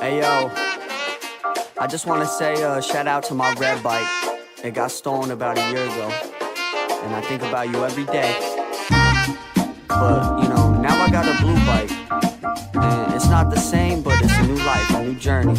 Hey yo, I just want to say shout out to my red bike. It got stolen about a year ago, and I think about you every day. But you know, now I got a blue bike, and it's not the same, but it's a new life, a new journey.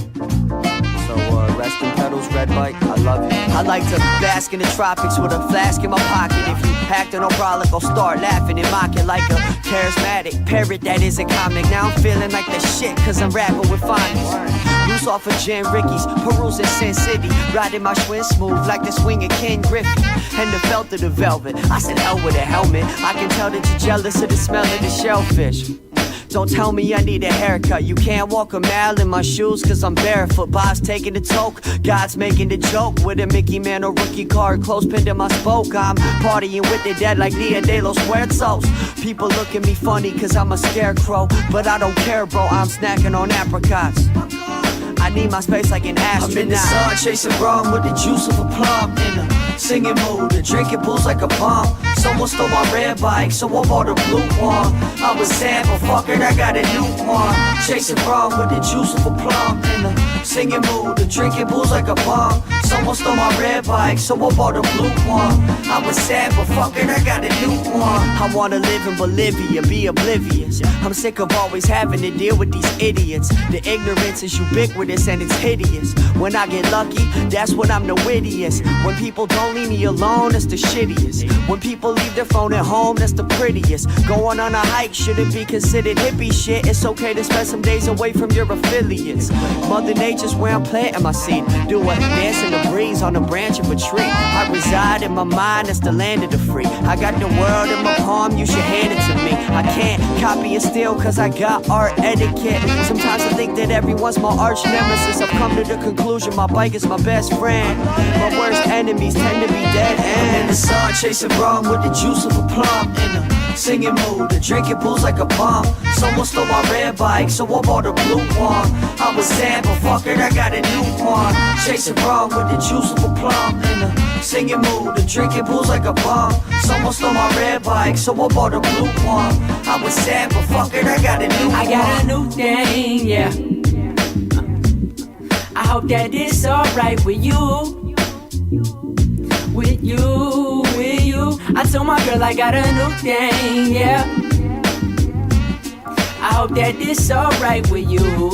So rest in pedals, red bike, I love you. I like to bask in the tropics with a flask in my pocket. If you act no problem, I'll start laughing and mocking like a charismatic parrot that isn't comic. Now I'm feeling like the shit, cause I'm rapping with phonics. Loose off of Jen Ricky's, perusing Sin City, riding my Schwinn smooth like the swing of Ken Griffey. And the felt of the velvet, I said hell with a helmet. I can tell that you're jealous of the smell of the shellfish. Don't tell me I need a haircut. You can't walk a mile in my shoes cause I'm barefoot. Bob's taking the toke, God's making the joke. With a Mickey Mantle rookie card close pinned in my spoke. I'm partying with the dead like Dia de los Muertos. People look at me funny cause I'm a scarecrow, but I don't care bro, I'm snacking on apricots. I need my space like an astronaut. I'm in the sun chasing rum with the juice of a plum. In a singing mood and drinking booze like a bomb. Someone stole my red bike, so I bought a blue one. I was sad, but fuck it, I got a new one. Chasing rum with the juice of a plum. In a singing mood and drinking booze like a bomb. Someone stole my red bike, so I bought a blue one. I was sad, but fuck it, I got a new one. I wanna live in Bolivia, be oblivious. I'm sick of always having to deal with these idiots. The ignorance is ubiquitous and it's hideous. When I get lucky, that's when I'm the wittiest. When people don't leave me alone, that's the shittiest. When people leave their phone at home, that's the prettiest. Going on a hike shouldn't be considered hippie shit. It's okay to spend some days away from your affiliates. Mother Nature's where I'm planting my seed. Do a dance in the breeze on the branch of a tree. I reside in my mind, that's the land of the free. I got the world in my palm, you should hand it to me. I can't copy and steal cause I got art etiquette. Sometimes I think that everyone's my arch nemesis. I've come to the conclusion my bike is my best friend. My worst enemies tend to be dead ends. I'm in the sun chasing rum with the juice of a plum. In a singing mood and drinking booze like a bomb. Someone stole my red bike, so I bought a blue one. I was sad, but fuck it, I got a new one. Chasing rum with the juice of a plum. In a singing mood and drinking booze like a bomb. Someone stole my red bike, so I bought a blue one. I was sad, but fuck it, I got a new one. I got a new thing, yeah. I hope that it's alright with you. With you, with you. I told my girl I got a new thing, yeah. I hope that it's alright with you.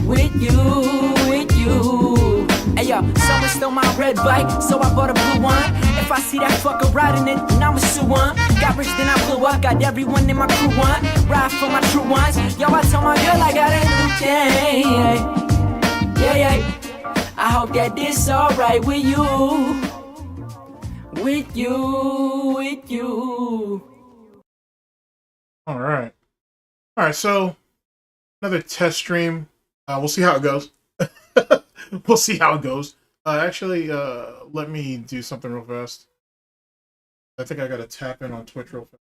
With you, with you. Hey yo, someone stole my red bike, so I bought a blue one. If I see that fucker riding it, then I'ma sue one. Got rich, then I blew up, got everyone in my crew one. Ride for my true ones. Yo, I told my girl I got a new thing. Yeah, yeah. I hope that this alright with you. With you, with you. Alright, so another test stream. We'll see how it goes. We'll see how it goes. Actually, let me do something real fast. I think I gotta tap in on Twitch real fast.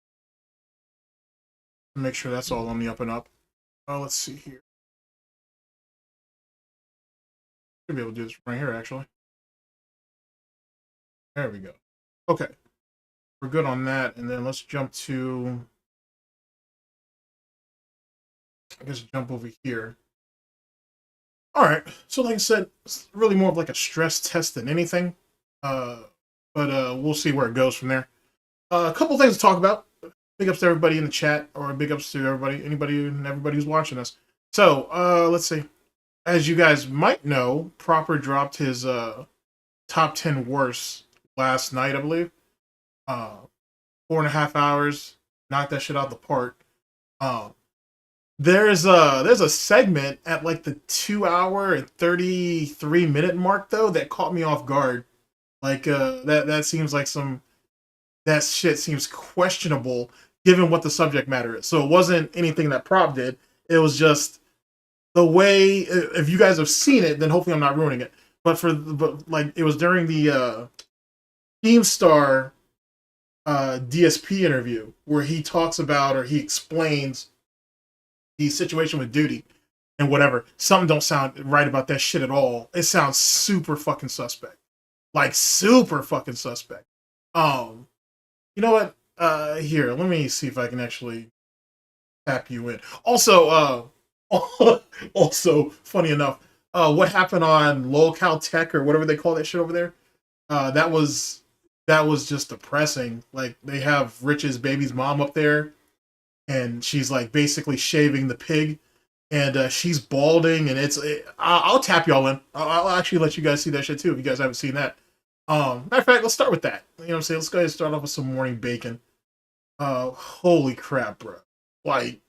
Make sure that's all on the up and up. Let's see here. Should be able to do this right here, actually. There we go. Okay. We're good on that, and then let's jump to... I guess jump over here. Alright, so like I said, it's really more of like a stress test than anything. But we'll see where it goes from there. A couple things to talk about. Big ups to everybody in the chat, or big ups to everybody, anybody and everybody who's watching us. So, let's see. As you guys might know, ProleteR dropped his top 10 worst last night, I believe. 4.5 hours, knocked that shit out the park. There's a segment at like the 2 hour and 33 minute mark though that caught me off guard. Like that seems like that shit seems questionable given what the subject matter is. So it wasn't anything that Prop did. It was just the way, if you guys have seen it, then hopefully I'm not ruining it. But like it was during the Keemstar DSP interview where he talks about, or he explains the situation with Duty and whatever. Something don't sound right about that shit at all. It sounds super fucking suspect. Like super fucking suspect. You know what? Here, let me see if I can actually tap you in. Also, Also, funny enough, what happened on Locale Tech or whatever they call that shit over there? That was just depressing. Like, they have Rich's baby's mom up there, and she's like basically shaving the pig, and she's balding, and I'll tap y'all in. I'll actually let you guys see that shit too if you guys haven't seen that. Matter of fact, let's start with that. You know what I'm saying? Let's go ahead and start off with some morning bacon. Holy crap, bro! Like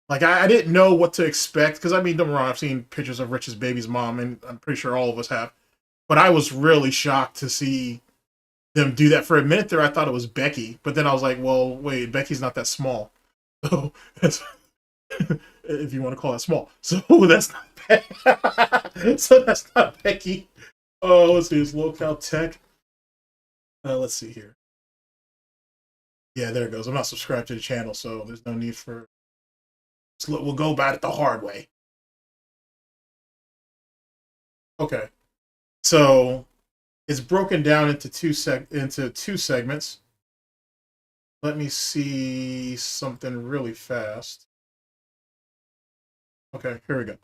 I didn't know what to expect, because I mean, don't get me wrong, I've seen pictures of Rich's baby's mom, and I'm pretty sure all of us have. But I was really shocked to see them do that. For a minute there, I thought it was Becky, but then I was like, well, wait, Becky's not that small. So that's, if you want to call that small. So that's not Becky. So that's not Becky. Oh, let's see, it's Locale Tech. Let's see here. Yeah, there it goes. I'm not subscribed to the channel, so there's no need for... So we'll go about it the hard way. Okay. So it's broken down into two segments. Let me see something really fast. Okay, here we go.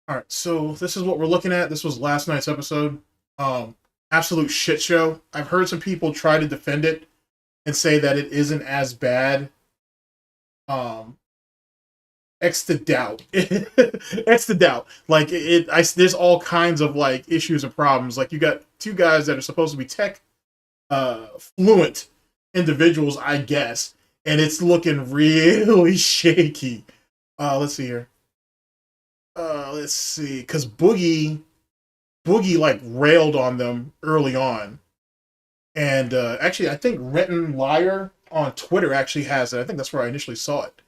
All right, so this is what we're looking at. This was last night's episode. Absolute shit show. I've heard some people try to defend it and say that it isn't as bad. X to doubt. X to doubt. Like, there's all kinds of, like, issues and problems. Like, you got two guys that are supposed to be tech fluent individuals, I guess, and it's looking really shaky. Let's see here. Let's see, because Boogie like railed on them early on, and actually I think Renton Liar on Twitter actually has it. I think that's where I initially saw it.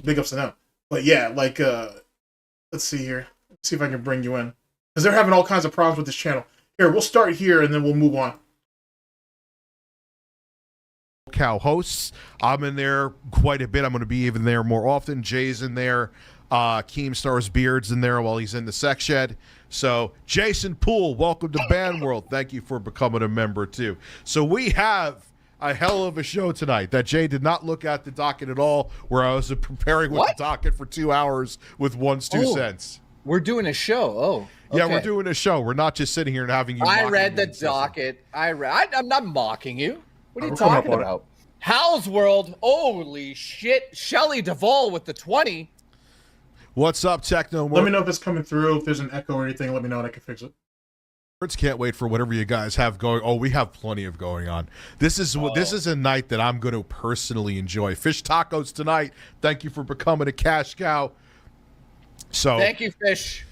Big ups to them. But yeah, like let's see here. Let's see if I can bring you in, because they're having all kinds of problems with this channel. Here, we'll start here and then we'll move on. Cow hosts. I'm in there quite a bit. I'm going to be even there more often. Jay's in there. Keemstar's Beard's in there while he's in the sex shed. So Jason Poole, welcome to Band World. Thank you for becoming a member too. So we have a hell of a show tonight that Jay did not look at the docket at all, where I was preparing with the docket for 2 hours with one's 2 cents. We're doing a show. Oh, okay. Yeah, we're doing a show. We're not just sitting here and having you. I read the docket. I'm not mocking you. What are you talking about? How's World? Holy shit. Shelley Duvall with the 20. What's up, Techno? Let me know if it's coming through. If there's an echo or anything, let me know and I can fix it. Can't wait for whatever you guys have going. Oh, we have plenty of going on. This is a night that I'm going to personally enjoy. Fish tacos tonight. Thank you for becoming a cash cow. So thank you, Fish.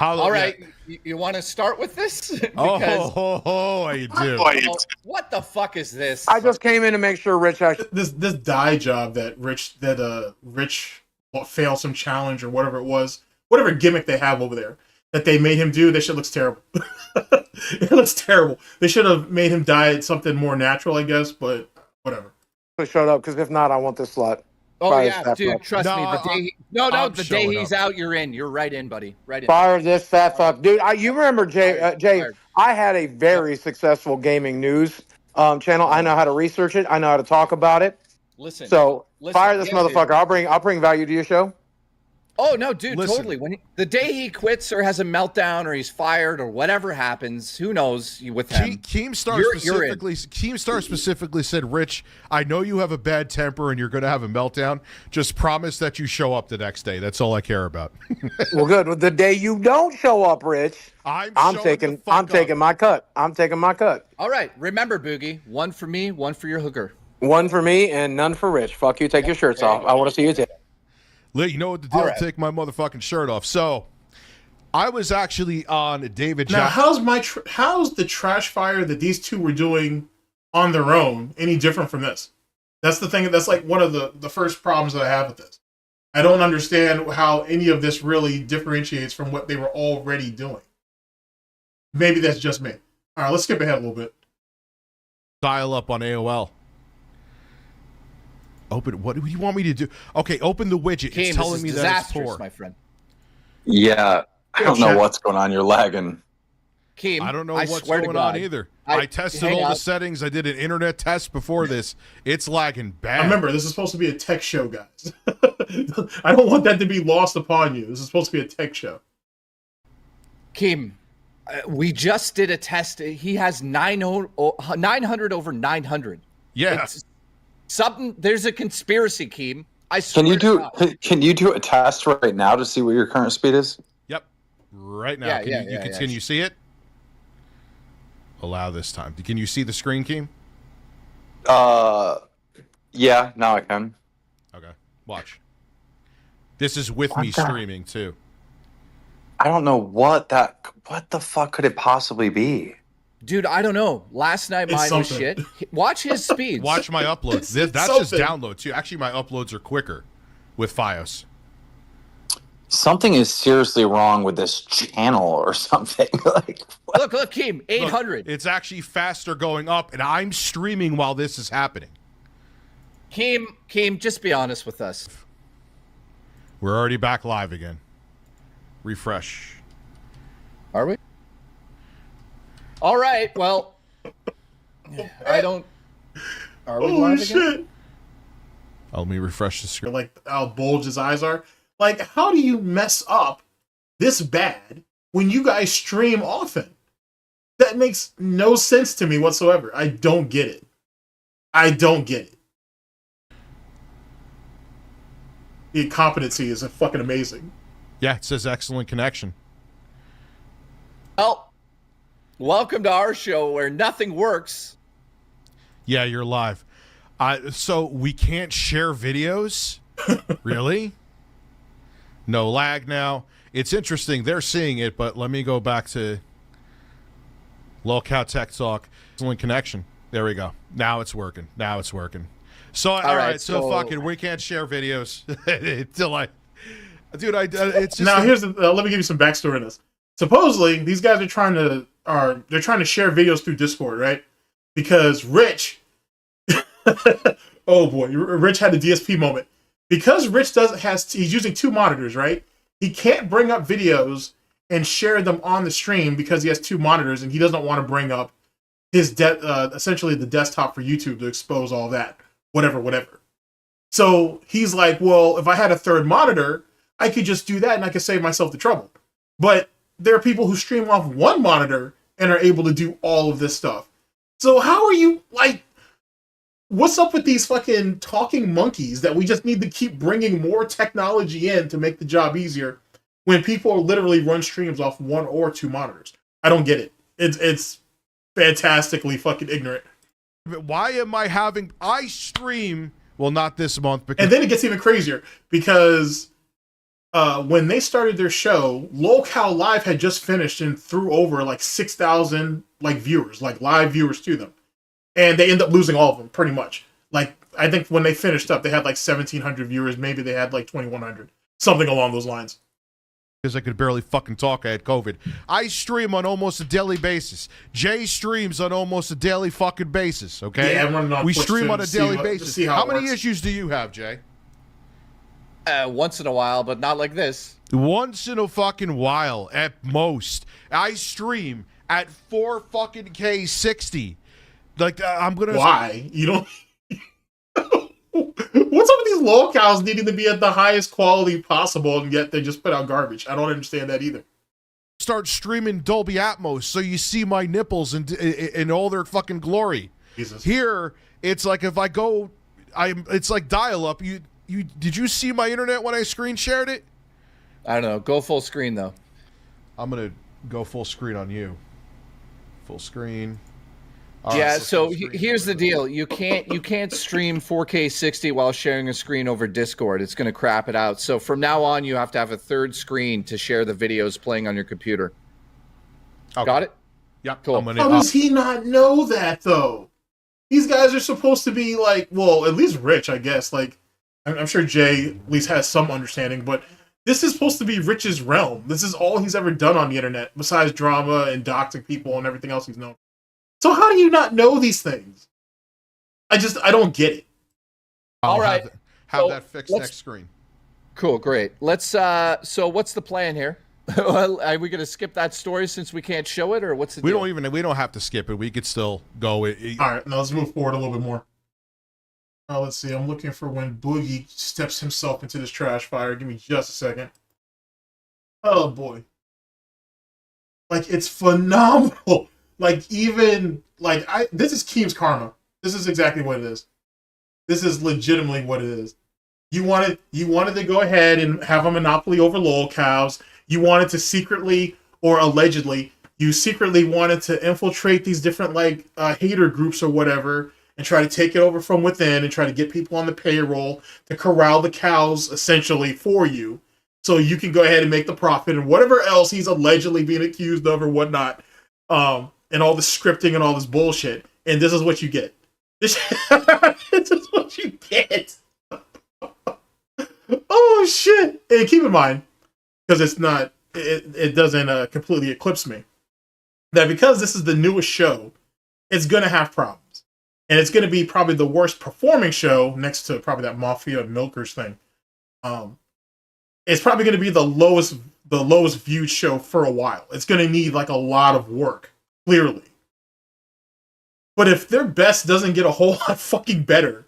All right, you want to start with this? Because, I do. What the fuck is this? I just came in to make sure Rich actually... This dye job that Rich failed some challenge or whatever it was, whatever gimmick they have over there that they made him do, that shit looks terrible. It looks terrible. They should have made him dye something more natural, I guess, but whatever. Shut up, because if not, I want this slot. Oh, Fire yeah, dude, trust me. The day he's out, you're in. You're right in, buddy. Right in. Fire this fat fuck. Dude, you remember, Jay, I had a very successful gaming news channel. I know how to research it. I know how to talk about it. Listen, fire this motherfucker. Dude. I'll bring value to your show. Oh no, dude, totally. The day he quits or has a meltdown or he's fired or whatever happens, who knows with him? Keemstar specifically said, "Rich, I know you have a bad temper and you're going to have a meltdown. Just promise that you show up the next day. That's all I care about." Well, good. The day you don't show up, Rich, I'm taking my cut. I'm taking my cut. All right, remember, Boogie, one for me, one for your hooker. One for me and none for Rich. Fuck you. Take your shirts off. I want to see you take. You know what the deal? Right. Take my motherfucking shirt off. So, I was actually on David. Now, how's the trash fire that these two were doing on their own any different from this? That's the thing. That's like one of the first problems that I have with this. I don't understand how any of this really differentiates from what they were already doing. Maybe that's just me. All right, let's skip ahead a little bit. Dial up on AOL. Open. What do you want me to do? Okay, open the widget. Keem, it's telling me that it's poor. My friend. Yeah, I don't know what's going on. You're lagging. Keem, I don't know what's going on either. I tested all the settings. I did an internet test before this. It's lagging bad. Remember, this is supposed to be a tech show, guys. I don't want that to be lost upon you. This is supposed to be a tech show. Keem, we just did a test. He has 900 over 900. Yeah. There's a conspiracy, Keem. I Can you do a test right now to see what your current speed is? Yep. Right now. Can you see it? Allow this time. Can you see the screen, Keem? Yeah, now I can. Okay. Watch. This is with me streaming too. I don't know what the fuck could it possibly be? Dude, I don't know. Last night mine was shit. Watch his speeds. Watch my uploads. That's just download too. Actually, my uploads are quicker with Fios. Something is seriously wrong with this channel or something. Like, look, Keem, 800. Look, it's actually faster going up, and I'm streaming while this is happening. Keem, just be honest with us. We're already back live again. Refresh. Are we? All right. Well, I don't. Are we live again? Oh, let me refresh the screen. Like how bulged his eyes are. Like, how do you mess up this bad when you guys stream often? That makes no sense to me whatsoever. I don't get it. I don't get it. The incompetency is fucking amazing. Yeah, it says excellent connection. Well, welcome to our show where nothing works. Yeah, you're live. So we can't share videos? Really? No lag now. It's interesting. They're seeing it, but let me go back to Lolcow Tech Talk. Excellent connection. There we go. Now it's working. So, all right. So fucking, we can't share videos until it's just. Now, here's let me give you some backstory on this. Supposedly, these guys are trying to share videos through Discord, right? Because Rich, oh boy, Rich had a DSP moment. Because Rich he's using two monitors, right? He can't bring up videos and share them on the stream because he has two monitors and he doesn't want to bring up his essentially the desktop for YouTube to expose all that, whatever. So he's like, well, if I had a third monitor, I could just do that and I could save myself the trouble. But there are people who stream off one monitor and are able to do all of this stuff. So how are you, like, what's up with these fucking talking monkeys that we just need to keep bringing more technology in to make the job easier when people literally run streams off one or two monitors? I don't get it. It's fantastically fucking ignorant. Why am I stream, well, not this month. Because, and then it gets even crazier because when they started their show, Lolcow Live had just finished and threw over like 6,000 like viewers, like live viewers to them. And they end up losing all of them, pretty much. Like, I think when they finished up, they had like 1,700 viewers. Maybe they had like 2,100. Something along those lines. Because I could barely fucking talk. I had COVID. I stream on almost a daily basis. Jay streams on almost a daily fucking basis, okay? Yeah, I'm running on we Twitch stream on a daily basis. How many works. issues do you have, Jay? Once in a while, but not like this. Once in a fucking while, at most. I stream at 4 fucking K60. Like, I'm gonna. Why? You don't. What's up with these Lolcows needing to be at the highest quality possible, and yet they just put out garbage? I don't understand that either. Start streaming Dolby Atmos so you see my nipples in all their fucking glory. Jesus. Here, it's like if I go, it's like dial-up. Did you see my internet when I screen shared it? I don't know. Go full screen though. I'm gonna go full screen on you. Full screen. Yeah, so here's the deal. You can't stream 4K 60 while sharing a screen over Discord. It's going to crap it out. So from now on, you have to have a third screen to share the videos playing on your computer. Okay. Got it? Yep. Cool. How does he not know that, though? These guys are supposed to be like, well, at least Rich, I guess. Like, I'm sure Jay at least has some understanding, but this is supposed to be Rich's realm. This is all he's ever done on the internet, besides drama and doxing people and everything else he's known. So how do you not know these things? I don't get it. All right. Have that fixed next screen. Cool, great. Let's so what's the plan here? Are we going to skip that story since we can't show it, or what's the deal? We don't have to skip it. We could still go. All right, now let's move forward a little bit more. Let's see. I'm looking for when Boogie steps himself into this trash fire. Give me just a second. Oh boy. Like, it's phenomenal. Like, even like this is Keem's karma. This is exactly what it is. This is legitimately what it is. You wanted to go ahead and have a monopoly over lol cows. You wanted to secretly or allegedly, you secretly wanted to infiltrate these different like hater groups or whatever and try to take it over from within and try to get people on the payroll to corral the cows essentially for you. So you can go ahead and make the profit and whatever else he's allegedly being accused of or whatnot. And all the scripting and all this bullshit. And this is what you get. This is what you get. Oh shit! And keep in mind, because it's not, it doesn't completely eclipse me, that because this is the newest show, it's gonna have problems, and it's gonna be probably the worst performing show next to probably that Mafia Milkers thing. It's probably gonna be the lowest viewed show for a while. It's gonna need like a lot of work, clearly. But if their best doesn't get a whole lot fucking better,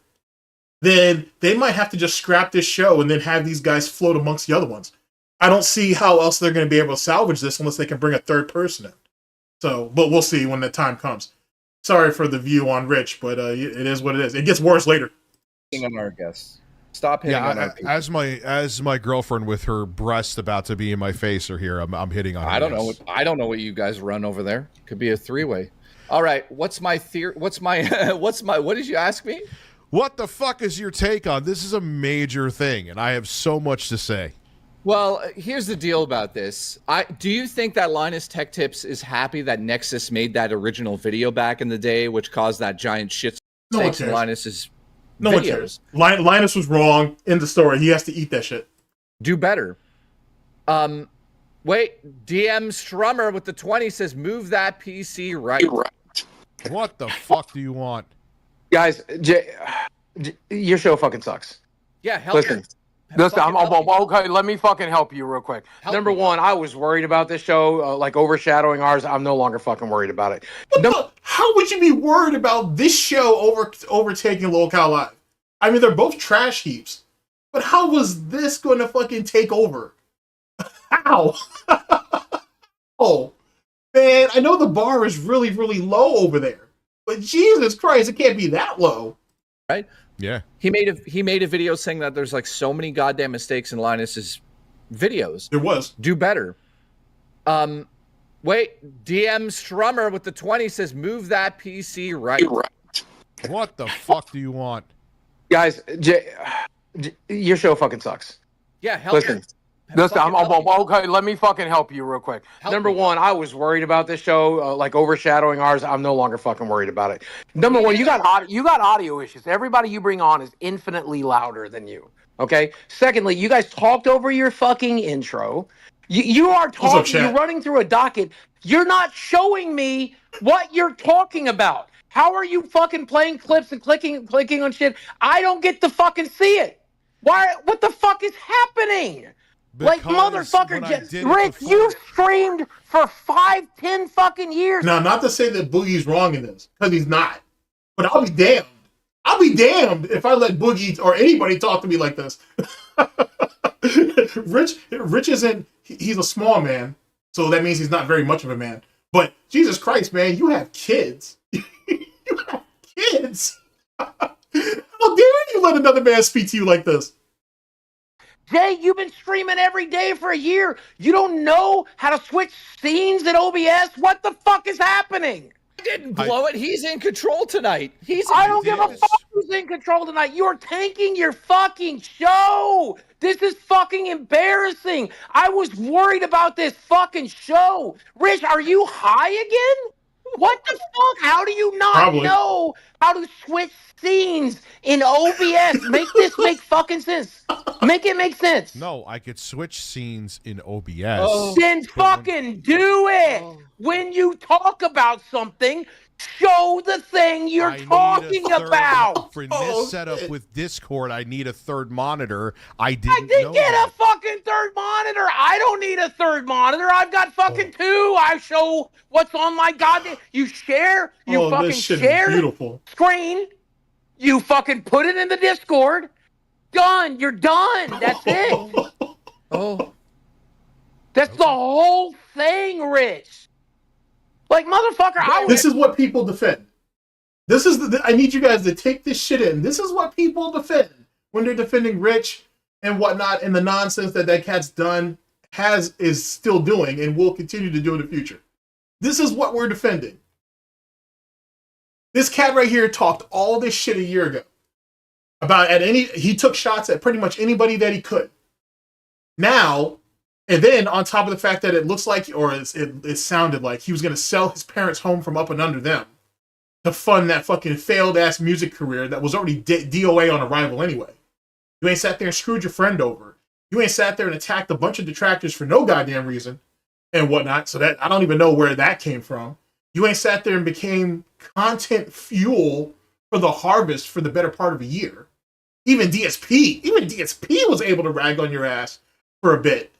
then they might have to just scrap this show and then have these guys float amongst the other ones. I don't see how else they're going to be able to salvage this unless they can bring a third person in. So, but we'll see when the time comes. Sorry for the view on Rich, but it is what it is. It gets worse later. On our guests. Stop hitting on our people. As my girlfriend with her breast about to be in my face are here, I'm hitting on her. I don't know what you guys run over there. Could be a three-way. All right, what did you ask me? What the fuck is your take on this? Is a major thing, and I have so much to say. Well, here's the deal about this. Do you think that Linus Tech Tips is happy that Nexus made that original video back in the day, which caused that giant shit stakes in Linus's no videos? One cares. Linus was wrong in the story. He has to eat that shit. Do better. Wait, DM Strummer with the 20 says, move that PC right. What the fuck do you want? Guys, your show fucking sucks. Yeah, listen, okay, let me fucking help you real quick. Number one, I was worried about this show, like overshadowing ours. I'm no longer fucking worried about it. How would you be worried about this show overtaking Locale Live? I mean, they're both trash heaps. But how was this going to fucking take over? How? Oh, man, I know the bar is really, really low over there. But Jesus Christ, it can't be that low. Right? Yeah. He made a video saying that there's like so many goddamn mistakes in Linus's videos. There was. Do better. Wait, DM Strummer with the 20 says, move that PC right. What the fuck do you want? Guys, your show fucking sucks. Yeah, listen, okay, let me fucking help you real quick. Number one, I was worried about this show, like overshadowing ours. I'm no longer fucking worried about it. Number one, you got audio issues. Everybody you bring on is infinitely louder than you. Okay. Secondly, you guys talked over your fucking intro. You are talking. You're running through a docket. You're not showing me what you're talking about. How are you fucking playing clips and clicking on shit? I don't get to fucking see it. Why? What the fuck is happening? Because like, motherfucker, Rick, you streamed for 5-10 fucking years. Now, not to say that Boogie's wrong in this, because he's not. But I'll be damned. I'll be damned if I let Boogie or anybody talk to me like this. Rich isn't, he's a small man, so that means he's not very much of a man. But Jesus Christ, man, you have kids. You have kids. How dare you let another man speak to you like this? Jay, you've been streaming every day for a year. You don't know how to switch scenes in OBS? What the fuck is happening? I didn't blow it. He's in control tonight. I don't give a fuck who's in control tonight. You're tanking your fucking show. This is fucking embarrassing. I was worried about this fucking show. Rich, are you high again? What the fuck? How do you not know how to switch scenes in OBS? Make this make fucking sense. Make it make sense. No, I could switch scenes in OBS. Then fucking do it. When you talk about something, show the thing you're talking about. For this setup with Discord, I need a third monitor. I didn't get a fucking third monitor. I don't need a third monitor. I've got fucking two. I show what's on my goddamn. You share. You fucking share. Beautiful. Screen. You fucking put it in the Discord. Done. You're done. That's it. Oh. That's the whole thing, Rich. Like, motherfucker, This is what people defend. This is I need you guys to take this shit in. This is what people defend when they're defending Rich and whatnot, and the nonsense that cat's done, is still doing, and will continue to do in the future. This is what we're defending. This cat right here talked all this shit a year ago about he took shots at pretty much anybody that he could. Now, and then on top of the fact that it looks like, or it sounded like, he was going to sell his parents' home from up and under them to fund that fucking failed ass music career that was already DOA on arrival anyway. You ain't sat there and screwed your friend over. You ain't sat there and attacked a bunch of detractors for no goddamn reason and whatnot. So that I don't even know where that came from. You ain't sat there and became content fuel for the harvest for the better part of a year. Even DSP was able to rag on your ass for a bit.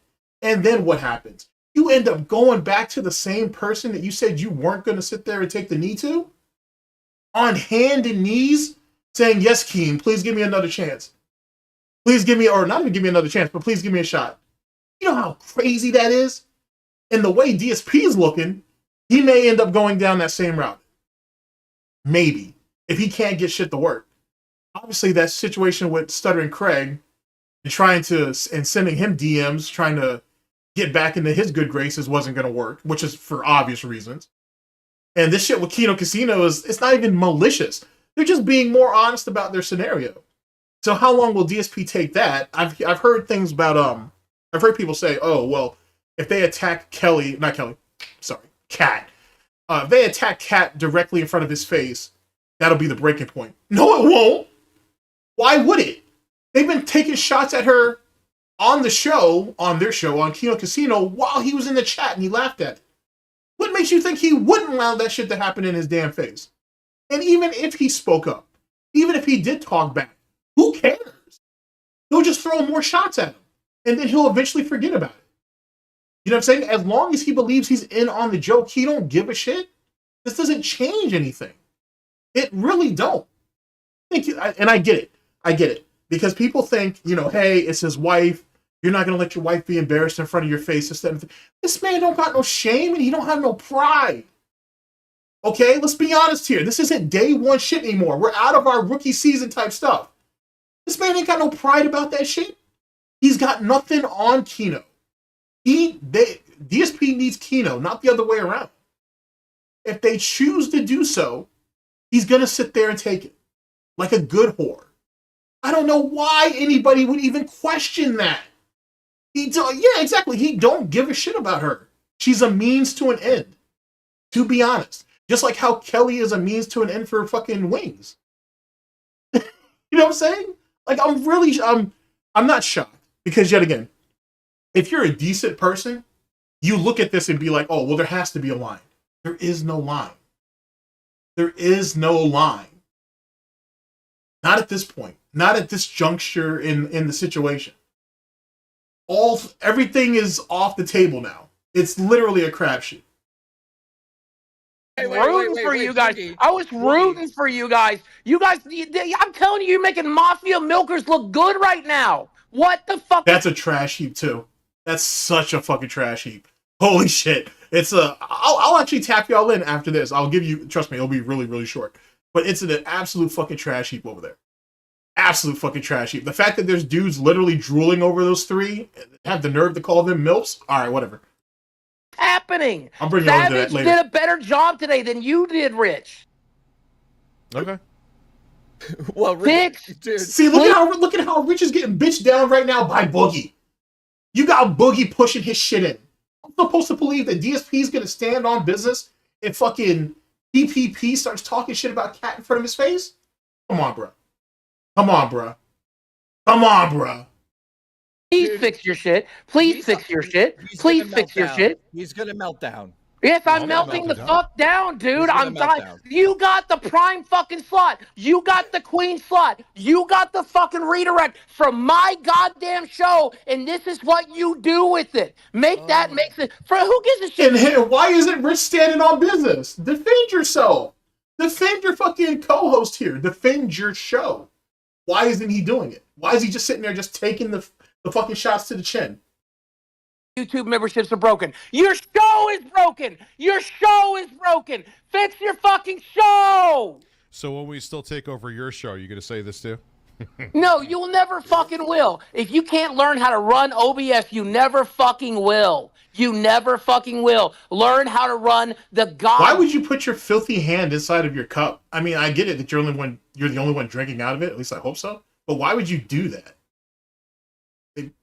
And then what happens? You end up going back to the same person that you said you weren't going to sit there and take the knee to? On hand and knees, saying, yes, Keen, please give me another chance. Please give me, or not even give me another chance, but please give me a shot. You know how crazy that is? And the way DSP is looking, he may end up going down that same route. Maybe. If he can't get shit to work. Obviously, that situation with Stuttering Craig and sending him DMs, trying to get back into his good graces wasn't going to work, which is for obvious reasons. And this shit with Kino Casino it's not even malicious. They're just being more honest about their scenario. So how long will DSP take that? I've heard things about I've heard people say, oh well, if they attack Cat, if they attack Cat directly in front of his face, that'll be the breaking point. No, it won't. Why would it? They've been taking shots at her on their show, on Kino Casino, while he was in the chat and he laughed at it. What makes you think he wouldn't allow that shit to happen in his damn face? And even if he spoke up, even if he did talk back, who cares? He'll just throw more shots at him. And then he'll eventually forget about it. You know what I'm saying? As long as he believes he's in on the joke, he don't give a shit. This doesn't change anything. It really don't. And I get it. I get it. Because people think, hey, it's his wife. You're not going to let your wife be embarrassed in front of your face. This man don't got no shame and he don't have no pride. Okay, let's be honest here. This isn't day one shit anymore. We're out of our rookie season type stuff. This man ain't got no pride about that shit. He's got nothing on Kino. DSP needs Kino, not the other way around. If they choose to do so, he's going to sit there and take it. Like a good whore. I don't know why anybody would even question that. Yeah, exactly. He don't give a shit about her. She's a means to an end. To be honest. Just like how Kelly is a means to an end for fucking wings. You know what I'm saying? Like, I'm not shocked. Because yet again, if you're a decent person, you look at this and be like, oh, well, there has to be a line. There is no line. There is no line. Not at this point. Not at this juncture in the situation. Everything is off the table now. It's literally a crapshoot. Rooting for you guys. I was rooting for you guys. You guys, I'm telling you, you're making Mafia Milkers look good right now. What the fuck? That's a trash heap too. That's such a fucking trash heap. Holy shit. I'll actually tap y'all in after this. I'll give you, trust me, it'll be really, really short. But it's an absolute fucking trash heap over there. Absolute fucking trash heap. The fact that there's dudes literally drooling over those three, have the nerve to call them MILFs? Alright, whatever. Happening. I'll bring you over to that later. Did a better job today than you did, Rich. Okay. Well, Rich, dude. See, look at how Rich is getting bitched down right now by Boogie. You got Boogie pushing his shit in. I'm supposed to believe that DSP is gonna stand on business and fucking PPP starts talking shit about Cat in front of his face? Come on, bro. Come on, bro. Come on, bro. Please fix your shit. Please fix your shit. Please fix your shit. He's gonna melt down. Yes, I'm melting the fuck down, dude. I'm dying. You got the prime fucking slot. You got the queen slot. You got the fucking redirect from my goddamn show, and this is what you do with it. Makes it. For who gives a shit? And why isn't Rich standing on business? Defend yourself. Defend your fucking co-host here. Defend your show. Why isn't he doing it? Why is he just sitting there just taking the fucking shots to the chin? YouTube memberships are broken. Your show is broken. Your show is broken. Fix your fucking show. So when we still take over your show, you going to say this too? No, you'll never fucking will. If you can't learn how to run OBS, you never fucking will. You never fucking will. Learn how to run the god. Why would you put your filthy hand inside of your cup? I mean, I get it that you're the only one drinking out of it. At least I hope so. But why would you do that?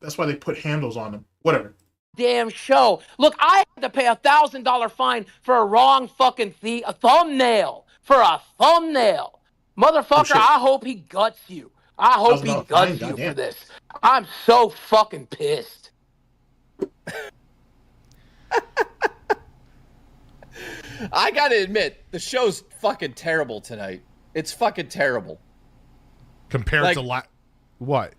That's why they put handles on them. Whatever. Damn show. Look, I had to pay $1,000 fine for a wrong fucking a thumbnail. For a thumbnail. Motherfucker, I hope he guts you. I hope he guts you for this. I'm so fucking pissed. I gotta admit, the show's fucking terrible tonight. It's fucking terrible. Compared to what?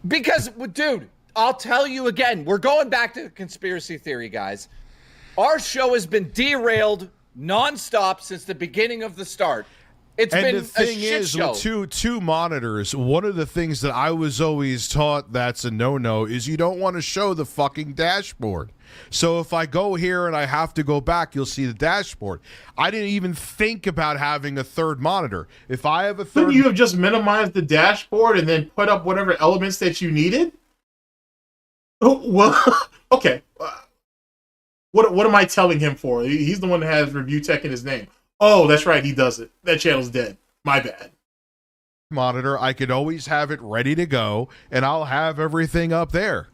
Because, dude, I'll tell you again, we're going back to the conspiracy theory, guys. Our show has been derailed nonstop since the beginning of the start. It's been the thing a shit is, show. with two monitors, one of the things that I was always taught that's a no-no is you don't want to show the fucking dashboard. So if I go here and I have to go back, you'll see the dashboard. I didn't even think about having a third monitor. If I have a third... Couldn't you have just minimized the dashboard and then put up whatever elements that you needed? Oh, well, okay. What am I telling him for? He's the one that has review tech in his name. Oh, that's right. He does it. That channel's dead. My bad. Monitor, I could always have it ready to go, and I'll have everything up there.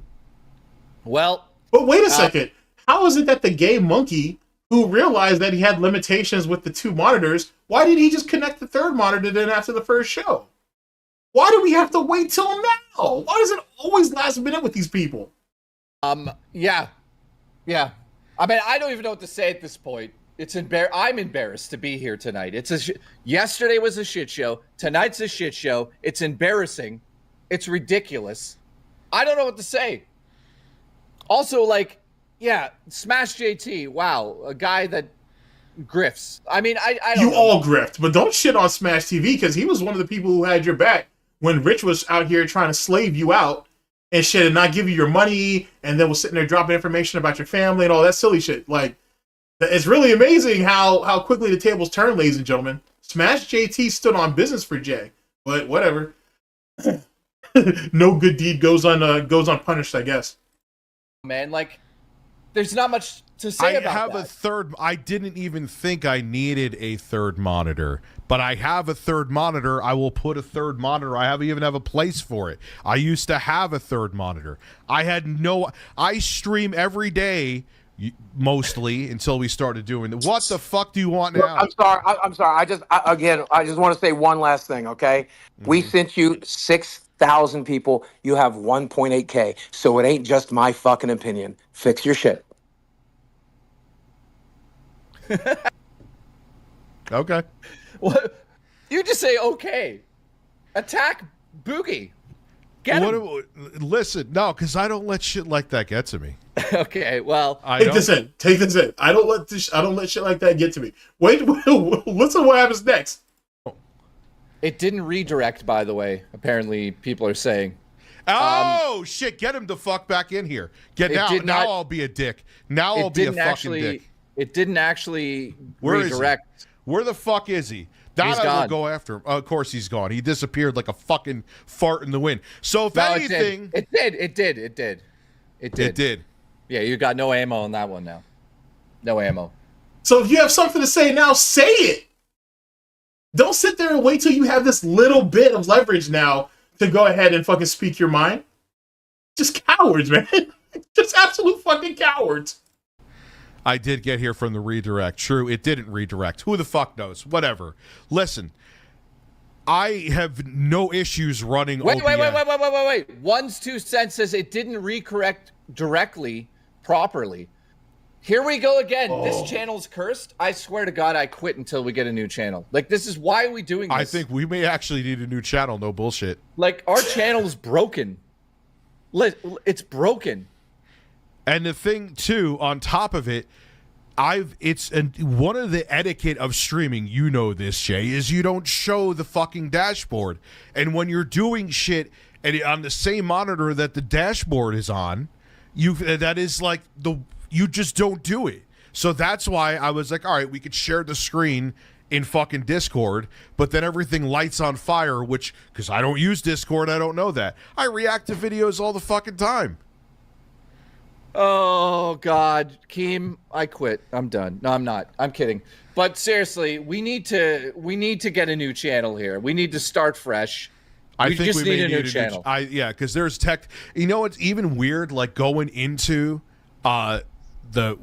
Well... But wait a second. How is it that the gay monkey, who realized that he had limitations with the two monitors, why did he just connect the third monitor then after the first show? Why do we have to wait till now? Why is it always last minute with these people? Yeah. I mean, I don't even know what to say at this point. I'm embarrassed to be here tonight. Yesterday was a shit show. Tonight's a shit show. It's embarrassing. It's ridiculous. I don't know what to say. Also, Smash JT. Wow, a guy that grifts. I mean, I don't know. all grift, but don't shit on Smash TV because he was one of the people who had your back when Rich was out here trying to slave you out and shit and not give you your money and then was sitting there dropping information about your family and all that silly shit. Like, it's really amazing how quickly the tables turn, ladies and gentlemen. Smash JT stood on business for Jay, but whatever. No good deed goes unpunished, I guess. Man, there's not much to say about that. I didn't even think I needed a third monitor, but I have a third monitor. I will put a third monitor. I even have a place for it. I used to have a third monitor. I stream every day, mostly, until we started doing it. What the fuck do you want now? I'm sorry. I just want to say one last thing, okay? Mm-hmm. We sent you 6,000 people. You have 1.8K, so it ain't just my fucking opinion. Fix your shit. Okay. What? You just say okay. Attack Boogie. Get him. Listen, no, because I don't let shit like that get to me. Okay, well, take this in. I don't let shit like that get to me. Wait, listen to what happens next. It didn't redirect, by the way. Apparently, people are saying. Oh shit! Get him the fuck back in here. Now I'll be a dick. Now I'll be a fucking dick. It didn't actually redirect. Where the fuck is he? I will go after him. Of course he's gone. He disappeared like a fucking fart in the wind. So if anything, it did. Yeah, you got no ammo on that one now. No ammo. So if you have something to say now, say it. Don't sit there and wait till you have this little bit of leverage now to go ahead and fucking speak your mind. Just cowards, man. Just absolute fucking cowards. I did get here from the redirect. True, it didn't redirect. Who the fuck knows? Whatever. Listen, I have no issues running OBS. Wait. One's 2 cents says it didn't recorrect directly, properly. Here we go again. Oh. This channel's cursed. I swear to God, I quit until we get a new channel. This is why are we doing this? I think we may actually need a new channel. No bullshit. Our channel's broken. It's broken. And the thing, too, on top of it, one of the etiquette of streaming, you know this, Jay, is you don't show the fucking dashboard. And when you're doing shit and on the same monitor that the dashboard is on, you just don't do it. So that's why I was like, all right, we could share the screen in fucking Discord, but then everything lights on fire, because I don't use Discord, I don't know that. I react to videos all the fucking time. Oh God, Keem, I quit. I'm done. No, I'm not. I'm kidding. But seriously, we need to get a new channel here. We need to start fresh. We just need a new channel. Because there's tech. You know, it's even weird, like going into the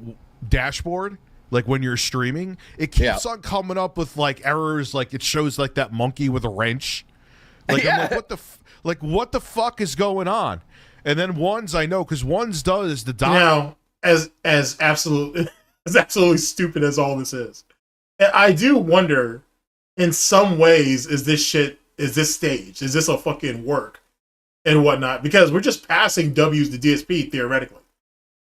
dashboard, like when you're streaming, it keeps on coming up with like errors, like it shows like that monkey with a wrench. Like I'm like, what the fuck is going on? And then Ones, I know, because Ones does the Now, as absolutely stupid as all this is, I do wonder, in some ways, is this staged? Is this a fucking work and whatnot? Because we're just passing W's to DSP theoretically.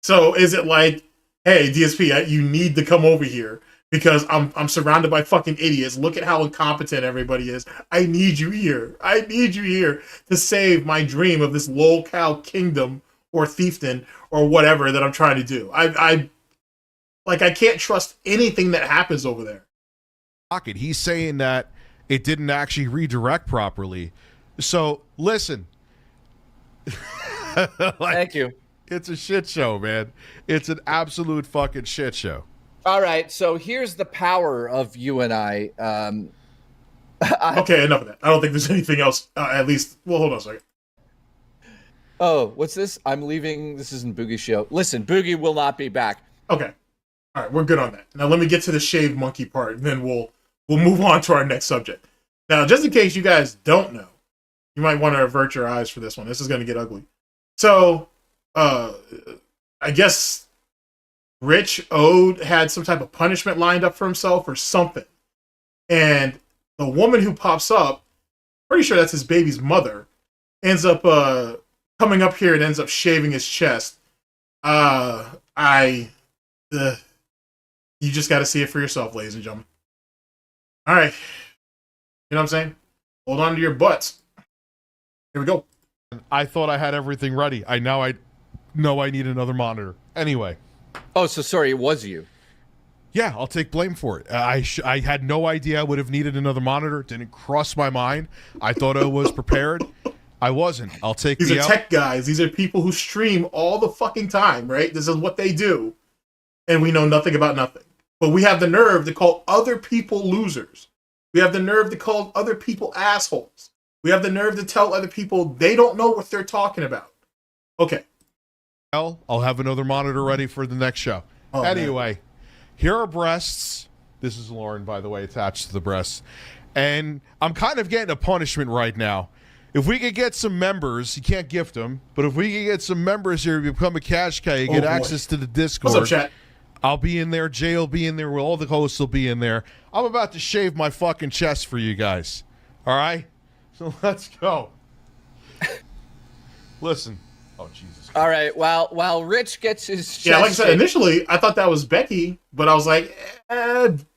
So is it like, hey, DSP, you need to come over here because I'm surrounded by fucking idiots. Look at how incompetent everybody is. I need you here. I need you here to save my dream of this lol-cow kingdom or fiefdom or whatever that I'm trying to do. I can't trust anything that happens over there. He's saying that it didn't actually redirect properly. So listen. Thank you. It's a shit show, man. It's an absolute fucking shit show. All right, so here's the power of you and I. Okay, enough of that. I don't think there's anything else. At least, well, hold on a second. Oh, what's this? I'm leaving. This isn't Boogie's show. Listen, Boogie will not be back. Okay, all right, we're good on that. Now let me get to the shaved monkey part, and then we'll move on to our next subject. Now, just in case you guys don't know, you might want to avert your eyes for this one. This is going to get ugly. So, I guess Rich Ode had some type of punishment lined up for himself or something. And the woman who pops up, pretty sure that's his baby's mother, ends up coming up here and ends up shaving his chest. You just got to see it for yourself, ladies and gentlemen. All right. You know what I'm saying? Hold on to your butts. Here we go. I thought I had everything ready. I know I need another monitor. Anyway. Oh, so sorry, it was you. Yeah, I'll take blame for it. I had no idea I would have needed another monitor. It didn't cross my mind. I thought I was prepared. I wasn't. I'll take These are tech guys. These are people who stream all the fucking time, right? This is what they do. And we know nothing about nothing. But we have the nerve to call other people losers. We have the nerve to call other people assholes. We have the nerve to tell other people they don't know what they're talking about. Okay. I'll have another monitor ready for the next show. Oh, anyway, here are breasts. This is Lauren, by the way, attached to the breasts. And I'm kind of getting a punishment right now. If we could get some members, you can't gift them, but if we could get some members here, you become a cash cow, you get access to the Discord. What's up, chat? I'll be in there. Jay will be in there. All the hosts will be in there. I'm about to shave my fucking chest for you guys. All right? So let's go. Listen. Oh, Jesus. All right. While Rich gets his chest like I said, initially, I thought that was Becky, but I was like,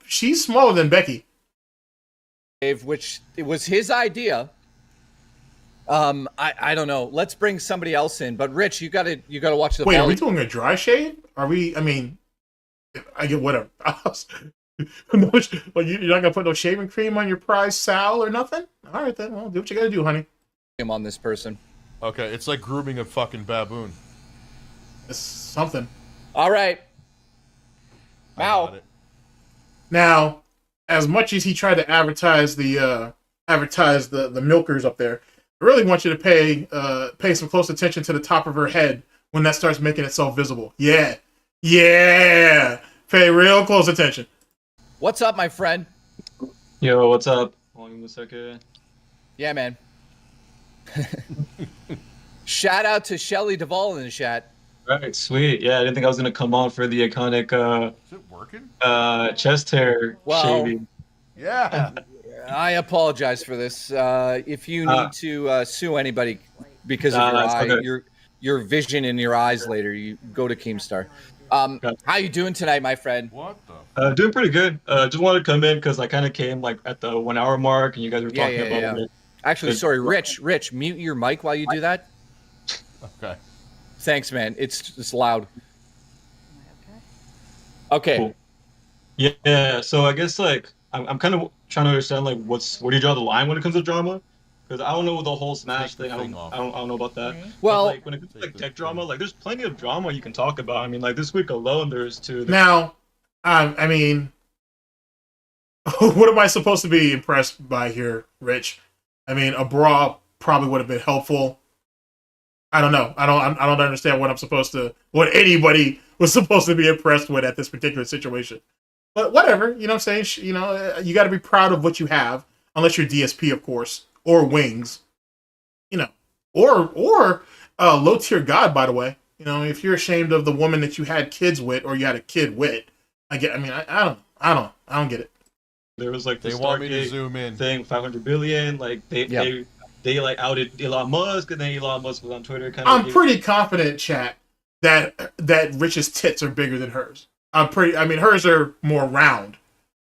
she's smaller than Becky. Which it was his idea. I don't know. Let's bring somebody else in. But Rich, you gotta watch the. Wait, are we doing a dry shave? Are we? I mean, I get whatever. You're not gonna put no shaving cream on your prize Sal or nothing? All right then. Well, do what you gotta do, honey. Him on this person. Okay, it's like grooming a fucking baboon. It's something. All right. Now, as much as he tried to advertise the milkers up there, I really want you to pay some close attention to the top of her head when that starts making itself visible. Yeah. Pay real close attention. What's up, my friend? Yo, what's up? Hold on a second. Yeah, man. Shout out to Shelly Duvall in the chat. All right, sweet. Yeah, I didn't think I was gonna come on for the iconic is it working? Chest hair shaving. Yeah. I apologize for this. If you need to sue anybody because of your eye, your vision in your eyes later, you go to Keemstar. How you doing tonight, my friend? What the? Doing pretty good. Just wanted to come in because I kind of came like at the 1 hour mark, and you guys were talking about it. Actually, sorry, Rich, mute your mic while you do that. Okay. Thanks, man. It's loud. Okay. Cool. Yeah. So I guess like I'm kind of trying to understand like where do you draw the line when it comes to drama? Because I don't know the whole Smash thing. I don't know about that. Well, but, like, when it comes to like tech drama, like there's plenty of drama you can talk about. I mean, like this week alone, there's two. Now, I mean, what am I supposed to be impressed by here, Rich? I mean, a bra probably would have been helpful. I don't know. I don't understand what anybody was supposed to be impressed with at this particular situation. But whatever, you know what I'm saying? You know, you got to be proud of what you have, unless you're DSP, of course, or Wings, you know, or low tier God, by the way. You know, if you're ashamed of the woman that you had kids with, or you had a kid with, I don't get it. There was like they want me to zoom in thing, 500 billion. Like they like outed Elon Musk, and then Elon Musk was on Twitter. I'm pretty confident, chat, that Rich's tits are bigger than hers. I mean, hers are more round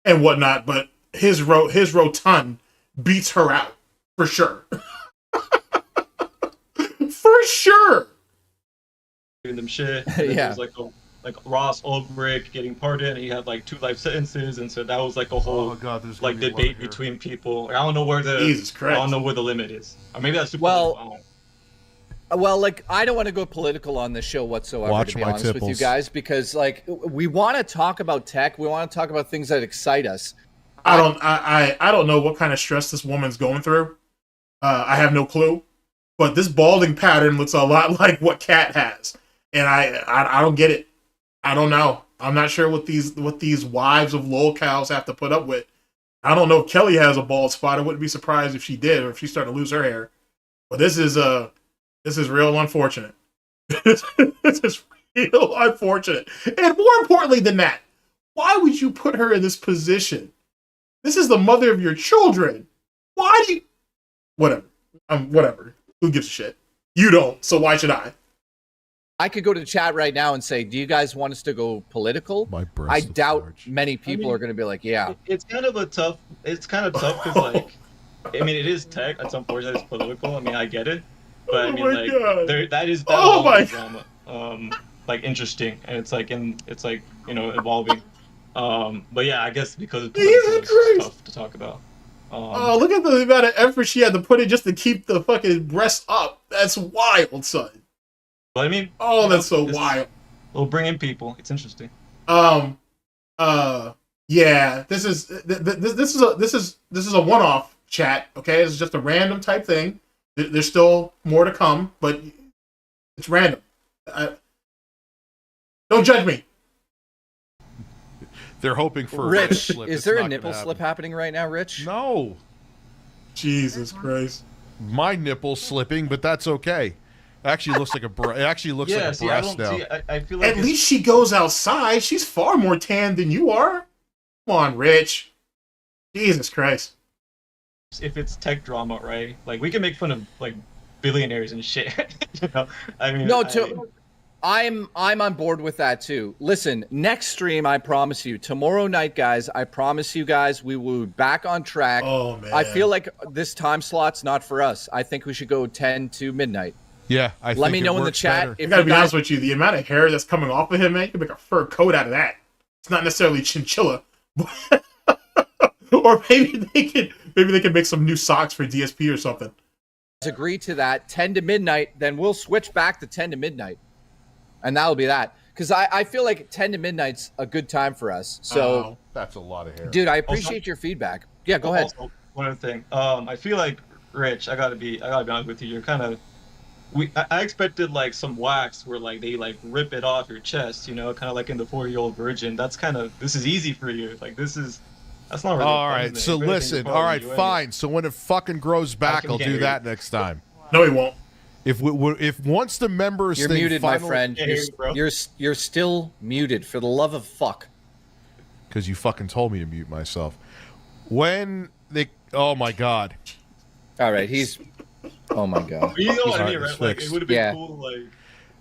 and whatnot, but his rotund beats her out for sure. For sure. Doing them shit. Yeah. It was like Ross Ulbricht getting pardoned, and he had like 2 life sentences, and so that was like a whole like debate between people. Like, I don't know where the limit is, or maybe that's super well, like I don't want to go political on this show whatsoever. To be honest with you guys, because like we want to talk about tech, we want to talk about things that excite us. I don't know what kind of stress this woman's going through. I have no clue, but this balding pattern looks a lot like what Kat has, and I don't get it. I don't know. I'm not sure what these wives of lol cows have to put up with. I don't know if Kelly has a bald spot. I wouldn't be surprised if she did, or if she started to lose her hair. But this is real unfortunate. This is real unfortunate. And more importantly than that, why would you put her in this position? This is the mother of your children. Why do you... Whatever. Whatever. Who gives a shit? You don't, so why should I? I could go to the chat right now and say, do you guys want us to go political? I doubt many people are going to be like, yeah. It's kind of tough because like, I mean, it is tech. It's unfortunate it's political. I mean, I get it. But I mean, like, that is drama. Like interesting, and it's like you know, evolving. But yeah, I guess because it's tough to talk about. Look at the amount of effort she had to put in just to keep the fucking breasts up. That's wild, son. But I mean, that's so wild. We'll bring in people. It's interesting. Yeah. This is a one-off chat. Okay, it's just a random type thing. There's still more to come, but it's random. Don't judge me. They're hoping for Rich. Slip. Is there a nipple slip happening right now, Rich? No. Jesus Christ. My nipple's slipping, but that's okay. Actually looks like a breast now. I feel like at least she goes outside. She's far more tan than you are. Come on, Rich. Jesus Christ. If it's tech drama, right? Like we can make fun of like billionaires and shit. You know? I mean, I'm on board with that too. Listen, next stream, I promise you, tomorrow night, guys, I promise you guys, we will be back on track. Oh man. I feel like this time slot's not for us. I think we should go 10 to midnight. Yeah, let me know in the chat. I gotta be honest with you, the amount of hair that's coming off of him, man, you can make a fur coat out of that. It's not necessarily chinchilla, or maybe they can make some new socks for DSP or something. Agree to that 10 to midnight, then we'll switch back to 10 to midnight, and that'll be that. Because I feel like 10 to midnight's a good time for us. So that's a lot of hair, dude. I appreciate your feedback. Yeah, go ahead. Also, one other thing, I feel like Rich, I gotta be honest with you. You're kind of I expected like some wax where like they like rip it off your chest, you know, kind of like in the 4-Year-Old Virgin. That's this is easy for you. Like that's not really. All right, so listen. All right, fine. So when it fucking grows back, I'll do that next time. No, he won't. If once the members, you're muted, my friend. You're still muted. For the love of fuck. Because you fucking told me to mute myself. When they, oh my god. All right, he's. Oh my god. You know what I mean, right? Like, it would have been cool,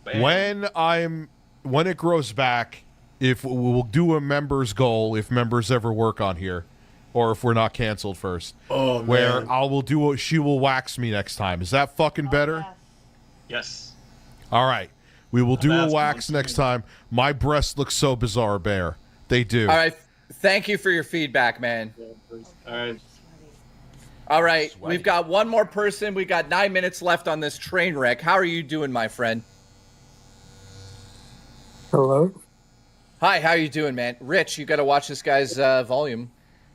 like. When I'm when it grows back, if we'll do a members goal, if members ever work on here, or if we're not canceled first. Oh, where man. she will wax me next time. Is that fucking better? Yes. All right. We will do a That's wax next time. My breasts look so bizarre, Bear. They do. All right. Thank you for your feedback, man. All right. All right. We've got one more person. We got 9 minutes left on this train wreck. How are you doing, my friend? Hello? Hi, how you doing, man? Rich, you got to watch this guy's volume.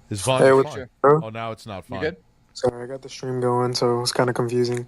His volume Hey, fine. bro? Oh, now it's not fine. You good? Sorry, I got the stream going, so it's kind of confusing.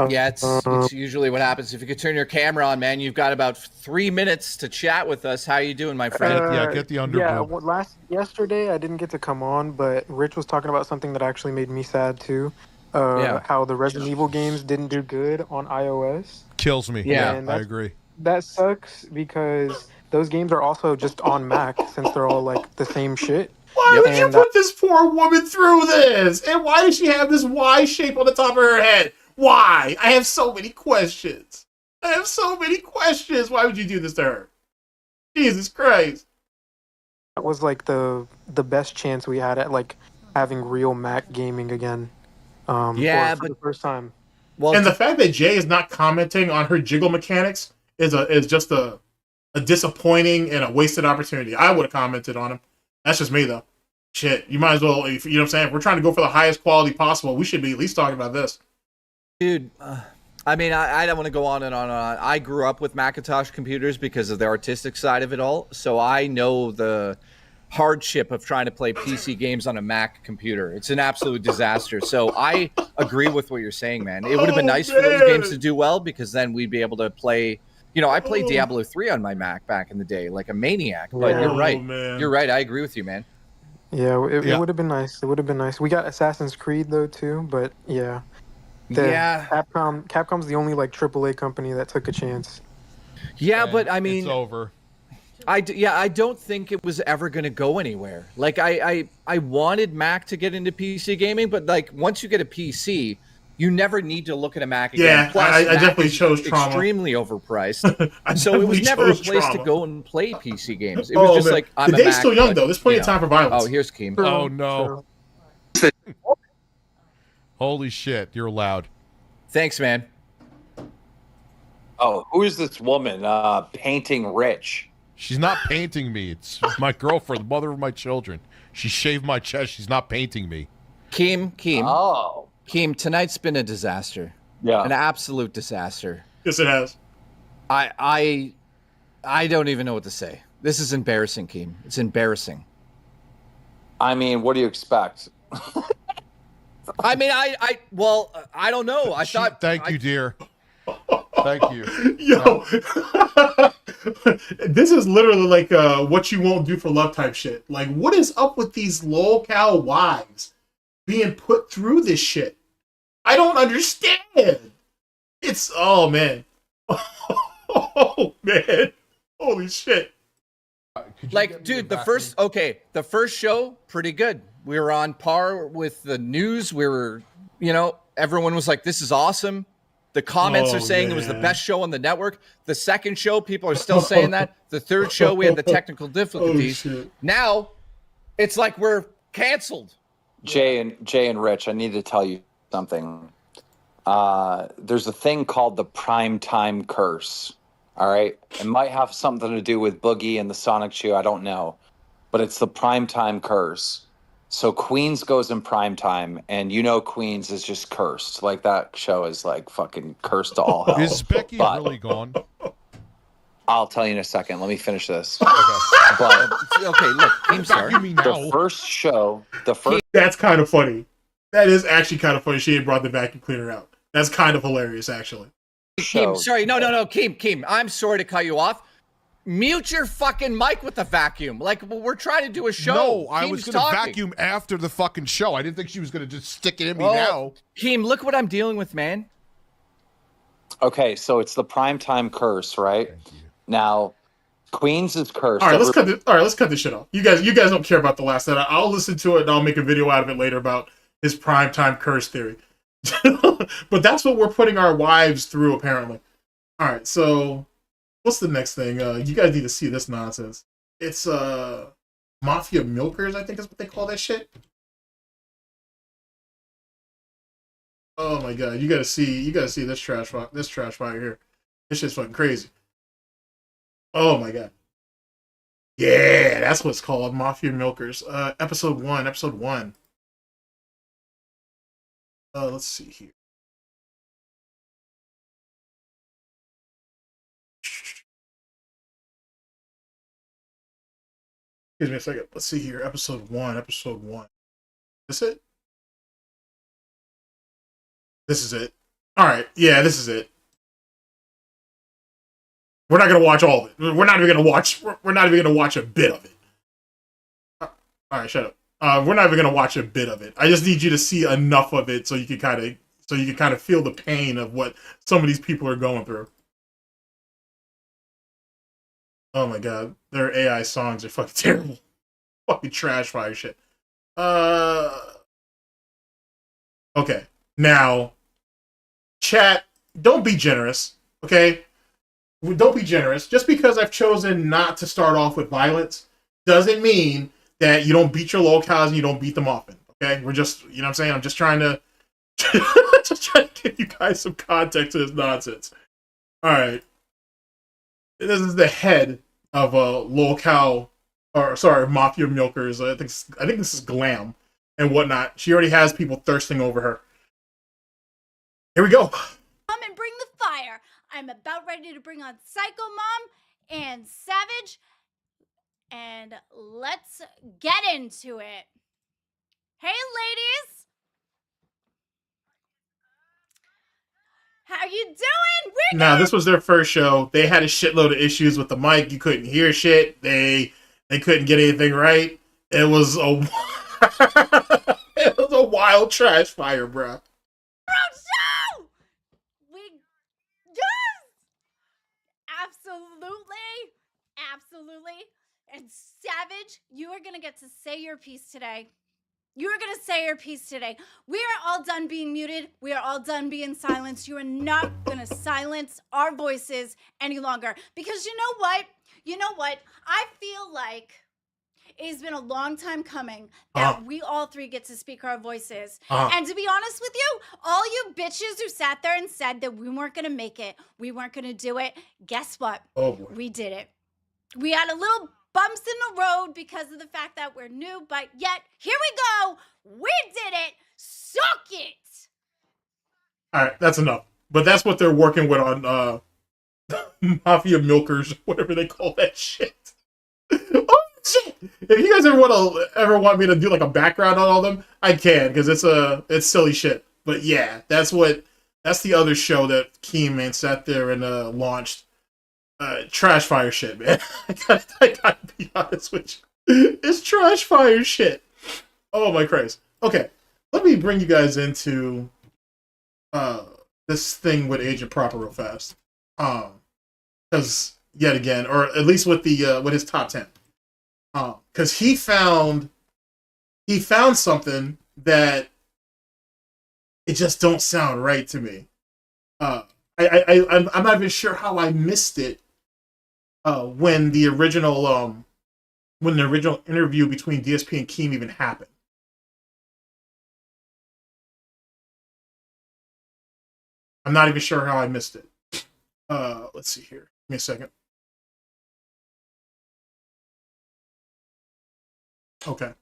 Yeah, it's usually what happens. If you could turn your camera on, man, you've got about 3 minutes to chat with us. How you doing, my friend? Yeah, get the underboob. Yeah, well, yesterday I didn't get to come on, but Rich was talking about something that actually made me sad too. How the Resident Evil games didn't do good on iOS. Kills me. Yeah, I agree. That sucks because those games are also just on Mac since they're all like the same shit. Why would you put this poor woman through this? And why does she have this Y shape on the top of her head? Why? I have so many questions. Why would you do this to her? Jesus Christ. That was like the best chance we had at like having real Mac gaming again. For the first time. Well, and the fact that Jay is not commenting on her jiggle mechanics is just a disappointing and a wasted opportunity. I would have commented on him. That's just me though. Shit, you might as well. You know what I'm saying? If we're trying to go for the highest quality possible, we should be at least talking about this. Dude, I mean, I don't want to go on and on and on. I grew up with Macintosh computers because of the artistic side of it all. So I know the hardship of trying to play PC games on a Mac computer. It's an absolute disaster. So I agree with what you're saying, man. It would have been nice for those games to do well because then we'd be able to play. You know, I played Diablo 3 on my Mac back in the day, like a maniac. But you're right. Man. You're right. I agree with you, man. Yeah, it would have been nice. It would have been nice. We got Assassin's Creed though too, but yeah. Capcom's the only like AAA company that took a chance. Yeah, And but I mean, it's over. I don't think it was ever going to go anywhere. Like I wanted Mac to get into PC gaming, but like once you get a PC, you never need to look at a Mac again. Yeah, Plus, I Mac definitely is chose trauma. Extremely overpriced. So it was never a place to go and play PC games. It was just man. like I'm the a day's Mac, still young but, though. There's plenty of time for violence. Oh, here's Keem. Oh no! Holy shit! You're loud. Thanks, man. Oh, who is this woman painting Rich? She's not painting me. It's my girlfriend, the mother of my children. She shaved my chest. She's not painting me. Keem. Oh. Keem, tonight's been a disaster. Yeah. An absolute disaster. Yes, it has. I don't even know what to say. This is embarrassing, Keem. It's embarrassing. I mean, what do you expect? I mean, well, I don't know. Thank you, dear. Thank you. Yo, this is literally like what you won't do for love type shit. Like, what is up with these lolcow wives being put through this shit? I don't understand. It's man. Oh man, holy shit. Like, dude, the first show, pretty good. We were on par with the news. We were, everyone was like, this is awesome. The comments are saying it was the best show on the network. The second show, people are still saying that. The third show, we had the technical difficulties. Now, it's like we're canceled. Jay and Rich, I need to tell you something. There's a thing called the primetime curse. All right? It might have something to do with Boogie and the Sonic Shoe. I don't know. But it's the primetime curse. So Queens goes in primetime, and Queens is just cursed. Like, that show is, like, fucking cursed to all hell. Is Becky really gone? I'll tell you in a second. Let me finish this. Okay. But, okay, look, I'm sorry. The first show, That's kind of funny. That is actually kind of funny. She ain't brought the vacuum cleaner out. That's kind of hilarious, actually. Keem, sorry. No. Keem, I'm sorry to cut you off. Mute your fucking mic with the vacuum. Like, we're trying to do a show. No, I Keem's was going to vacuum after the fucking show. I didn't think she was going to just stick it in me now. Keem, look what I'm dealing with, man. Okay, so it's the primetime curse, right? Now, Queens is cursed. All right, let's cut this shit off. You guys don't care about the last set. I'll listen to it and I'll make a video out of it later about his primetime curse theory. But that's what we're putting our wives through, apparently. All right, so What's the next thing? You guys need to see this nonsense. It's Mafia Milkers, I think is what they call that shit. Oh my god, you gotta see this trash fire here. This shit's fucking crazy. Oh my god. Yeah, that's what it's called, Mafia Milkers. Episode 1. Let's see here. Excuse me a second. Let's see here. Episode 1. This it? This is it. Alright, yeah, this is it. We're not gonna watch all of it. We're not even gonna watch a bit of it. Alright, shut up. We're not even gonna watch a bit of it. I just need you to see enough of it so you can kind of feel the pain of what some of these people are going through. Oh my god, their AI songs are fucking terrible. Fucking trash fire shit. Okay. Now, chat, don't be generous, okay? Don't be generous. Just because I've chosen not to start off with violence doesn't mean that you don't beat your locals and you don't beat them often, okay? We're just, you know what I'm saying? I'm just trying to give you guys some context to this nonsense. All right. This is the head of Mafia Milkers. I think this is Glam and whatnot. She already has people thirsting over her. Here we go. Come and bring the fire. I'm about ready to bring on Psycho Mom and Savage, and let's get into it. Hey, ladies. How you doing? Now, this was their first show. They had a shitload of issues with the mic. You couldn't hear shit. They couldn't get anything right. It was a it was a wild trash fire, bro. Show! Yes! Absolutely. And Savage, you are going to get to say your piece today. You are going to say your piece today. We are all done being muted. We are all done being silenced. You are not going to silence our voices any longer. Because you know what? I feel like it's been a long time coming that we all three get to speak our voices. And to be honest with you, all you bitches who sat there and said that we weren't going to make it, we weren't going to do it, guess what? Oh, boy. We did it. We had a little bumps in the road because of the fact that we're new, but yet, here we go. We did it. Suck it. All right, that's enough. But that's what they're working with on Mafia Milkers, whatever they call that shit. Oh, shit. If you guys ever want me to do like a background on all of them, I can, because it's silly shit. But yeah, that's the other show that Keem sat there and launched. Trash fire shit, man. I gotta be honest with you. It's trash fire shit. Oh my Christ. Okay, let me bring you guys into this thing with Agent Proper real fast. Because yet again, or at least with his top 10. Because he found something that it just don't sound right to me. I'm not even sure how I missed it. When the original interview between DSP and Keem even happened. I'm not even sure how I missed it. Let's see here. Give me a second. Okay.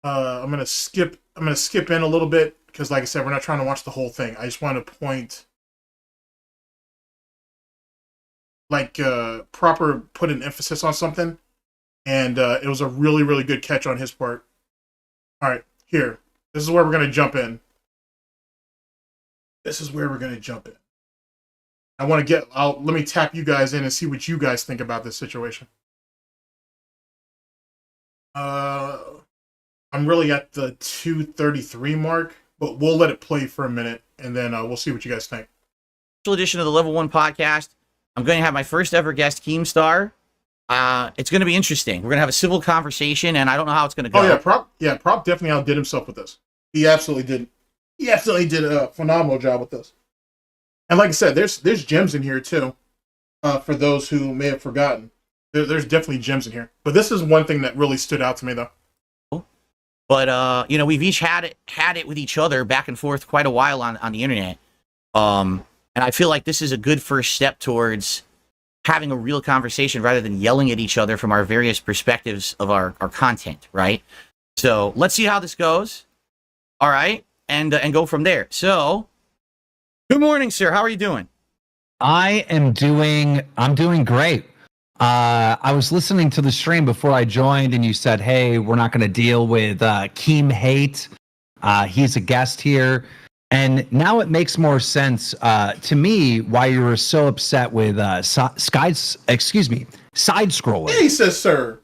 I'm gonna skip in a little bit because, like I said, we're not trying to watch the whole thing. I just want to point. Proper put an emphasis on something, and it was a really, really good catch on his part. All right, here. This is where we're going to jump in. I want to let me tap you guys in and see what you guys think about this situation. I'm really at the 2:33 mark, but we'll let it play for a minute, and then we'll see what you guys think. Special edition of the Level 1 podcast. I'm going to have my first ever guest, Keemstar. It's going to be interesting. We're going to have a civil conversation, and I don't know how it's going to go. Oh, yeah, Prop definitely outdid himself with this. He absolutely did. He absolutely did a phenomenal job with this. And like I said, there's gems in here, too. for those who may have forgotten. There's definitely gems in here. But this is one thing that really stood out to me, though. But you know, we've each had it with each other back and forth quite a while on the internet. And I feel like this is a good first step towards having a real conversation rather than yelling at each other from our various perspectives of our content, right? So let's see how this goes. All right, and go from there. So, good morning, sir. How are you doing? I'm doing great. I was listening to the stream before I joined, and you said, hey, we're not going to deal with Keem Hate. He's a guest here. And now it makes more sense to me why you were so upset with side-scroller. Yeah, he says, sir.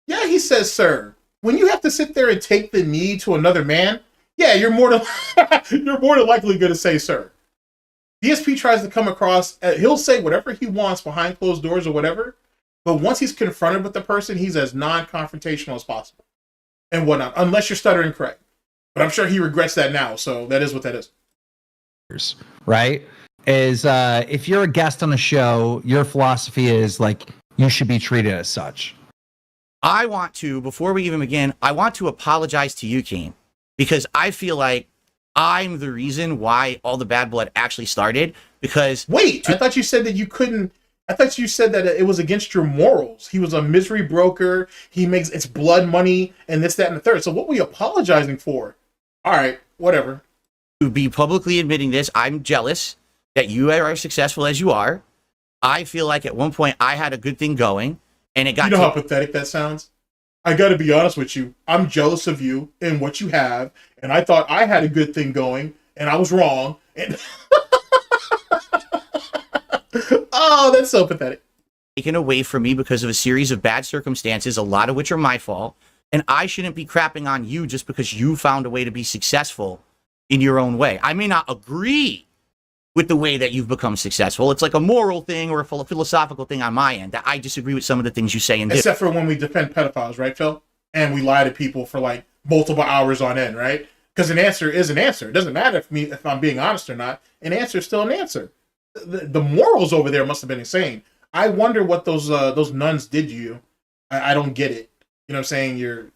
Yeah, he says, sir. When you have to sit there and take the knee to another man, yeah, you're more than likely going to say, sir. DSP tries to come across, he'll say whatever he wants behind closed doors or whatever, but once he's confronted with the person, he's as non-confrontational as possible and whatnot, unless you're stuttering correct. But I'm sure he regrets that now, so that is what that is. Right? Is if you're a guest on a show, your philosophy is like you should be treated as such. I want to, before we even begin, I want to apologize to you, Keem, because I feel like I'm the reason why all the bad blood actually started. Because wait, I thought you said that you couldn't. I thought you said that it was against your morals. He was a misery broker. He makes it's blood money and this, that, and the third. So what were you apologizing for? All right, whatever. To be publicly admitting this, I'm jealous that you are as successful as you are. I feel like at one point I had a good thing going, and it got. You know how pathetic that sounds? I got to be honest with you. I'm jealous of you and what you have, and I thought I had a good thing going, and I was wrong. And oh, that's so pathetic. Taken away from me because of a series of bad circumstances, a lot of which are my fault, and I shouldn't be crapping on you just because you found a way to be successful in your own way. I may not agree with the way that you've become successful. It's like a moral thing or a philosophical thing on my end that I disagree with some of the things you say and do. Except for when we defend pedophiles, right, Phil? And we lie to people for like multiple hours on end, right? Because an answer is an answer. It doesn't matter if I'm being honest or not. An answer is still an answer. The morals over there must have been insane. I wonder what those nuns did to you. I don't get it. You know what I'm saying? You're,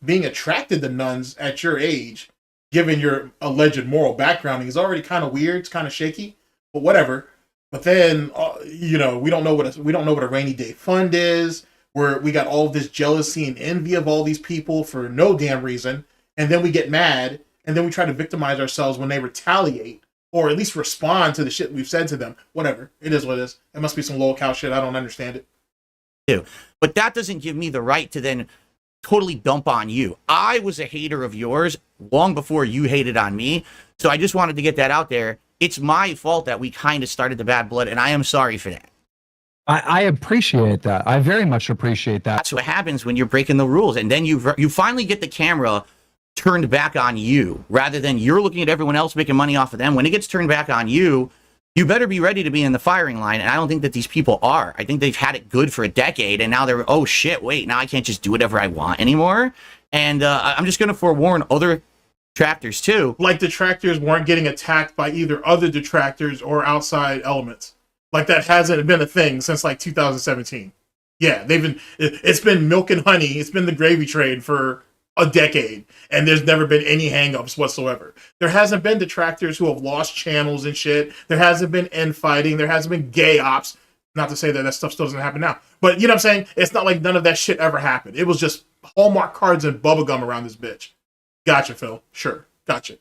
being attracted to nuns at your age, given your alleged moral backgrounding, is already kind of weird. It's kind of shaky, but whatever. But then, we don't know what a rainy day fund is. Where we got all of this jealousy and envy of all these people for no damn reason, and then we get mad, and then we try to victimize ourselves when they retaliate or at least respond to the shit we've said to them. Whatever, it is what it is. It must be some low cow shit. I don't understand it. But that doesn't give me the right to then totally dump on you. I was a hater of yours long before you hated on me. So I just wanted to get that out there. It's my fault that we kind of started the bad blood, and I am sorry for that. I appreciate that. I very much appreciate that. That's what happens when you're breaking the rules. And then you finally get the camera turned back on you rather than you're looking at everyone else making money off of them. When it gets turned back on you, you better be ready to be in the firing line. And I don't think that these people are. I think they've had it good for a decade. And now they're, oh shit, wait, now I can't just do whatever I want anymore. And I'm just going to forewarn other detractors too. Like detractors weren't getting attacked by either other detractors or outside elements. Like that hasn't been a thing since like 2017. Yeah, it's been milk and honey. It's been the gravy train for a decade, and there's never been any hangups whatsoever. There hasn't been detractors who have lost channels and shit. There hasn't been infighting. There hasn't been gay ops. Not to say that stuff still doesn't happen now, but you know what I'm saying? It's not like none of that shit ever happened. It was just Hallmark cards and bubblegum around this bitch. Gotcha, Phil. Sure. Gotcha.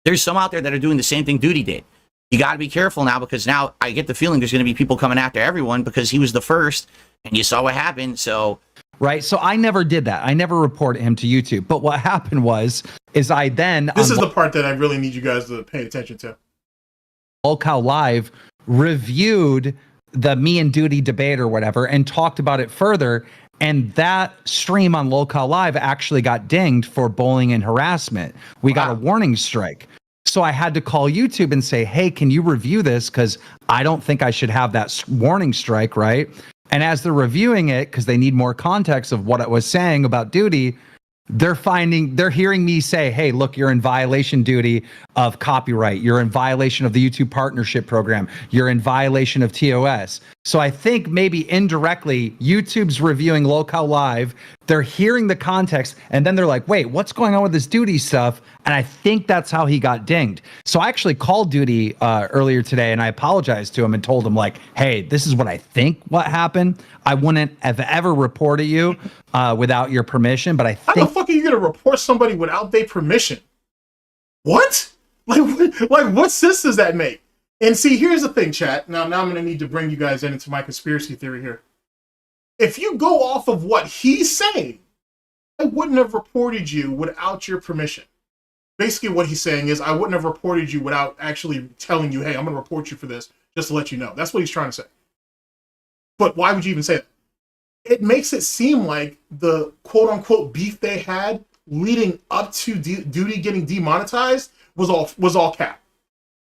There's some out there that are doing the same thing Duty did. You got to be careful now, because now I get the feeling there's going to be people coming after everyone because he was the first and you saw what happened. So, right. So I never did that. I never reported him to YouTube. But what happened is I then... This is the part that I really need you guys to pay attention to. Lolcow Live reviewed the Me and Duty debate or whatever and talked about it further. And that stream on Lolcow Live actually got dinged for bullying and harassment. We got a warning strike. So I had to call YouTube and say, hey, can you review this? Because I don't think I should have that warning strike, right? And as they're reviewing it, because they need more context of what I was saying about Duty, they're hearing me say, hey, look, you're in violation duty of copyright. You're in violation of the YouTube partnership program. You're in violation of TOS. So I think maybe indirectly YouTube's reviewing Locale Live. They're hearing the context and then they're like, wait, what's going on with this Duty stuff? And I think that's how he got dinged. So I actually called Duty earlier today and I apologized to him and told him like, hey, this is what I think what happened. I wouldn't have ever reported you without your permission, but I think... How the fuck are you going to report somebody without their permission? What? Like what sense does that make? And see, here's the thing, chat. Now I'm going to need to bring you guys into my conspiracy theory here. If you go off of what he's saying, I wouldn't have reported you without your permission. Basically what he's saying is I wouldn't have reported you without actually telling you, hey, I'm going to report you for this, just to let you know. That's what he's trying to say. But why would you even say that? It makes it seem like the quote-unquote beef they had leading up to Duty getting demonetized was all cap.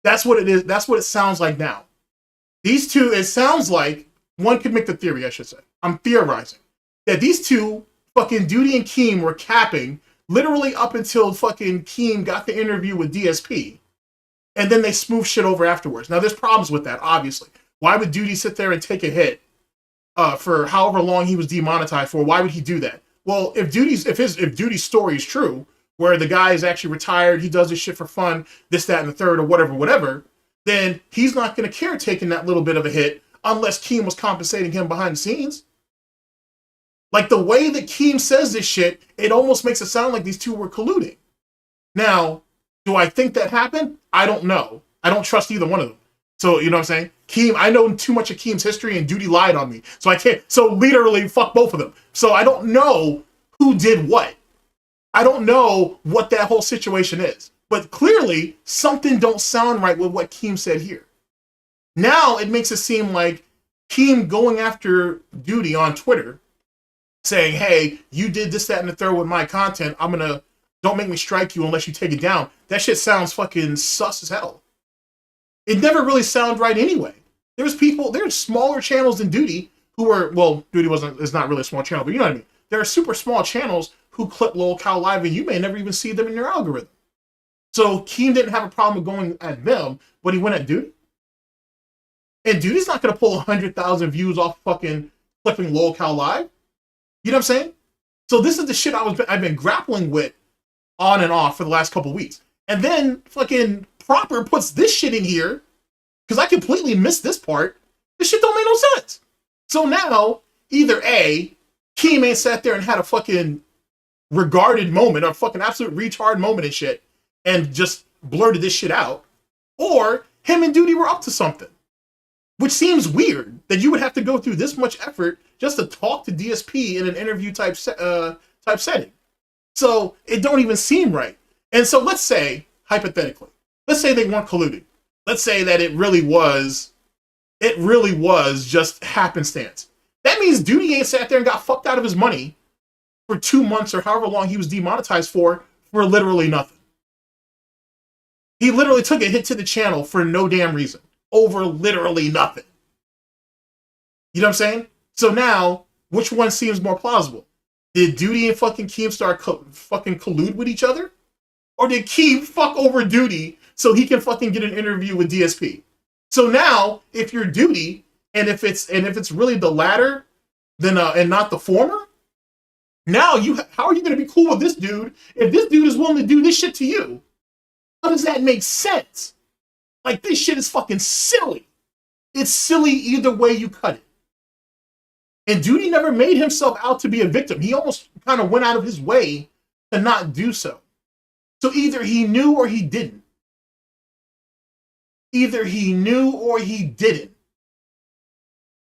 That's what it is. That's what it sounds like now. These two, it sounds like, one could make the theory, I should say. I'm theorizing that these two, fucking Duty and Keem, were capping literally up until fucking Keem got the interview with DSP. And then they smooth shit over afterwards. Now, there's problems with that, obviously. Why would Duty sit there and take a hit for however long he was demonetized for? Why would he do that? Well, if Duty's story is true, where the guy is actually retired, he does this shit for fun, this, that, and the third, or whatever, then he's not going to care taking that little bit of a hit unless Keem was compensating him behind the scenes. Like, the way that Keem says this shit, it almost makes it sound like these two were colluding. Now, do I think that happened? I don't know. I don't trust either one of them. So, you know what I'm saying? Keem, I know too much of Keem's history, and Duty lied on me. So I can't, so literally, fuck both of them. So I don't know who did what. I don't know what that whole situation is. But clearly, something don't sound right with what Keem said here. Now, it makes it seem like Keem going after Duty on Twitter, saying, hey, you did this, that, and the third with my content. Don't make me strike you unless you take it down. That shit sounds fucking sus as hell. It never really sounded right anyway. There's smaller channels than Duty who are, well, Duty is not really a small channel, but you know what I mean. There are super small channels who clip Locale Live and you may never even see them in your algorithm. So Keem didn't have a problem with going at them, but he went at Duty. And Duty's not going to pull 100,000 views off fucking clipping Locale Live. You know what I'm saying? So this is the shit I've been grappling with on and off for the last couple weeks. And then fucking Proper puts this shit in here because I completely missed this part. This shit don't make no sense. So now, either A, Keem ain't sat there and had a fucking regarded moment, or fucking absolute retard moment and shit, and just blurted this shit out, or him and Duty were up to something. Which seems weird that you would have to go through this much effort just to talk to DSP in an interview type setting. So it don't even seem right. And so let's say, hypothetically, let's say they weren't colluding. Let's say that it really was just happenstance. That means Duty ain't sat there and got fucked out of his money for 2 months or however long he was demonetized for literally nothing. He literally took a hit to the channel for no damn reason. Over literally nothing. You know what I'm saying? So now, which one seems more plausible? Did Duty and fucking Keem start fucking collude with each other? Or did Keem fuck over Duty so he can fucking get an interview with DSP? So now, if you're Duty, and if it's really the latter, then and not the former, now how are you going to be cool with this dude if this dude is willing to do this shit to you? How does that make sense? Like, this shit is fucking silly. It's silly either way you cut it. And Duty never made himself out to be a victim. He almost kind of went out of his way to not do so. So either he knew or he didn't. Either he knew or he didn't.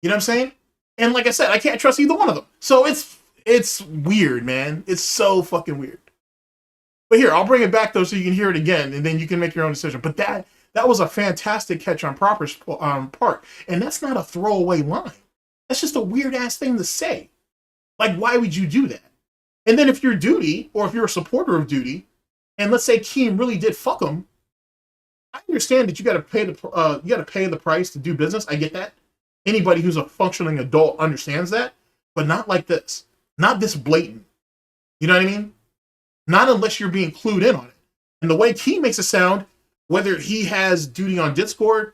You know what I'm saying? And like I said, I can't trust either one of them. So it's weird, man. It's so fucking weird. But here, I'll bring it back, though, so you can hear it again, and then you can make your own decision. But that was a fantastic catch on Proper's part. And that's not a throwaway line. That's just a weird-ass thing to say. Like, why would you do that? And then if you're Duty, or if you're a supporter of Duty, and let's say Keem really did fuck him, I understand that you got to pay the price to do business. I get that. Anybody who's a functioning adult understands that. But not like this. Not this blatant. You know what I mean? Not unless you're being clued in on it. And the way Key makes it sound, whether he has Duty on Discord,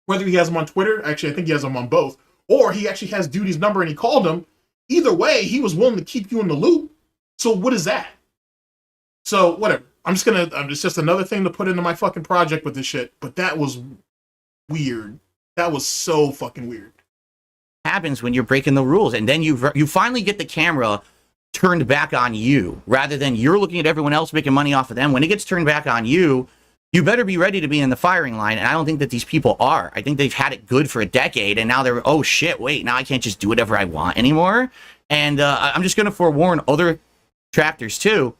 whether he has him on Twitter, actually I think he has him on both, or he actually has Duty's number and he called him, either way, he was willing to keep you in the loop. So what is that? So whatever. It's just another thing to put into my fucking project with this shit. But that was weird. That was so fucking weird. Happens when you're breaking the rules, and then you finally get the camera turned back on you, rather than you're looking at everyone else making money off of them. When it gets turned back on you, you better be ready to be in the firing line. And I don't think that these people are. I think they've had it good for a decade, and now they're, oh shit, wait, now I can't just do whatever I want anymore. And I'm just going to forewarn other detractors too.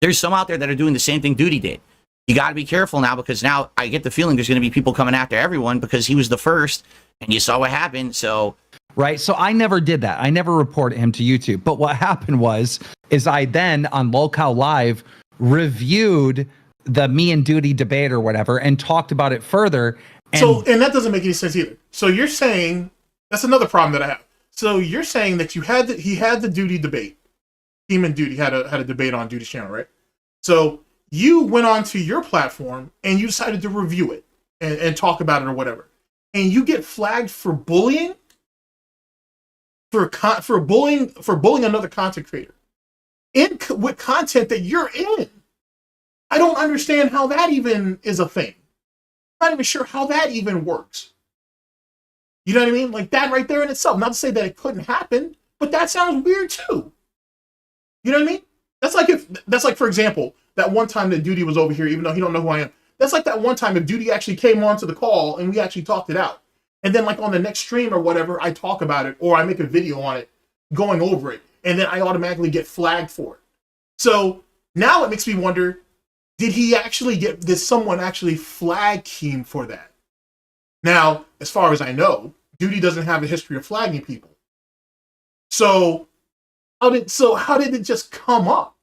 There's some out there that are doing the same thing Duty did. You got to be careful now, because now I get the feeling there's going to be people coming after everyone because he was the first, and you saw what happened. So right. So I never did that. I never reported him to YouTube. But what happened is I then on Lolcow Live reviewed the me and Duty debate or whatever and talked about it further. And that doesn't make any sense either. So you're saying that's another problem that I have. So you're saying that he had the Duty debate. Team and Duty had a debate on Duty's channel, right? So you went onto your platform and you decided to review it and talk about it or whatever. And you get flagged for bullying? For bullying another content creator with content that you're in. I don't understand how that even is a thing. I'm not even sure how that even works. You know what I mean? Like that right there in itself. Not to say that it couldn't happen, but that sounds weird too. You know what I mean? That's like for example, that one time that Duty was over here, even though he don't know who I am. That's like that one time if Duty actually came onto the call and we actually talked it out. And then like on the next stream or whatever, I talk about it or I make a video on it, going over it, and then I automatically get flagged for it. So now it makes me wonder, did someone actually flag Keem for that? Now, as far as I know, Duty doesn't have a history of flagging people. So how did it just come up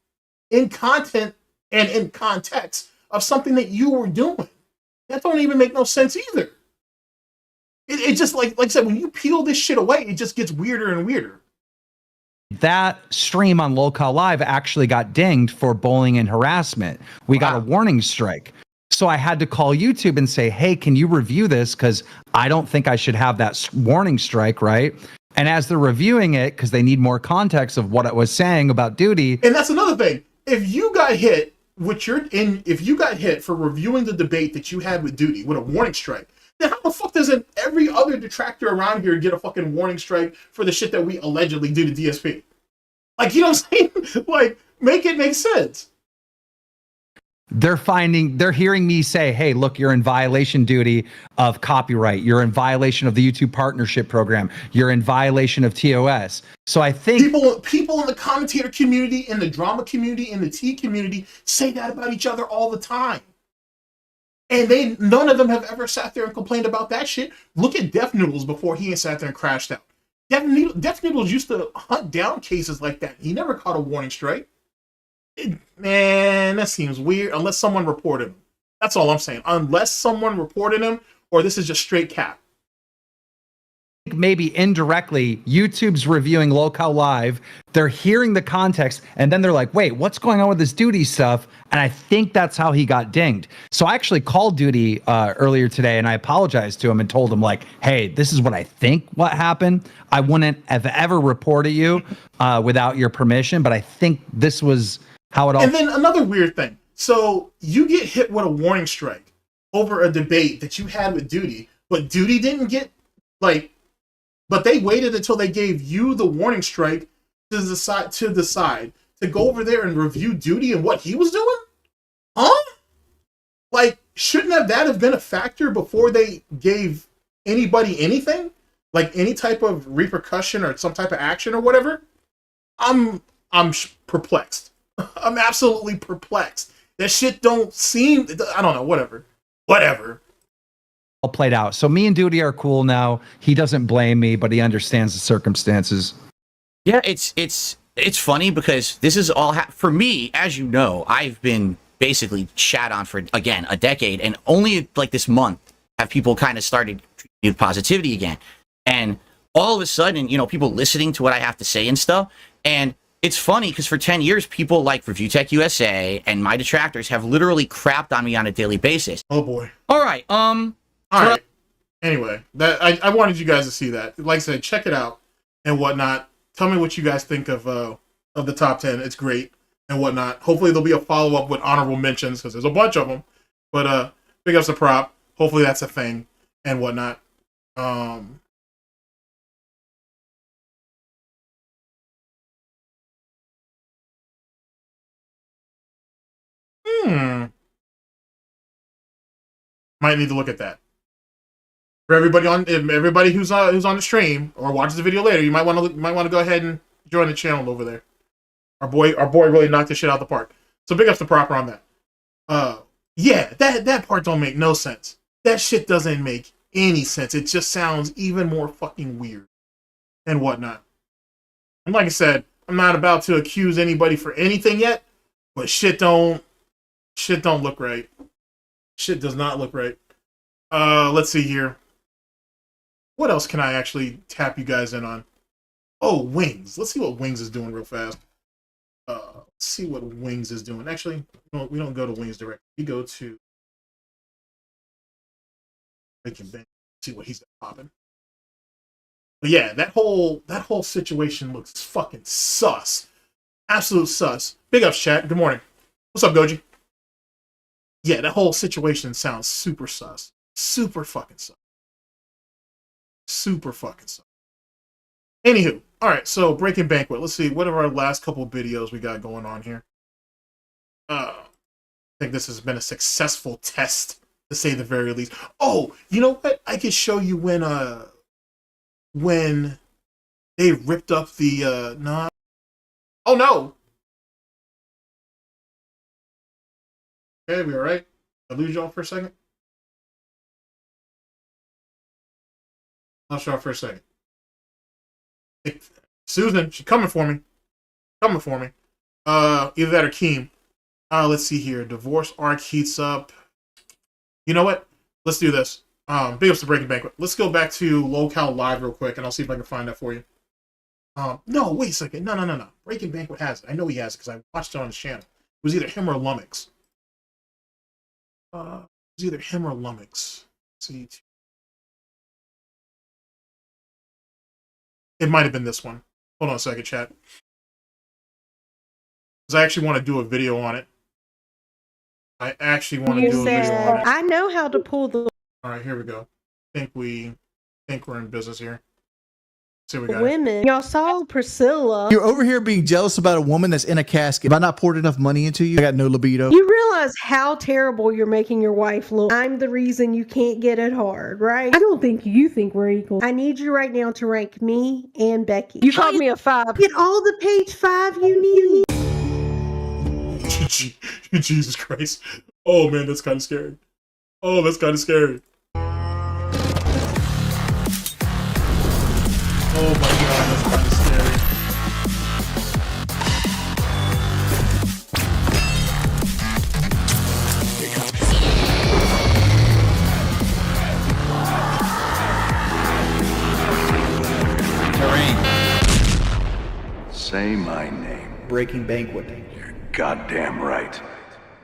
in content and in context of something that you were doing? That don't even make no sense either. It just like I said, when you peel this shit away, it just gets weirder and weirder. That stream on Lolcow Live actually got dinged for bullying and harassment. We got a warning strike. So I had to call YouTube and say, hey, can you review this? Because I don't think I should have that warning strike, right? And as they're reviewing it, because they need more context of what I was saying about Duty. And that's another thing. If you got hit for reviewing the debate that you had with Duty with a warning strike, then how the fuck doesn't every other detractor around here get a fucking warning strike for the shit that we allegedly do to DSP? Like, you know what I'm saying? Like, make it make sense. They're hearing me say, hey, look, you're in violation, Duty, of copyright. You're in violation of the YouTube partnership program. You're in violation of TOS. So I think people in the commentator community, in the drama community, in the T community say that about each other all the time. And none of them have ever sat there and complained about that shit. Look at Def Noodles before he sat there and crashed out. Def Noodles used to hunt down cases like that. He never caught a warning strike. Man, that seems weird. Unless someone reported him. That's all I'm saying. Unless someone reported him, or this is just straight cap. Maybe indirectly, YouTube's reviewing Lolcow Live. They're hearing the context, and then they're like, wait, what's going on with this Duty stuff? And I think that's how he got dinged. So I actually called Duty earlier today, and I apologized to him and told him, like, hey, this is what I think what happened. I wouldn't have ever reported you without your permission, but I think this was how it all... And then another weird thing. So you get hit with a warning strike over a debate that you had with Duty, but Duty didn't get, like... But they waited until they gave you the warning strike to decide to go over there and review Duty and what he was doing? Huh? Like, shouldn't that have been a factor before they gave anybody anything? Like any type of repercussion or some type of action or whatever? I'm perplexed. I'm absolutely perplexed. That shit don't seem... I don't know, whatever. All played out. So me and Duty are cool now. He doesn't blame me, but he understands the circumstances. Yeah, it's funny because this is all for me. As you know, I've been basically shat on for again a decade, and only like this month have people kind of started with positivity again. And all of a sudden, you know, people listening to what I have to say and stuff. And it's funny because for 10 years, people like Review Tech USA and my detractors have literally crapped on me on a daily basis. Oh boy. All right. All right. Anyway, that I wanted you guys to see that. Like I said, check it out and whatnot. Tell me what you guys think of the top 10. It's great and whatnot. Hopefully there'll be a follow up with honorable mentions because there's a bunch of them. But big ups to Prop. Hopefully that's a thing and whatnot. Might need to look at that. For everybody who's on the stream or watches the video later, you might want to go ahead and join the channel over there. Our boy really knocked this shit out the park. So big ups to Proper on that. Yeah, that part don't make no sense. That shit doesn't make any sense. It just sounds even more fucking weird and whatnot. And like I said, I'm not about to accuse anybody for anything yet, but shit don't look right. Shit does not look right. Let's see here. What else can I actually tap you guys in on? Oh, Wings. Let's see what Wings is doing real fast. Let's see what Wings is doing. Actually, we don't go to Wings directly. We go to Breaking Bank. See what he's got popping. But yeah, that whole situation looks fucking sus. Absolute sus. Big ups, chat. Good morning. What's up, Goji? Yeah, that whole situation sounds super sus. Super fucking sus. Super fucking sus. Anywho, alright, so Breaking Banquet. Let's see, what are our last couple videos we got going on here? I think this has been a successful test, to say the very least. Oh, you know what? I could show you when they ripped up the, no. Oh, no! Okay, we alright? I lose y'all for a second? I'll show for a second. Hey, Susan, she's coming for me. Either that or Keem. Let's see here. Divorce arc heats up. You know what? Let's do this. Big ups to Breaking Banquet. Let's go back to Locale Live real quick, and I'll see if I can find that for you. No, wait a second. No. Breaking Banquet has it. I know he has it because I watched it on his channel. It was either him or Lummox. It was either him or Lummox. Let's see. It might have been this one. Hold on a second, chat. Because I actually want to do a video on it. I know how to pull the... Alright, here we go. I think we're in business here. See what we got. Women. Y'all saw Priscilla. You're over here being jealous about a woman that's in a casket. Have I not poured enough money into you? I got no libido. You realize how terrible you're making your wife look. I'm the reason you can't get it hard, right? I don't think you think we're equal. I need you right now to rank me and Becky. You called me a 5. Get all the page 5 you need. Jesus Christ. Oh man, that's kind of scary. Oh, that's kind of scary. Oh my god, that's kind of scary. Foraine. Say my name. Breaking Banquet. You're goddamn right.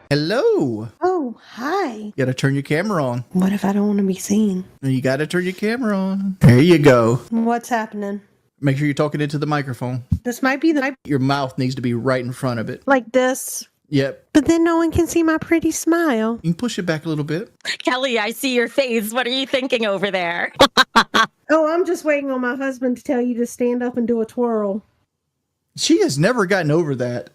Hello. Oh, hi. You gotta turn your camera on. What if I don't want to be seen? You gotta turn your camera on. There you go. What's happening? Make sure you're talking into the microphone. This might be the... Your mouth needs to be right in front of it. Like this? Yep. But then no one can see my pretty smile. You can push it back a little bit. Kelly, I see your face. What are you thinking over there? Oh, I'm just waiting on my husband to tell you to stand up and do a twirl. She has never gotten over that.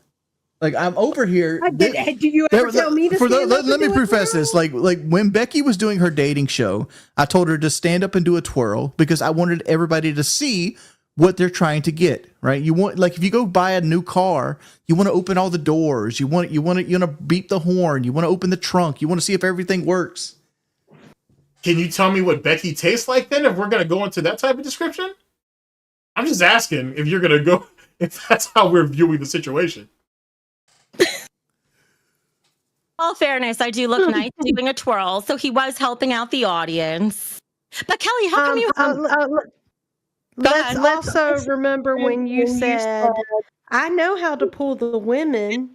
Like, I'm over here. Do you ever tell me to stand up? Let me preface this. Like when Becky was doing her dating show, I told her to stand up and do a twirl because I wanted everybody to see what they're trying to get. Right? You want, like, if you go buy a new car, you want to open all the doors. You want to beep the horn. You want to open the trunk. You want to see if everything works. Can you tell me what Becky tastes like then? If we're gonna go into that type of description, I'm just asking if you're gonna go. If that's how we're viewing the situation. All fairness, I do look nice doing a twirl, so he was helping out the audience. But Kelly, how come you... Let's also remember when you said I know how to pull the women.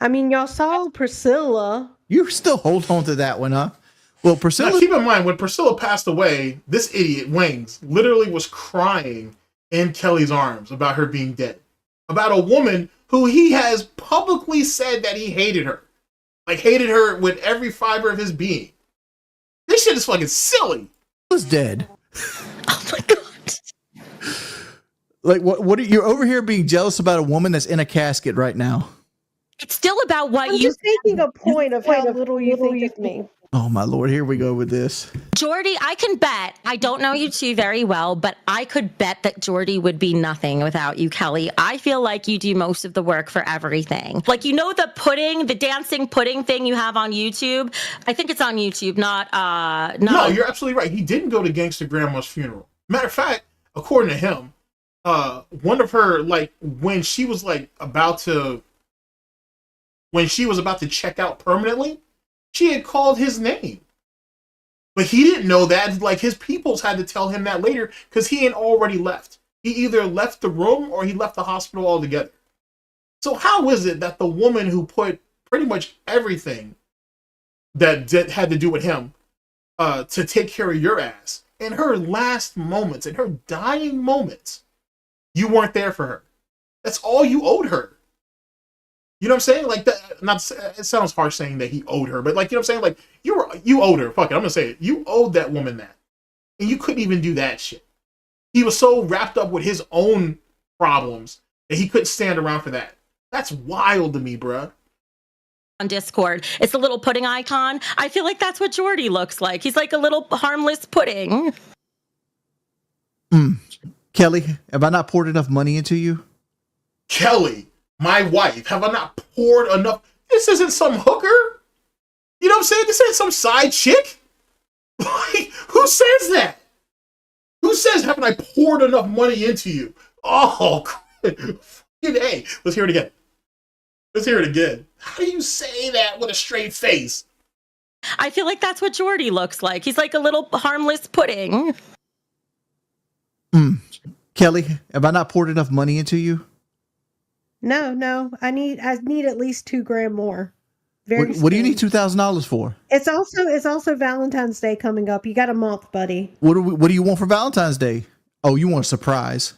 I mean, y'all saw Priscilla. You still hold on to that one, huh? Well, Priscilla. Now, keep in mind, when Priscilla passed away, this idiot, Wings, literally was crying in Kelly's arms about her being dead. About a woman who he has publicly said that he hated her. Like, hated her with every fiber of his being. This shit is fucking silly. Was dead. Oh my god. Like, what are you over here being jealous about a woman that's in a casket right now? It's still about what I'm you just making a point of how little you think of me. Oh my Lord, here we go with this. Jordy, I can bet, I don't know you two very well, but I could bet that Jordy would be nothing without you, Kelly. I feel like you do most of the work for everything. Like, you know, the dancing pudding thing you have on YouTube? I think it's on YouTube, not No, you're absolutely right. He didn't go to Gangsta Grandma's funeral. Matter of fact, according to him, one of her, like, when she was about to check out permanently, she had called his name. But he didn't know that. Like, his peoples had to tell him that later because he had already left. He either left the room or he left the hospital altogether. So how is it that the woman who put pretty much everything that had to do with him to take care of your ass, in her last moments, in her dying moments, you weren't there for her? That's all you owed her. You know what I'm saying? Like, that, not, it sounds harsh saying that he owed her, but, like, you know what I'm saying? Like, you owed her. Fuck it, I'm gonna say it. You owed that woman that. And you couldn't even do that shit. He was so wrapped up with his own problems that he couldn't stand around for that. That's wild to me, bruh. on Discord. It's a little pudding icon. I feel like that's what Jordy looks like. He's like a little harmless pudding. Kelly, have I not poured enough money into you? Kelly, my wife, have I not poured enough? This isn't some hooker. You know what I'm saying? This ain't some side chick. Like, who says that? Who says, haven't I poured enough money into you? Oh, hey, let's hear it again. Let's hear it again. How do you say that with a straight face? I feel like that's what Jordy looks like. He's like a little harmless pudding. Kelly, have I not poured enough money into you? No. I need at least $2,000 more. What do you need $2,000 for? It's also Valentine's Day coming up. You got a month, buddy. What do you want for Valentine's Day? Oh, you want a surprise?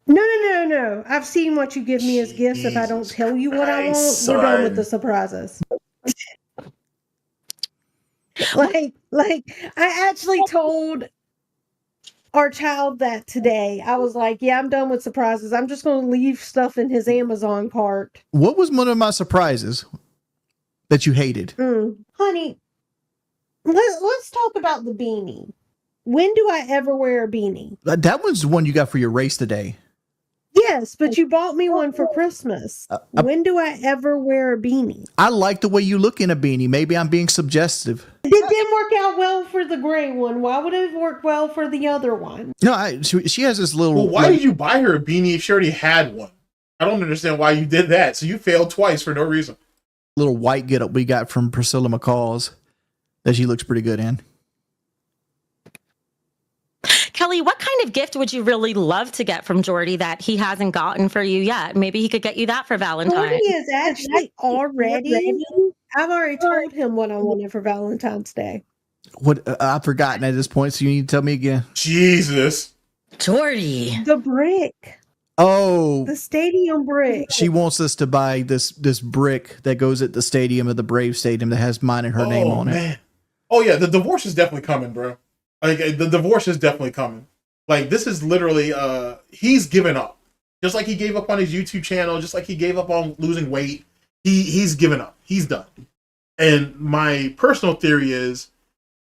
No. I've seen what you give me as gifts. If I don't tell you what I want, you're done with the surprises. like I actually told our child that today. I was like, yeah, I'm done with surprises. I'm just going to leave stuff in his Amazon cart. What was one of my surprises that you hated? Honey, let's talk about the beanie. When do I ever wear a beanie? That was the one you got for your race today. Yes, but you bought me one for Christmas. When do I ever wear a beanie? I like the way you look in a beanie. Maybe I'm being suggestive. It didn't work out well for the gray one. Why would it have worked well for the other one? No, she has this little... Well, why did you buy her a beanie if she already had one? I don't understand why you did that. So you failed twice for no reason. Little white getup we got from Priscilla McCall's that she looks pretty good in. Kelly, what kind of gift would you really love to get from Jordy that he hasn't gotten for you yet? Maybe he could get you that for Valentine's. Jordy is actually I've already told him what I wanted for Valentine's Day. What? I've forgotten at this point, so you need to tell me again. Jesus. Jordy. The brick. Oh. The stadium brick. She wants us to buy this brick that goes at the stadium of the Brave Stadium that has mine and her name on it. Oh, yeah, the divorce is definitely coming, bro. Like, the divorce is definitely coming. Like, this is literally, he's given up. Just like he gave up on his YouTube channel, just like he gave up on losing weight. He's given up. He's done. And my personal theory is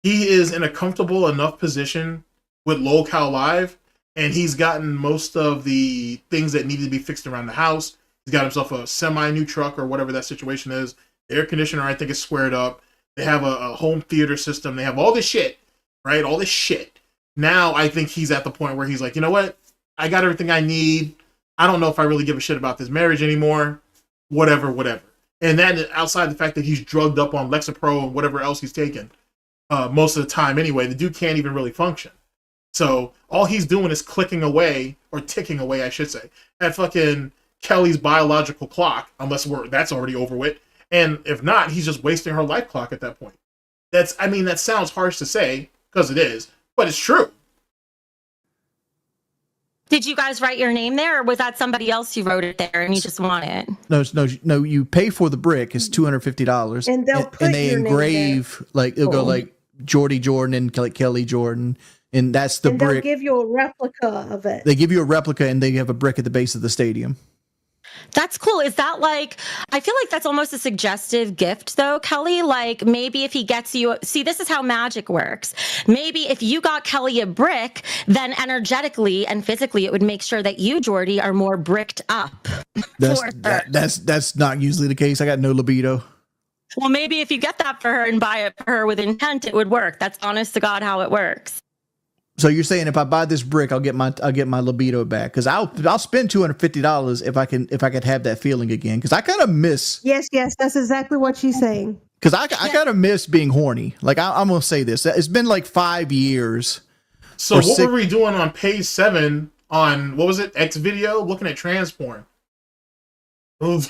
he is in a comfortable enough position with LOL Live, and he's gotten most of the things that needed to be fixed around the house. He's got himself a semi-new truck or whatever that situation is. The air conditioner, I think, is squared up. They have a home theater system. They have all this shit. Right? All this shit. Now I think he's at the point where he's like, you know what? I got everything I need. I don't know if I really give a shit about this marriage anymore. Whatever. And then outside the fact that he's drugged up on Lexapro and whatever else he's taken most of the time anyway, the dude can't even really function. So all he's doing is clicking away, or ticking away, I should say, at fucking Kelly's biological clock, unless that's already over with. And if not, he's just wasting her life clock at that point. That sounds harsh to say, because it is, but it's true. Did you guys write your name there, or was that somebody else who wrote it there and you just want it? No. You pay for the brick. It's $250, and they engrave it'll go like Jordy Jordan and Kelly Jordan, and that's the brick. They'll give you a replica of it. They give you a replica, and they have a brick at the base of the stadium. That's cool. Is that I feel like that's almost a suggestive gift though, Kelly. Like maybe if he gets you, see, this is how magic works. Maybe if you got Kelly a brick, then energetically and physically, it would make sure that you, Jordy, are more bricked up. That's not usually the case. I got no libido. Well, maybe if you get that for her and buy it for her with intent, it would work. That's honest to God how it works. So you're saying if I buy this brick, I'll get my libido back, because I'll spend $250 if I could have that feeling again, because I kind of miss. Yes, that's exactly what she's saying. Because I kind of miss being horny. Like I'm gonna say this, it's been like 5 years. So what were we doing on page 7 on what was it? X video looking at trans porn. I'm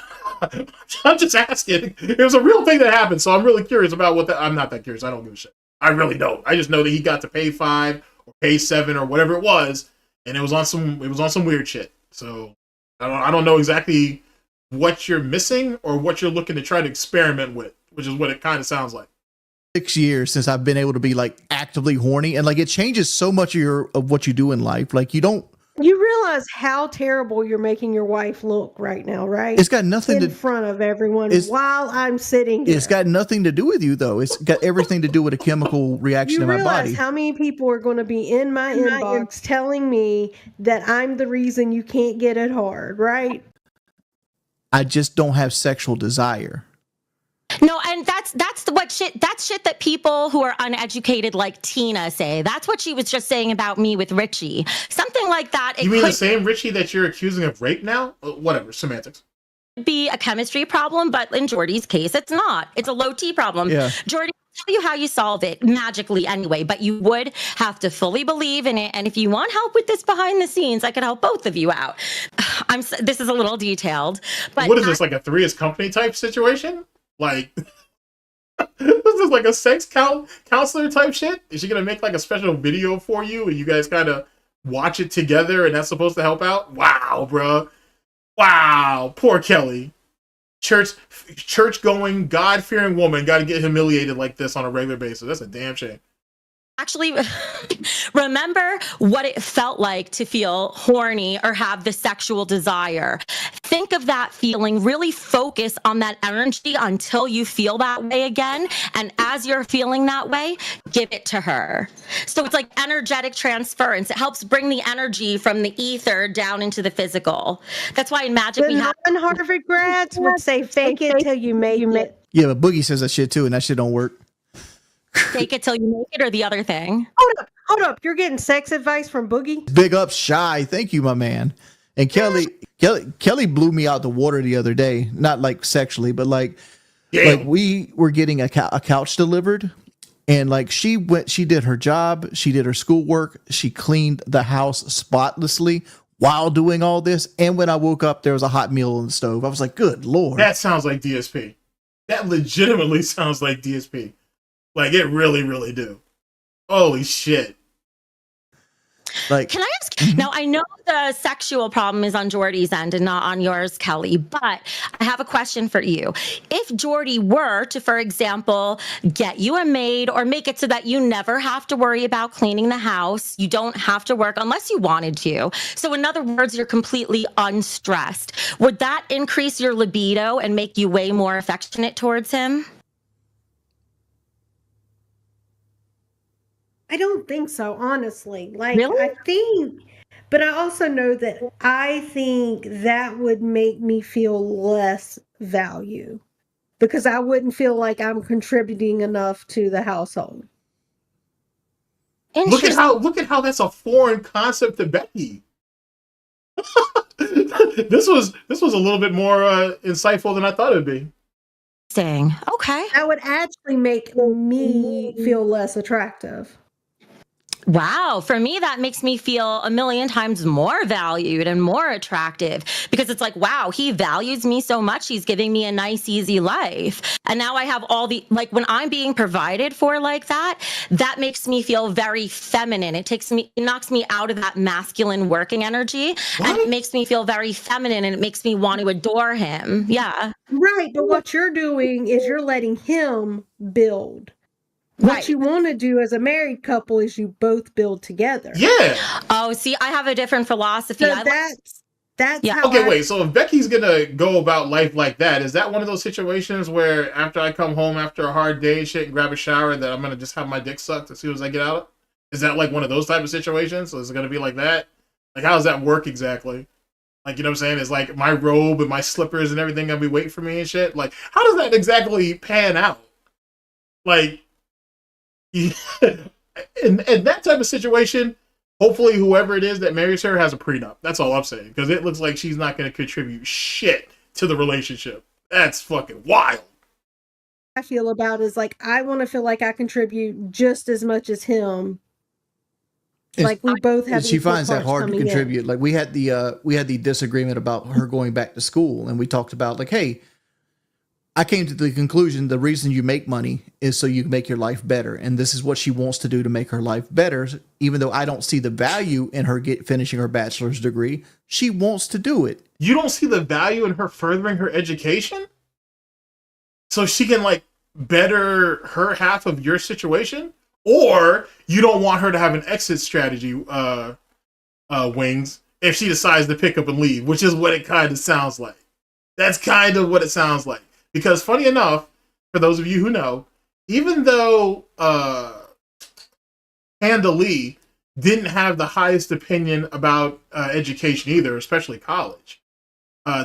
just asking. It was a real thing that happened, so I'm really curious about what that. I'm not that curious. I don't give a shit. I really don't. I just know that he got to pay 5. Page 7 or whatever it was, and it was on some weird shit. So I don't know exactly what you're missing or what you're looking to try to experiment with, which is what it kind of sounds like. 6 years since I've been able to be actively horny, and it changes so much of what you do in life. You realize how terrible you're making your wife look right now, right? It's got nothing in front of everyone while I'm sitting here. It's got nothing to do with you, though. It's got everything to do with a chemical reaction in my body. You realize how many people are going to be in my inbox telling me that I'm the reason you can't get it hard, right? I just don't have sexual desire. No, and that's shit that people who are uneducated like Tina say. That's what she was just saying about me with Richie. Something like that. You mean the same Richie that you're accusing of rape now? Whatever, semantics. Be a chemistry problem, but in Jordy's case, it's not. It's a low T problem. Yeah. Jordy, I'll tell you how you solve it magically anyway, but you would have to fully believe in it. And if you want help with this behind the scenes, I could help both of you out. This is a little detailed, but what is this, like a Three's Company type situation? Like, is this like a sex counselor type shit? Is she gonna make like a special video for you and you guys kind of watch it together and that's supposed to help out? Wow, bro. Wow, poor Kelly. Church going, God fearing woman got to get humiliated like this on a regular basis. That's a damn shame. Actually, remember what it felt like to feel horny or have the sexual desire. Think of that feeling. Really focus on that energy until you feel that way again. And as you're feeling that way, give it to her. So it's like energetic transference. It helps bring the energy from the ether down into the physical. That's why in magic we have... Harvard grads would say, fake it till you make it. Yeah, but Boogie says that shit too, and that shit don't work. Fake it till you make it, or the other thing? Hold up. You're getting sex advice from Boogie? Big up, Shy. Thank you, my man. And Kelly blew me out the water the other day. Not like sexually, but like we were getting a couch delivered, and she did her job. She did her schoolwork. She cleaned the house spotlessly while doing all this. And when I woke up, there was a hot meal on the stove. I was like, good Lord. That sounds like DSP. That legitimately sounds like DSP. Like, it really, really do. Holy shit. Can I ask? Now, I know the sexual problem is on Jordy's end and not on yours, Kelly, but I have a question for you. If Jordy were to, for example, get you a maid or make it so that you never have to worry about cleaning the house, you don't have to work unless you wanted to. So in other words, you're completely unstressed. Would that increase your libido and make you way more affectionate towards him? I don't think so, honestly. Really? But I also know that I think that would make me feel less value because I wouldn't feel like I'm contributing enough to the household. Look at how that's a foreign concept to Becky. This was a little bit more insightful than I thought it would be. Okay. That would actually make me feel less attractive. Wow. For me, that makes me feel a million times more valued and more attractive because it's like, wow, he values me so much. He's giving me a nice, easy life. And now I have all the, like when I'm being provided for like that, that makes me feel very feminine. It knocks me out of that masculine working energy and it makes me feel very feminine and it makes me want to adore him. Yeah. Right. But what you're doing is you're letting him build. What you want to do as a married couple is you both build together. Yeah. Oh, see, I have a different philosophy. So that's how. Okay, wait. So if Becky's gonna go about life like that, is that one of those situations where after I come home after a hard day and shit and grab a shower, that I'm gonna just have my dick sucked as soon as I get out? Is that like one of those type of situations? So is it gonna be like that? Like, how does that work exactly? Like, you know what I'm saying? Is like my robe and my slippers and everything gonna be waiting for me and shit? Like, how does that exactly pan out? Like. in that type of situation, hopefully whoever it is that marries her has a prenup. That's all I'm saying. Because it looks like she's not going to contribute shit to the relationship. That's fucking wild. I feel about is like, I want to feel like I contribute just as much as him. Like we both have. She finds that hard to contribute. In. Like we had the disagreement about her going back to school, and we talked about like, hey, I came to the conclusion the reason you make money is so you can make your life better. And this is what she wants to do to make her life better. Even though I don't see the value in her finishing her bachelor's degree, she wants to do it. You don't see the value in her furthering her education? So she can like better her half of your situation? Or you don't want her to have an exit strategy, Wings, if she decides to pick up and leave, which is what it kind of sounds like. That's kind of what it sounds like. Because funny enough, for those of you who know, even though Panda Lee didn't have the highest opinion about education either, especially college,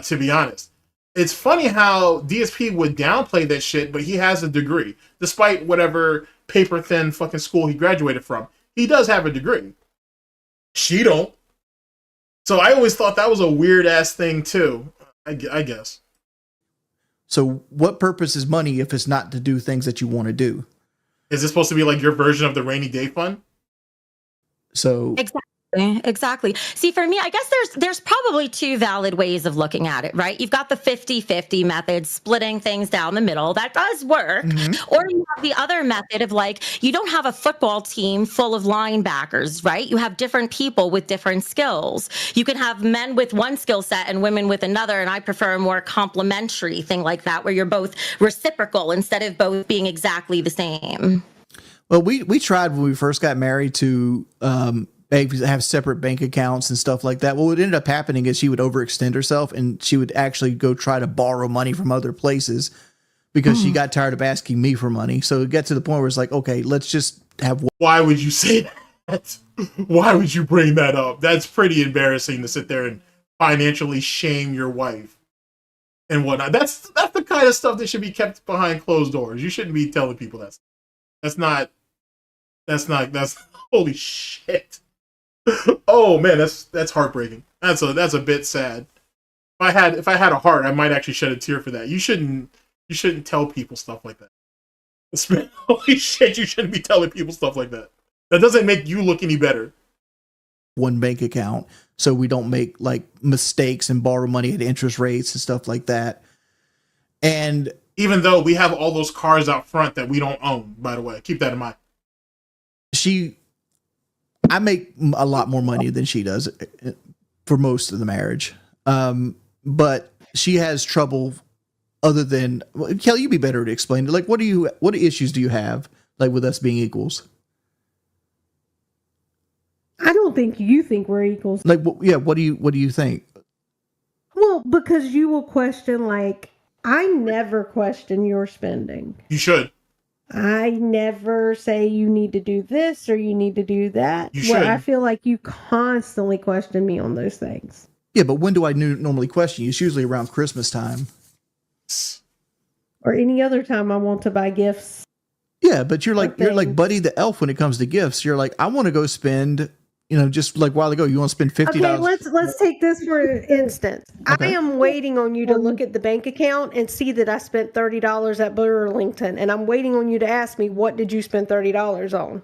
to be honest. It's funny how DSP would downplay that shit, but he has a degree. Despite whatever paper-thin fucking school he graduated from. He does have a degree. She don't. So I always thought that was a weird-ass thing, too, I guess. So what purpose is money if it's not to do things that you want to do? Is this supposed to be like your version of the rainy day fund? So Exactly. See, for me, I guess there's probably two valid ways of looking at it, right? You've got the 50-50 method, splitting things down the middle. That does work. Mm-hmm. Or you have the other method of like, you don't have a football team full of linebackers, right? You have different people with different skills. You can have men with one skill set and women with another. And I prefer a more complementary thing like that, where you're both reciprocal instead of both being exactly the same. Well, we tried when we first got married to have separate bank accounts and stuff like that. Well, what ended up happening is she would overextend herself and she would actually go try to borrow money from other places because she got tired of asking me for money. So it got to the point where it's like, okay, let's just have. Why would you say that? Why would you bring that up? That's pretty embarrassing to sit there and financially shame your wife and whatnot. That's the kind of stuff that should be kept behind closed doors. You shouldn't be telling people that. That's holy shit. Oh man, that's heartbreaking. That's a bit sad. If I had a heart, I might actually shed a tear for that. You shouldn't tell people stuff like that. Holy shit, you shouldn't be telling people stuff like that. That doesn't make you look any better. One bank account, so we don't make like mistakes and borrow money at interest rates and stuff like that. And even though we have all those cars out front that we don't own, by the way, keep that in mind. I make a lot more money than she does for most of the marriage. But she has trouble other than, Kelly, you'd be better to explain it. Like, what issues do you have like with us being equals? I don't think you think we're equals. Like, what do you think? Well, because you will question, like, I never question your spending. You should. I never say you need to do this or you need to do that. You should. I feel like you constantly question me on those things. Yeah, but when do I normally question you? It's usually around Christmas time. Or any other time I want to buy gifts. Yeah, but you're like Buddy the Elf when it comes to gifts. You're like, I want to go spend, just like a while ago, you want to spend $50. Okay, let's take this for instance. Okay. I am waiting on you to look at the bank account and see that I spent $30 at Burlington, and I'm waiting on you to ask me, what did you spend $30 on?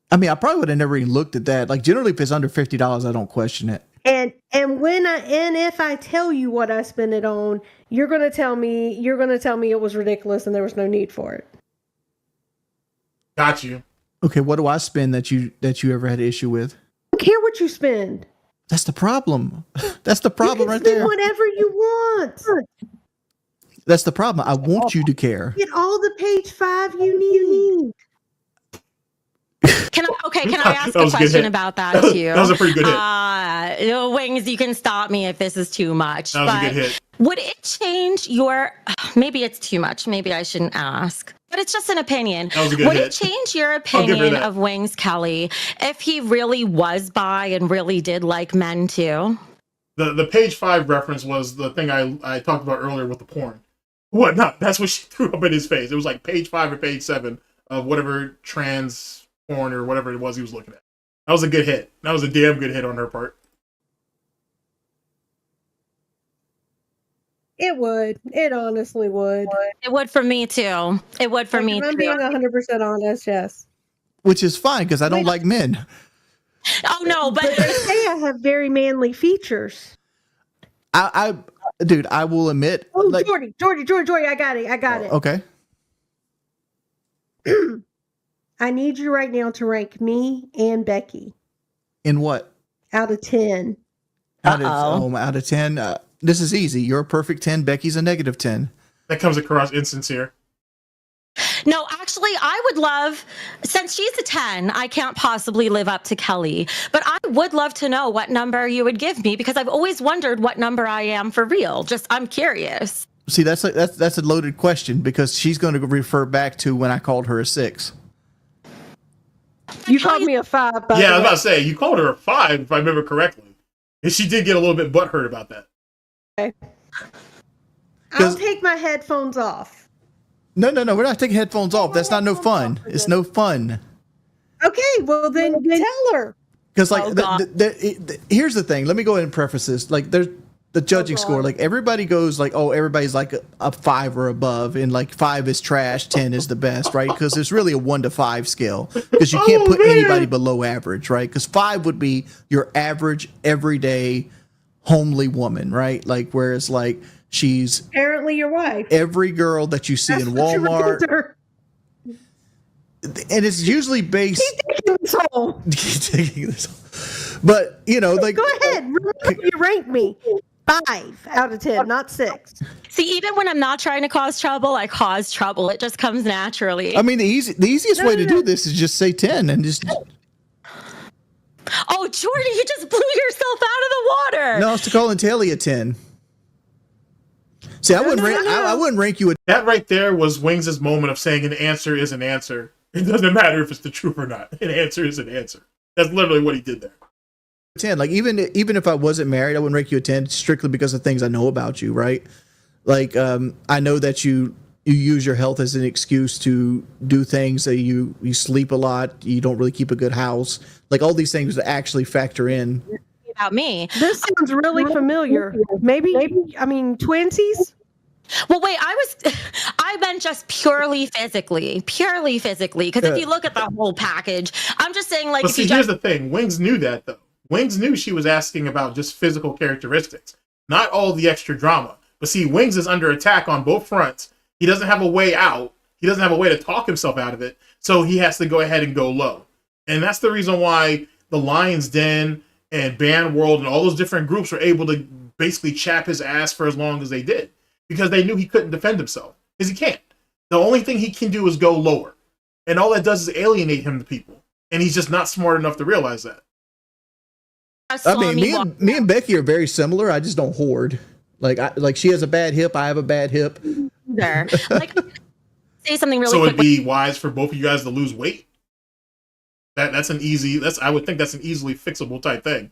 I mean, I probably would have never even looked at that. Like generally, if it's under $50, I don't question it. And if I tell you what I spent it on, you're gonna tell me it was ridiculous and there was no need for it. Got you. Okay, what do I spend that you ever had an issue with? I don't care what you spend. That's the problem. That's the problem right there. Whatever you want. That's the problem. I want you to care. Get all the page 5 you need. Can I ask a question about that too? That was a pretty good hit. Wings, you can stop me if this is too much. That was a good hit. Would it change your? Maybe it's too much. Maybe I shouldn't ask. But it's just an opinion. That was a good Would hit. it change your opinion of Wings Kelly if he really was bi and really did like men too? The page 5 reference was the thing I talked about earlier with the porn. What not? That's what she threw up in his face. It was like page 5 or page 7 of whatever trans porn or whatever it was he was looking at. That was a good hit. That was a damn good hit on her part. It would. It honestly would. It would for me too. It would for me too. I'm being 100% honest, yes. Which is fine because I don't like men. Oh no, but they say I have very manly features. Dude, I will admit. Oh, like, Jordy, I got it. Okay. I need you right now to rank me and Becky. In what? Out of 10. Out of 10. This is easy. You're a perfect 10. Becky's a negative 10. That comes across insincere. No, actually, I would love, since she's a 10, I can't possibly live up to Kelly, but I would love to know what number you would give me because I've always wondered what number I am for real. Just, I'm curious. See, that's a loaded question because she's going to refer back to when I called her a 6. You called me a 5. Yeah, I was about to say, you called her a 5 if I remember correctly. And she did get a little bit butthurt about that. Okay. I'll take my headphones off. No, we're not taking headphones off. That's not no fun. It's no fun. Okay, well then tell her. Because here's the thing. Let me go ahead and preface this. Like there's the judging score. Like everybody goes like, oh, everybody's like a 5 or above, and like 5 is trash, 10 is the best, right? Because it's really a 1 to 5 scale. Because you can't put anybody below average, right? Because 5 would be your average, everyday, homely woman, right? Like whereas like she's apparently your wife. Every girl that you see in Walmart. And it's usually based. But you know, like go ahead, you rank me 5 out of 10, not 6. See, even when I'm not trying to cause trouble, I cause trouble. It just comes naturally. I mean, the easiest way to do this is just say 10 and just. Oh, Jordy, you just blew yourself out of the water. No, it's to call Talia 10. See, I wouldn't rank you. That right there was Wings' moment of saying an answer is an answer. It doesn't matter if it's the truth or not. An answer is an answer. That's literally what he did there. 10. Like even if I wasn't married, I wouldn't rank you a 10 strictly because of things I know about you, right? Like I know that you use your health as an excuse to do things that you sleep a lot, you don't really keep a good house. Like all these things that actually factor in. About me. This sounds really familiar. Maybe I mean twinsies? Well, wait, I meant just purely physically, because if you look at the whole package, I'm just saying like. But see, here's the thing. Wings knew that though. Wings knew she was asking about just physical characteristics, not all the extra drama. But see, Wings is under attack on both fronts. He doesn't have a way out. He doesn't have a way to talk himself out of it. So he has to go ahead and go low. And that's the reason why the Lion's Den and Band World and all those different groups were able to basically chap his ass for as long as they did. Because they knew he couldn't defend himself. Because he can't. The only thing he can do is go lower. And all that does is alienate him to people. And he's just not smart enough to realize that. I mean, me and Becky are very similar. I just don't hoard. Like she has a bad hip. I have a bad hip. There. Like, say something really so quick. So it'd be wise for both of you guys to lose weight? I would think that's an easily fixable type thing.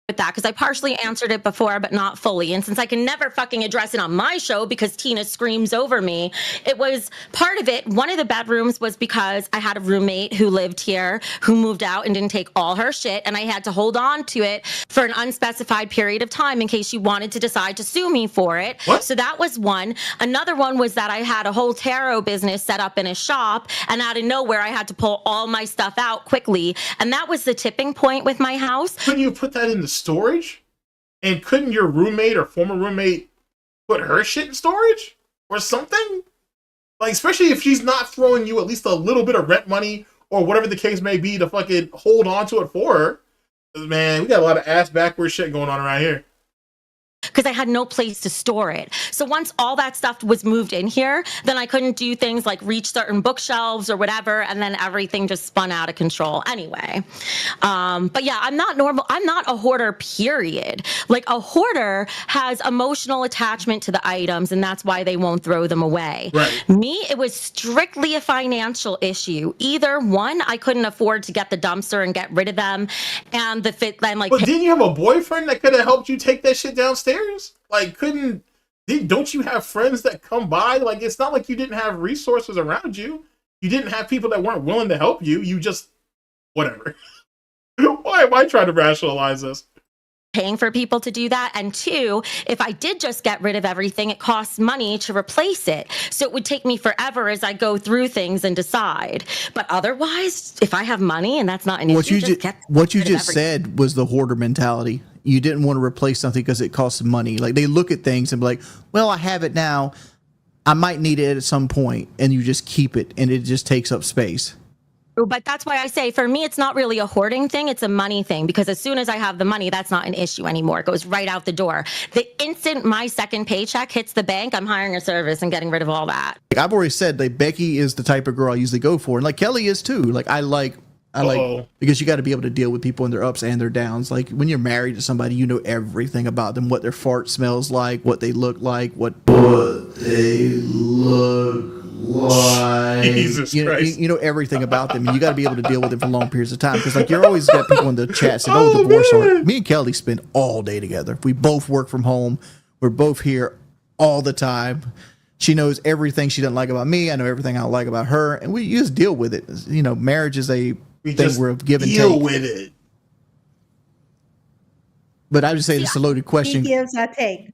with that because I partially answered it before, but not fully. And since I can never fucking address it on my show because Tina screams over me, it was part of it. One of the bedrooms was because I had a roommate who lived here who moved out and didn't take all her shit, and I had to hold on to it for an unspecified period of time in case she wanted to decide to sue me for it. What? So that was one. Another one was that I had a whole tarot business set up in a shop, and out of nowhere I had to pull all my stuff out quickly, and that was the tipping point with my house. Couldn't you put that in the storage? And couldn't your roommate or former roommate put her shit in storage or something? Like, especially if she's not throwing you at least a little bit of rent money or whatever the case may be to fucking hold on to it for her. Man, we got a lot of ass backwards shit going on around here. Because I had no place to store it. So once all that stuff was moved in here, then I couldn't do things like reach certain bookshelves or whatever, and then everything just spun out of control anyway. But yeah, I'm not normal. I'm not a hoarder, period. Like, a hoarder has emotional attachment to the items, and that's why they won't throw them away. Right. Me, it was strictly a financial issue. Either one, I couldn't afford to get the dumpster and get rid of them, and the fit then like. But didn't you have a boyfriend that could have helped you take that shit downstairs? Like, don't you have friends that come by? Like, it's not like you didn't have resources around you. You didn't have people that weren't willing to help you. You just, whatever. Why am I trying to rationalize this? Paying for people to do that, and two, if I did just get rid of everything, it costs money to replace it, so it would take me forever as I go through things and decide. But otherwise, if I have money and that's not an issue, what you just said was the hoarder mentality. You didn't want to replace something because it costs money. Like, they look at things and be like, well, I have it now, I might need it at some point, and you just keep it and it just takes up space. But that's why I say, for me, it's not really a hoarding thing. It's a money thing, because as soon as I have the money, that's not an issue anymore. It goes right out the door. The instant my second paycheck hits the bank, I'm hiring a service and getting rid of all that. Like I've already said, like, Becky is the type of girl I usually go for. And like Kelly is too. Like, I like, because you got to be able to deal with people in their ups and their downs. Like, when you're married to somebody, you know everything about them, what their fart smells like, what they look like, what they look like. Jesus Christ. You know everything about them. And you got to be able to deal with them for long periods of time. Because like, you're always got people in the chat saying, "Oh, divorce art." Me and Kelly spend all day together. We both work from home. We're both here all the time. She knows everything she doesn't like about me. I know everything I don't like about her, and we just deal with it. You know, marriage is a thing where give and take. Deal with it. But I would say it's a loaded question. He gives, I take.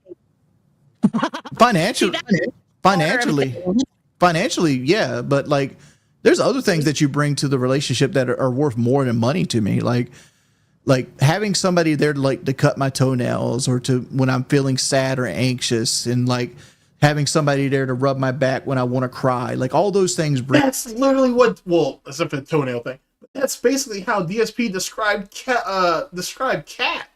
Financially, yeah, but like, there's other things that you bring to the relationship that are worth more than money to me. Like having somebody there to cut my toenails, or to when I'm feeling sad or anxious, and like having somebody there to rub my back when I want to cry. Like, all those things bring. That's literally what. Well, except for the toenail thing. But that's basically how DSP described Cat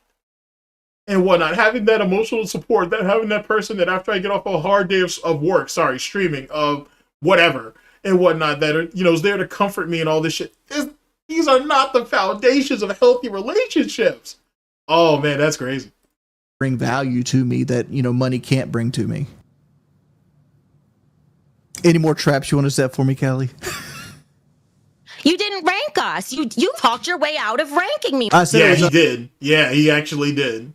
and whatnot. Having that emotional support, that having that person that after I get off a hard day of work, streaming, of whatever and whatnot, that are, is there to comfort me and all this shit. These are not the foundations of healthy relationships. Oh man, that's crazy. Bring value to me that money can't bring to me. Any more traps you want to set for me, Kelly? You didn't rank us. You talked your way out of ranking me. I said he did. Yeah, he actually did.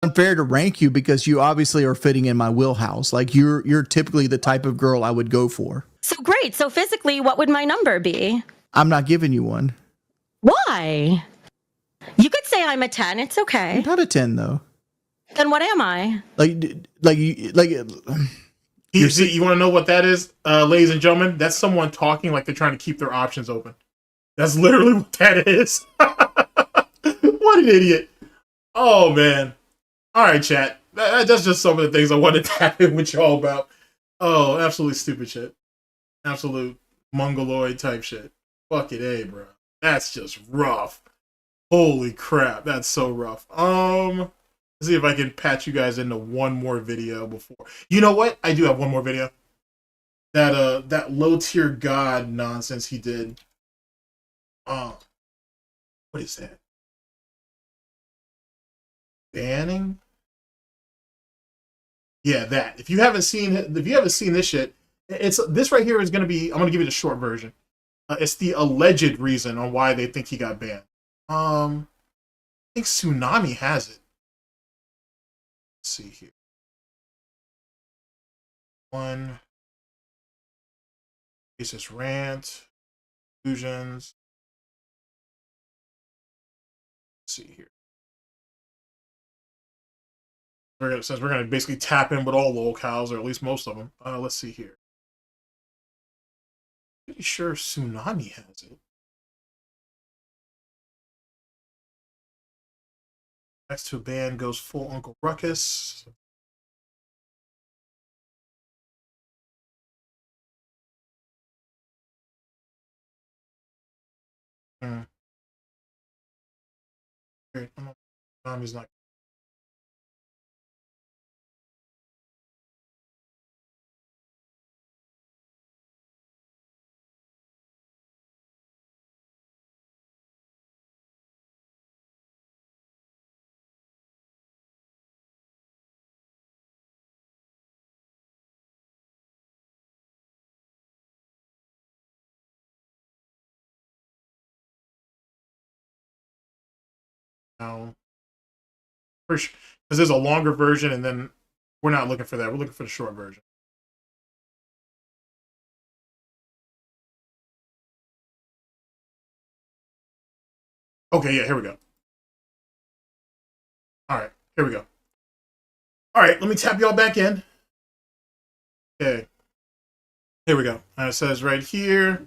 Unfair to rank you because you obviously are fitting in my wheelhouse. Like, you're typically the type of girl I would go for. So great. So physically, what would my number be? I'm not giving you one. Why? You could say I'm a 10. It's okay. You're not a 10 though. Then what am I? You want to know what that is, ladies and gentlemen? That's someone talking like they're trying to keep their options open. That's literally what that is. What an idiot. Oh, man. All right, chat. That's just some of the things I wanted to tap in with y'all about. Oh, absolutely stupid shit. Absolute mongoloid type shit. Fuck it, bro. That's just rough. Holy crap. That's so rough. Let's see if I can patch you guys into one more video before. You know what? I do have one more video. That low tier god nonsense he did. What is that? Banning? Yeah, that. If you haven't seen this shit, this right here is gonna be. I'm gonna give you the short version. It's the alleged reason on why they think he got banned. think Tsunami has it. Let's see here. One. Basis Rant. Illusions. Let's see here. Since we're gonna basically tap in with all locales, or at least most of them. Let's see here. Pretty sure Tsunami has it. Next to a band goes full Uncle Ruckus. Great. Tsunami's not. Now, because there's a longer version, and then we're not looking for that. We're looking for the short version. Okay, yeah, here we go. All right, here we go. All right, let me tap y'all back in. Okay, here we go. It says right here,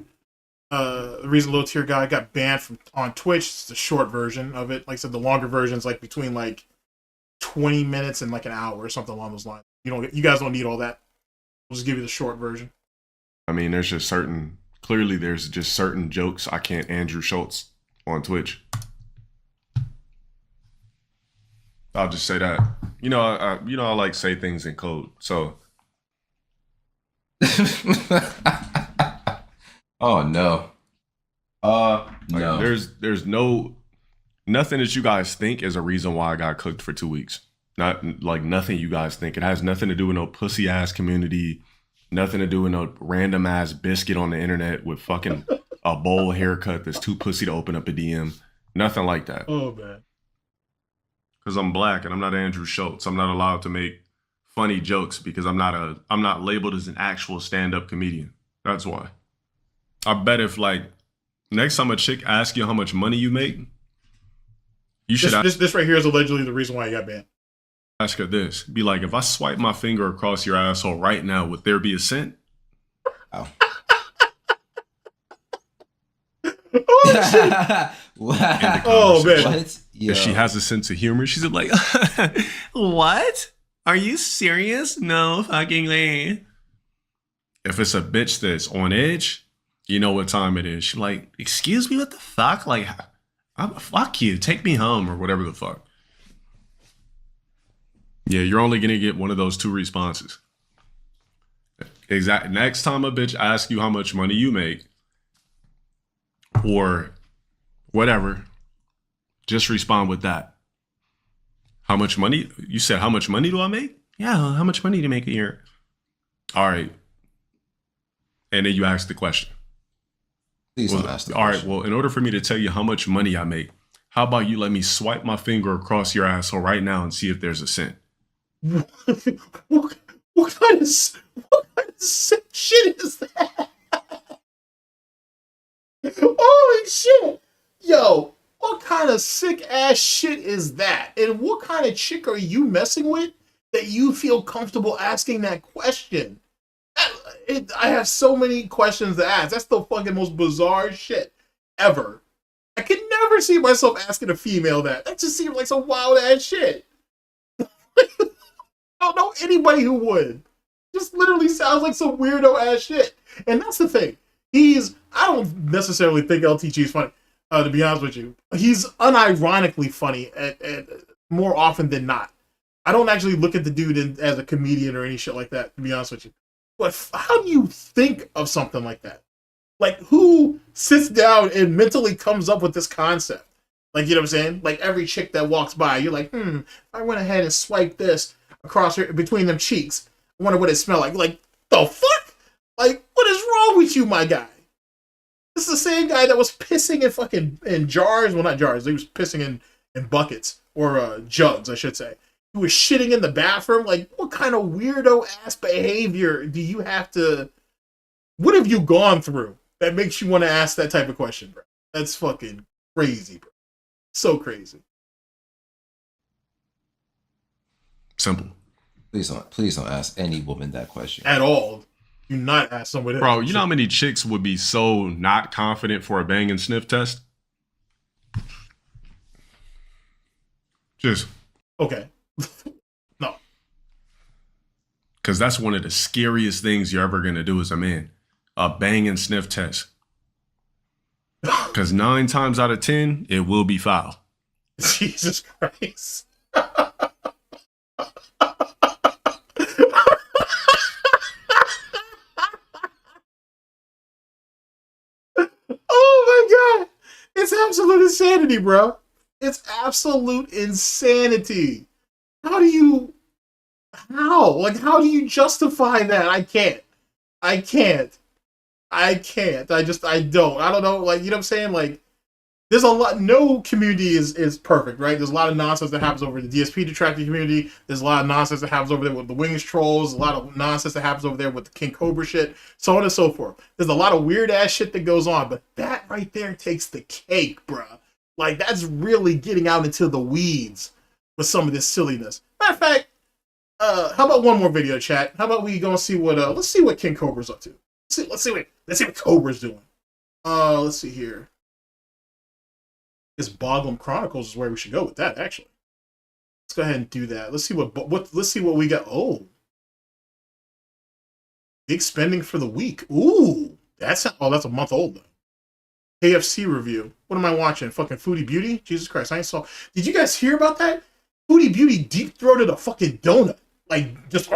the reason low tier guy got banned from on Twitch. It's the short version of it. Like I said, the longer version is like between like 20 minutes and like an hour or something along those lines. You guys don't need all that. We'll just give you the short version. I mean, there's just certain jokes I can't Andrew Schultz on Twitch. I'll just say that. I like say things in code. So. Oh no. No. There's nothing that you guys think is a reason why I got cooked for 2 weeks. Not like nothing you guys think. It has nothing to do with no pussy ass community. Nothing to do with no random ass biscuit on the internet with fucking a bowl haircut that's too pussy to open up a DM. Nothing like that. Oh man. Because I'm black and I'm not Andrew Schultz. I'm not allowed to make funny jokes because I'm not labeled as an actual stand-up comedian. That's why. I bet if like next time a chick asks you how much money you make, you should this right here is allegedly the reason why I got banned. Ask her this. Be like, if I swipe my finger across your asshole right now, would there be a cent? Oh. Oh man. What? If she has a sense of humor, she's like, what? Are you serious? No fucking way. If it's a bitch that's on edge, you know what time it is. She's like, excuse me, what the fuck? Like, fuck you, take me home or whatever the fuck. Yeah, you're only gonna get one of those two responses. Exactly. Next time a bitch asks you how much money you make or whatever, just respond with that. How much money? You said, how much money do I make? Yeah, how much money do you make a year? All right. And then you ask the question. Please don't ask the question. All right, question. well, in order for me to tell you how much money I make, how about you let me swipe my finger across your asshole right now and see if there's a cent? What kind of sick shit is that? Holy shit! Yo, what kind of sick ass shit is that? And what kind of chick are you messing with that you feel comfortable asking that question? I have so many questions to ask. That's the fucking most bizarre shit ever. I could never see myself asking a female that. That just seems like some wild ass shit. I don't know anybody who would. Just literally sounds like some weirdo ass shit. And that's the thing. I don't necessarily think LTG is funny, to be honest with you. He's unironically funny at more often than not. I don't actually look at the dude as a comedian or any shit like that, to be honest with you. But how do you think of something like that? Like, who sits down and mentally comes up with this concept? Like, you know what I'm saying? Like, every chick that walks by, you're like, if I went ahead and swiped this across her, between them cheeks, I wonder what it smelled like. Like, the fuck? Like, what is wrong with you, my guy? This is the same guy that was pissing in fucking jars. Well, not jars. He was pissing in in buckets, or jugs, I should say. He was shitting in the bathroom. Like, what kind of weirdo ass behavior do you have to? What have you gone through that makes you want to ask that type of question, bro? That's fucking crazy, bro. So crazy. Simple. Please don't ask any woman that question At all. Do not ask somebody. Bro, you know how many chicks would be so not confident for a bang and sniff test? Just. Okay. No. Because that's one of the scariest things you're ever going to do as a man. A bang and sniff test. Because 9 times out of 10, it will be foul. Jesus Christ. Oh my God. It's absolute insanity, bro. It's absolute insanity. How do you justify that? I can't. I don't know. Like, you know what I'm saying? Like, there's a lot, no community is perfect, right? There's a lot of nonsense that happens over the DSP detractor community. There's a lot of nonsense that happens over there with the Wings trolls. A lot of nonsense that happens over there with the King Cobra shit, so on and so forth. There's a lot of weird ass shit that goes on, but that right there takes the cake, bruh. Like, that's really getting out into the weeds with some of this silliness. Matter of fact, how about one more video, chat? How about we go and see what let's see what King Cobra's up to. Let's see what Cobra's doing. Let's see here. This Boglum Chronicles is where we should go with that, actually. Let's go ahead and do that. Let's see what we got. Oh. Big spending for the week. Ooh. That's a month old though. KFC review. What am I watching? Fucking Foodie Beauty? Jesus Christ, I ain't saw. Did you guys hear about that? Foodie Beauty deep-throated a fucking donut. Like, just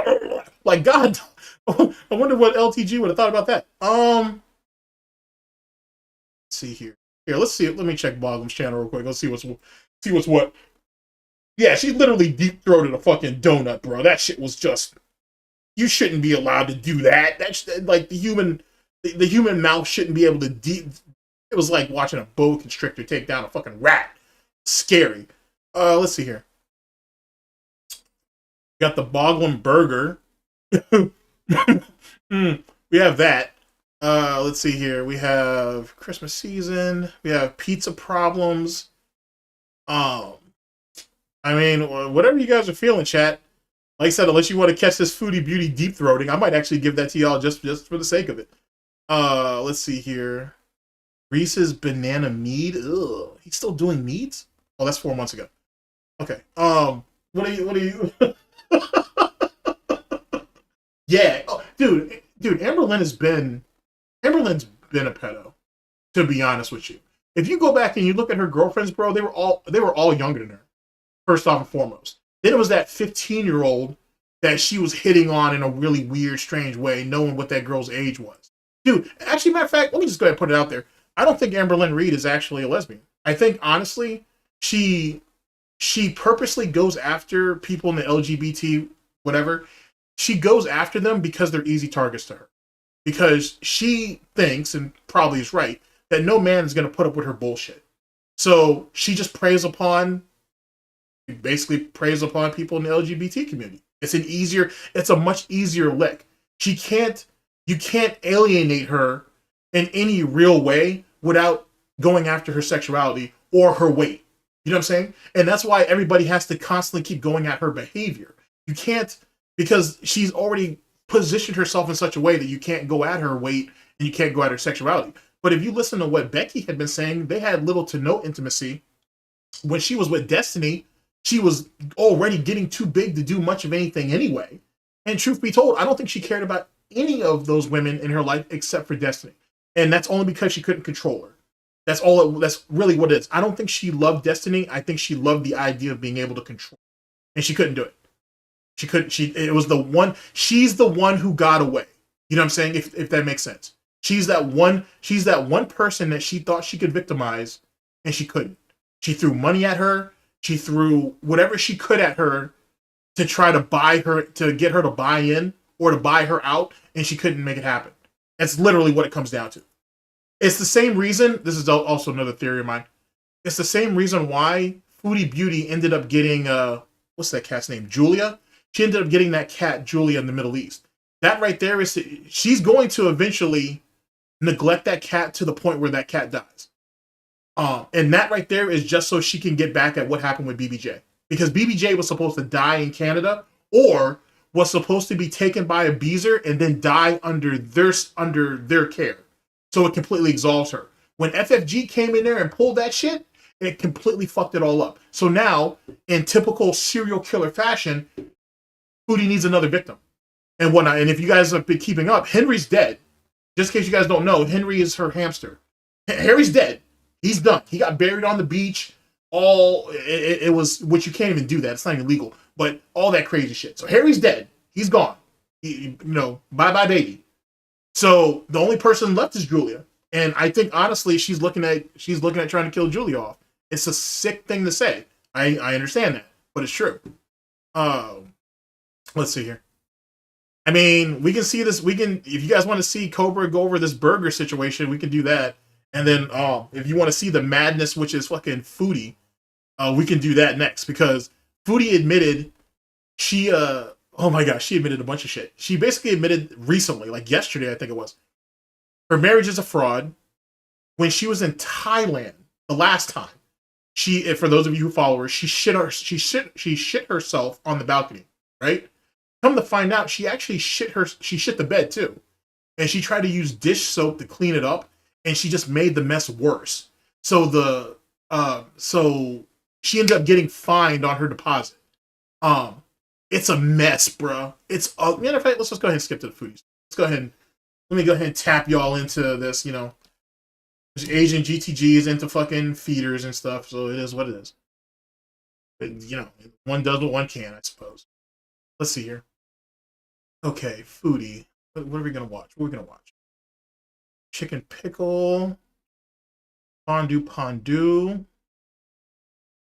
like, God. I wonder what LTG would have thought about that. Let's see here. Here, let's see it. Let me check Boglum's channel real quick. Let's see what's what. Yeah, she literally deep-throated a fucking donut, bro. That shit was just. You shouldn't be allowed to do that. That's like the human mouth shouldn't be able to It was like watching a boa constrictor take down a fucking rat. Scary. Let's see here. Got the Boglum burger. We have that. Let's see here. We have Christmas season. We have pizza problems. I mean, whatever you guys are feeling, chat. Like I said, unless you want to catch this Foodie Beauty deep throating, I might actually give that to y'all just for the sake of it. Let's see here. Reese's banana mead. Ugh. He's still doing meads? Oh, that's 4 months ago. Okay. What are you? Yeah. Oh, dude, Amberlynn's been a pedo, to be honest with you. If you go back and you look at her girlfriends, bro, they were all younger than her. First off and foremost. Then it was that 15-year-old that she was hitting on in a really weird, strange way, knowing what that girl's age was. Dude, actually, matter of fact, let me just go ahead and put it out there. I don't think Amberlynn Reed is actually a lesbian. I think, honestly, she purposely goes after people in the LGBT, whatever. She goes after them because they're easy targets to her. Because she thinks, and probably is right, that no man is going to put up with her bullshit. So she just basically preys upon people in the LGBT community. It's a much easier lick. You can't alienate her in any real way without going after her sexuality or her weight. You know what I'm saying? And that's why everybody has to constantly keep going at her behavior. You can't, because she's already positioned herself in such a way that you can't go at her weight and you can't go at her sexuality. But if you listen to what Becky had been saying, they had little to no intimacy. When she was with Destiny, she was already getting too big to do much of anything anyway. And truth be told, I don't think she cared about any of those women in her life except for Destiny. And that's only because she couldn't control her. That's really what it is. I don't think she loved Destiny. I think she loved the idea of being able to control. And she couldn't do it. She's the one who got away. You know what I'm saying? If that makes sense. She's that one person that she thought she could victimize and she couldn't. She threw money at her. She threw whatever she could at her to try to to get her to buy in or to buy her out, and she couldn't make it happen. That's literally what it comes down to. It's the same reason, this is also another theory of mine, it's the same reason why Foodie Beauty ended up getting what's that cat's name? Julia. She ended up getting that cat Julia in the Middle East. That right there is she's going to eventually neglect that cat to the point where that cat dies. And that right there is just so she can get back at what happened with BBJ. Because BBJ was supposed to die in Canada or was supposed to be taken by a Beezer and then die under their care. So it completely absolves her. When FFG came in there and pulled that shit, it completely fucked it all up. So now, in typical serial killer fashion, Foodie needs another victim and whatnot. And if you guys have been keeping up, Henry's dead. Just in case you guys don't know, Henry is her hamster. Harry's dead. He's done. He got buried on the beach. It was, which you can't even do that. It's not even legal. But all that crazy shit. So Harry's dead. He's gone. Bye-bye baby. So the only person left is Julia. And I think honestly, she's looking at trying to kill Julia off. It's a sick thing to say. I understand that, but it's true. Let's see here. I mean, we can see this. We can, if you guys want to see Cobra go over this burger situation, we can do that. And then, if you want to see the madness, which is fucking Foodie, we can do that next because Foodie admitted she, oh my gosh, she admitted a bunch of shit. She basically admitted recently, like yesterday, I think it was, her marriage is a fraud. When she was in Thailand the last time, she, for those of you who follow her, she shit herself on the balcony, right? Come to find out, she actually shit the bed too. And she tried to use dish soap to clean it up, and she just made the mess worse. So so she ended up getting fined on her deposit. It's a mess, bro. It's matter of fact, let's just go ahead and skip to the foodies. Let's go ahead and let me go ahead and tap y'all into this, Asian GTG is into fucking feeders and stuff, so it is what it is. But, one does what one can, I suppose. Let's see here. Okay, Foodie. What are we gonna watch? What are we gonna watch? Chicken pickle. Pondu.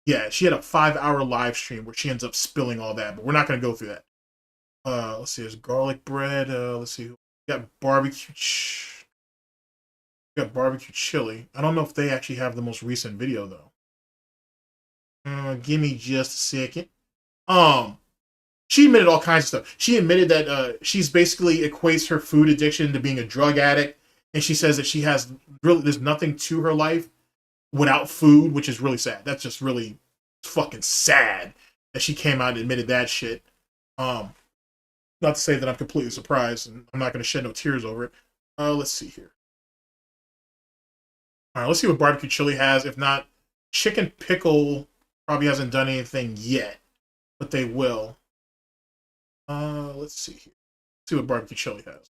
Yeah, she had a 5-hour live stream where she ends up spilling all that, but we're not gonna go through that. Let's see, there's garlic bread. Let's see. We got barbecue chili. I don't know if they actually have the most recent video though. Give me just a second. She admitted all kinds of stuff. She admitted that she's basically equates her food addiction to being a drug addict, and she says that there's nothing to her life without food, which is really sad. That's just really fucking sad that she came out and admitted that shit. Not to say that I'm completely surprised, and I'm not going to shed no tears over it. Let's see here. All right, let's see what barbecue chili has. If not, chicken pickle probably hasn't done anything yet, but they will. Let's see here. Let's see what barbecue chili has.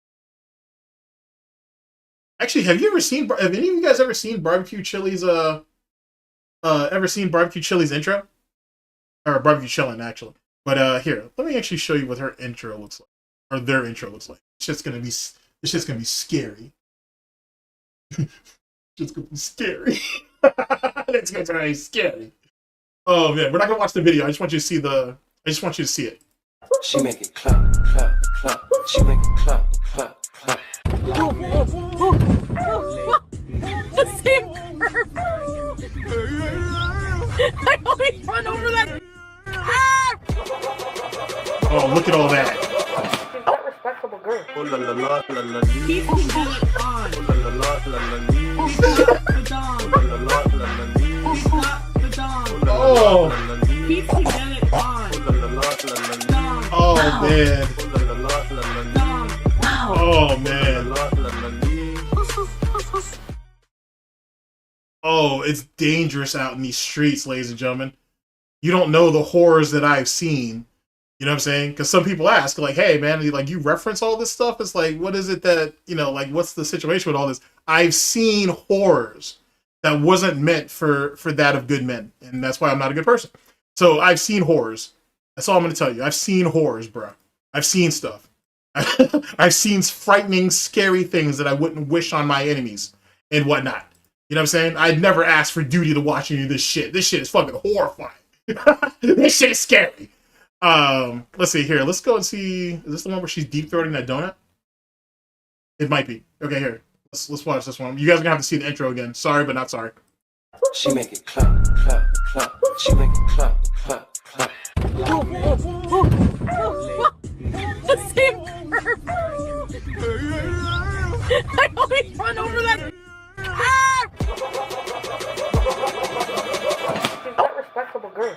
Actually, have any of you guys ever seen barbecue chili's intro? Or barbecue chillin', actually. But here, let me actually show you what her intro looks like. Or their intro looks like. It's just gonna be scary. It's gonna be scary. It's gonna be scary. Oh man, we're not gonna watch the video. I just want you to see it. She make it clap, clap, clap. She make it clap, clap, clap. The same curve. I always run over that. Oh, look at all that. Respectable girl. Oh. Oh man. Oh man. Oh, it's dangerous out in these streets, ladies and gentlemen. You don't know the horrors that I've seen. You know what I'm saying? Because some people ask, like, hey, man, you reference all this stuff? It's like, what is it that, what's the situation with all this? I've seen horrors that wasn't meant for that of good men. And that's why I'm not a good person. So I've seen horrors. That's all I'm going to tell you. I've seen horrors, bro. I've seen stuff. I've seen frightening, scary things that I wouldn't wish on my enemies and whatnot. You know what I'm saying? I'd never ask for duty to watch any of this shit. This shit is fucking horrifying. This shit is scary. Let's see here. Let's go and see. Is this the one where she's deep throating that donut? It might be. Okay, here. Let's watch this one. You guys are gonna have to see the intro again. Sorry, but not sorry. She make it clap, clap, clap. She make it clap, clap, clap. The same curve. I always run over that. She's not respectable girl.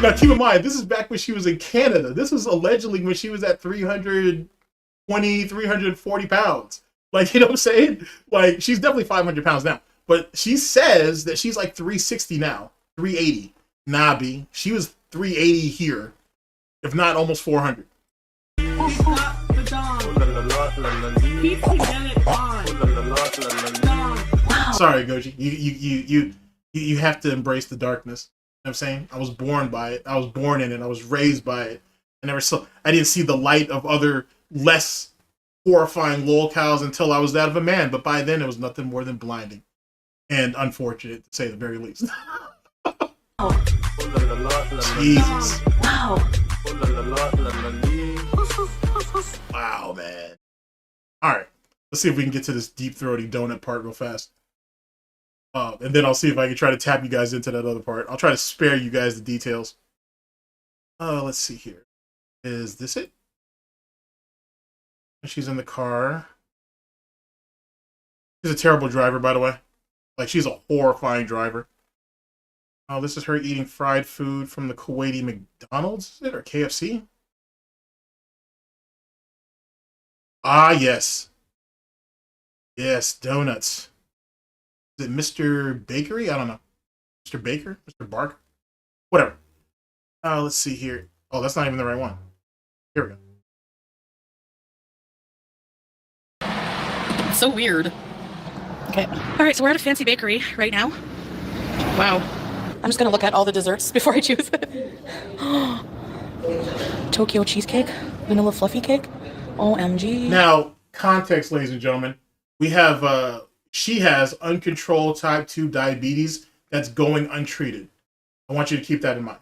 Now, keep in mind, this is back when she was in Canada. This was allegedly when she was at 320, 340 pounds. Like, you know what I'm saying? Like, she's definitely 500 pounds now. But she says that she's like 360 now, 380. Nah, B. She was 380 here, if not almost 400. Sorry, Goji. You have to embrace the darkness. You know what I'm saying? I was born by it. I was born in it. I was raised by it. I didn't see the light of other less horrifying lolcows until I was that of a man. But by then, it was nothing more than blinding and unfortunate, to say the very least. Jesus. Wow. Wow, man. All right. Let's see if we can get to this deep-throaty donut part real fast. And then I'll see if I can try to tap you guys into that other part. I'll try to spare you guys the details. Let's see here. Is this it? She's in the car. She's a terrible driver, by the way. Like, she's a horrifying driver. Oh, this is her eating fried food from the Kuwaiti McDonald's, is it? Or KFC? Ah, yes. Yes, donuts. Is it Mr. Bakery? I don't know. Mr. Baker? Mr. Barker? Whatever. Let's see here. Oh, that's not even the right one. Here we go. So weird. Okay. All right, so we're at a fancy bakery right now. Wow. I'm just gonna look at all the desserts before I choose. Tokyo cheesecake, vanilla fluffy cake. OMG. Now, context, ladies and gentlemen. We have, she has uncontrolled type 2 diabetes that's going untreated. I want you to keep that in mind.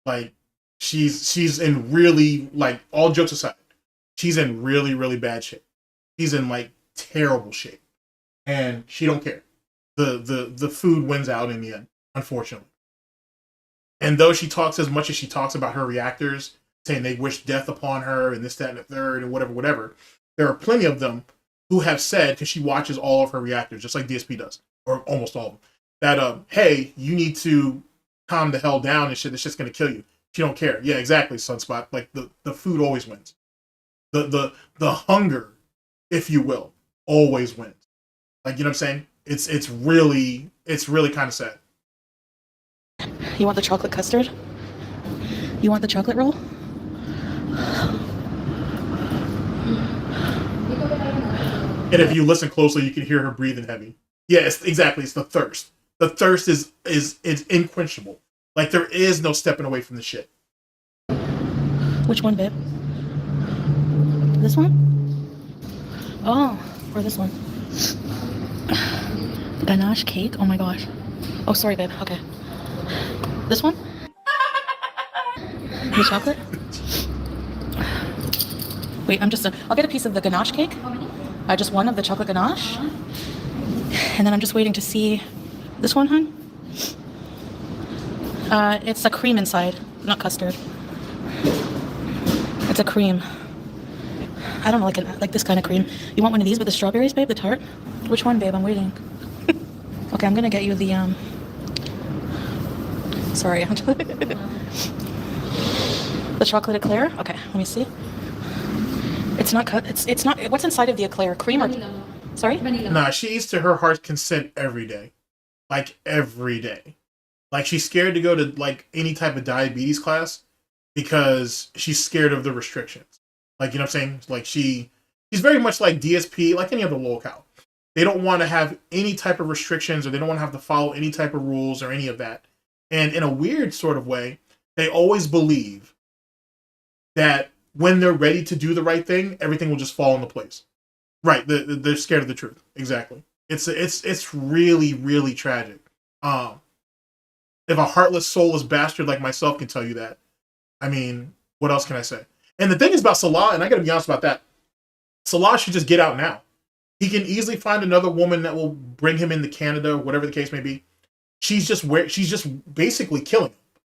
Like, she's in really, like, all jokes aside, she's in really, really bad shape. She's in, like, terrible shape. And she don't care. The food wins out in the end, unfortunately. And though she talks as much as she talks about her reactors, saying they wish death upon her and this, that, and the third, and whatever, there are plenty of them who have said, because she watches all of her reactors, just like DSP does, or almost all of them, that, hey, you need to calm the hell down and shit, this shit's going to kill you. She don't care. Yeah, exactly, Sunspot. Like, the food always wins. The hunger, if you will, always wins. Like, you know what I'm saying? It's really kind of sad. You want the chocolate custard? You want the chocolate roll? And if you listen closely, you can hear her breathing heavy. Yes, exactly. It's the thirst. The thirst is unquenchable. Like, there is no stepping away from the shit. Which one, babe? This one? Oh, or this one? Ganache cake? Oh my gosh. Oh, sorry, babe. Okay. This one? The chocolate? Wait, I'll get a piece of the ganache cake. Just one of the chocolate ganache. And then I'm just waiting to see this one, hon. It's a cream inside, not custard. It's a cream. I don't know, like this kind of cream. You want one of these with the strawberries, babe? The tart? Which one, babe? I'm waiting. Okay, I'm gonna get you the sorry. The chocolate eclair? Okay, let me see. It's not cut. It's not. What's inside of the eclair? Cream or? Sorry? Nah, she eats to her heart's content every day. Like, every day. Like, she's scared to go to, like, any type of diabetes class because she's scared of the restrictions. Like, you know what I'm saying? Like, she's very much like DSP, like any other lolcow. They don't want to have any type of restrictions, or they don't want to have to follow any type of rules or any of that. And in a weird sort of way, they always believe that when they're ready to do the right thing, everything will just fall into place. Right, they're scared of the truth. Exactly. It's really, really tragic. If a heartless, soulless bastard like myself can tell you that, I mean, what else can I say? And the thing is about Salah, and I gotta be honest about that, Salah should just get out now. He can easily find another woman that will bring him into Canada or whatever the case may be. She's just basically killing him.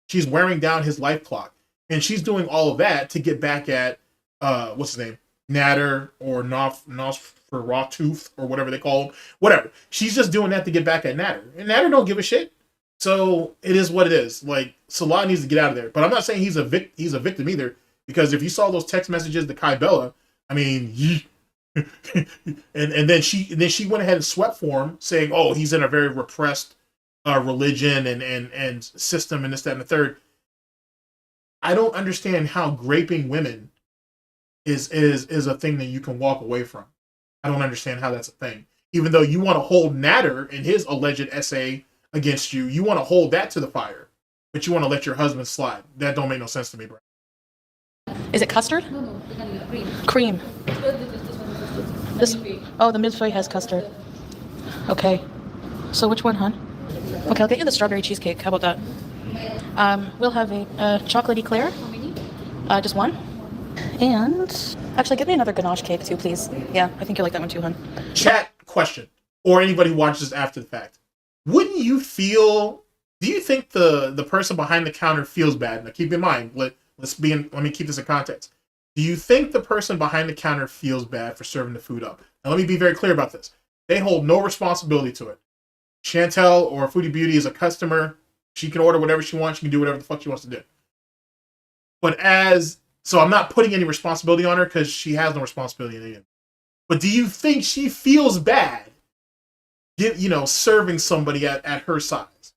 She's wearing down his life clock. And she's doing all of that to get back at what's his name? Natter or Nosferatu or whatever they call him. Whatever. She's just doing that to get back at Natter. And Natter don't give a shit. So it is what it is. Like, Salah needs to get out of there. But I'm not saying he's a victim either. Because if you saw those text messages to Kai Bella, I mean, and then she went ahead and swept for him, saying, "Oh, he's in a very repressed religion and system and this, that, and the third." I don't understand how raping women is a thing that you can walk away from. I don't understand how that's a thing. Even though you want to hold Natter and his alleged essay against you, you want to hold that to the fire, but you want to let your husband slide. That don't make no sense to me, bro. Is it custard? Cream. Oh, the milføy has custard. Okay. So which one, hon? Okay, I'll get you the strawberry cheesecake. How about that? We'll have a chocolate eclair. Just one. And actually, get me another ganache cake too, please. Yeah, I think you'll like that one too, hon. Chat question, or anybody who watches after the fact. Wouldn't you feel? Do you think the person behind the counter feels bad? Now, keep in mind, let me keep this in context. Do you think the person behind the counter feels bad for serving the food up? Now, let me be very clear about this. They hold no responsibility to it. Chantel or Foodie Beauty is a customer. She can order whatever she wants. She can do whatever the fuck she wants to do. But so I'm not putting any responsibility on her because she has no responsibility in it. But do you think she feels bad, serving somebody at her size?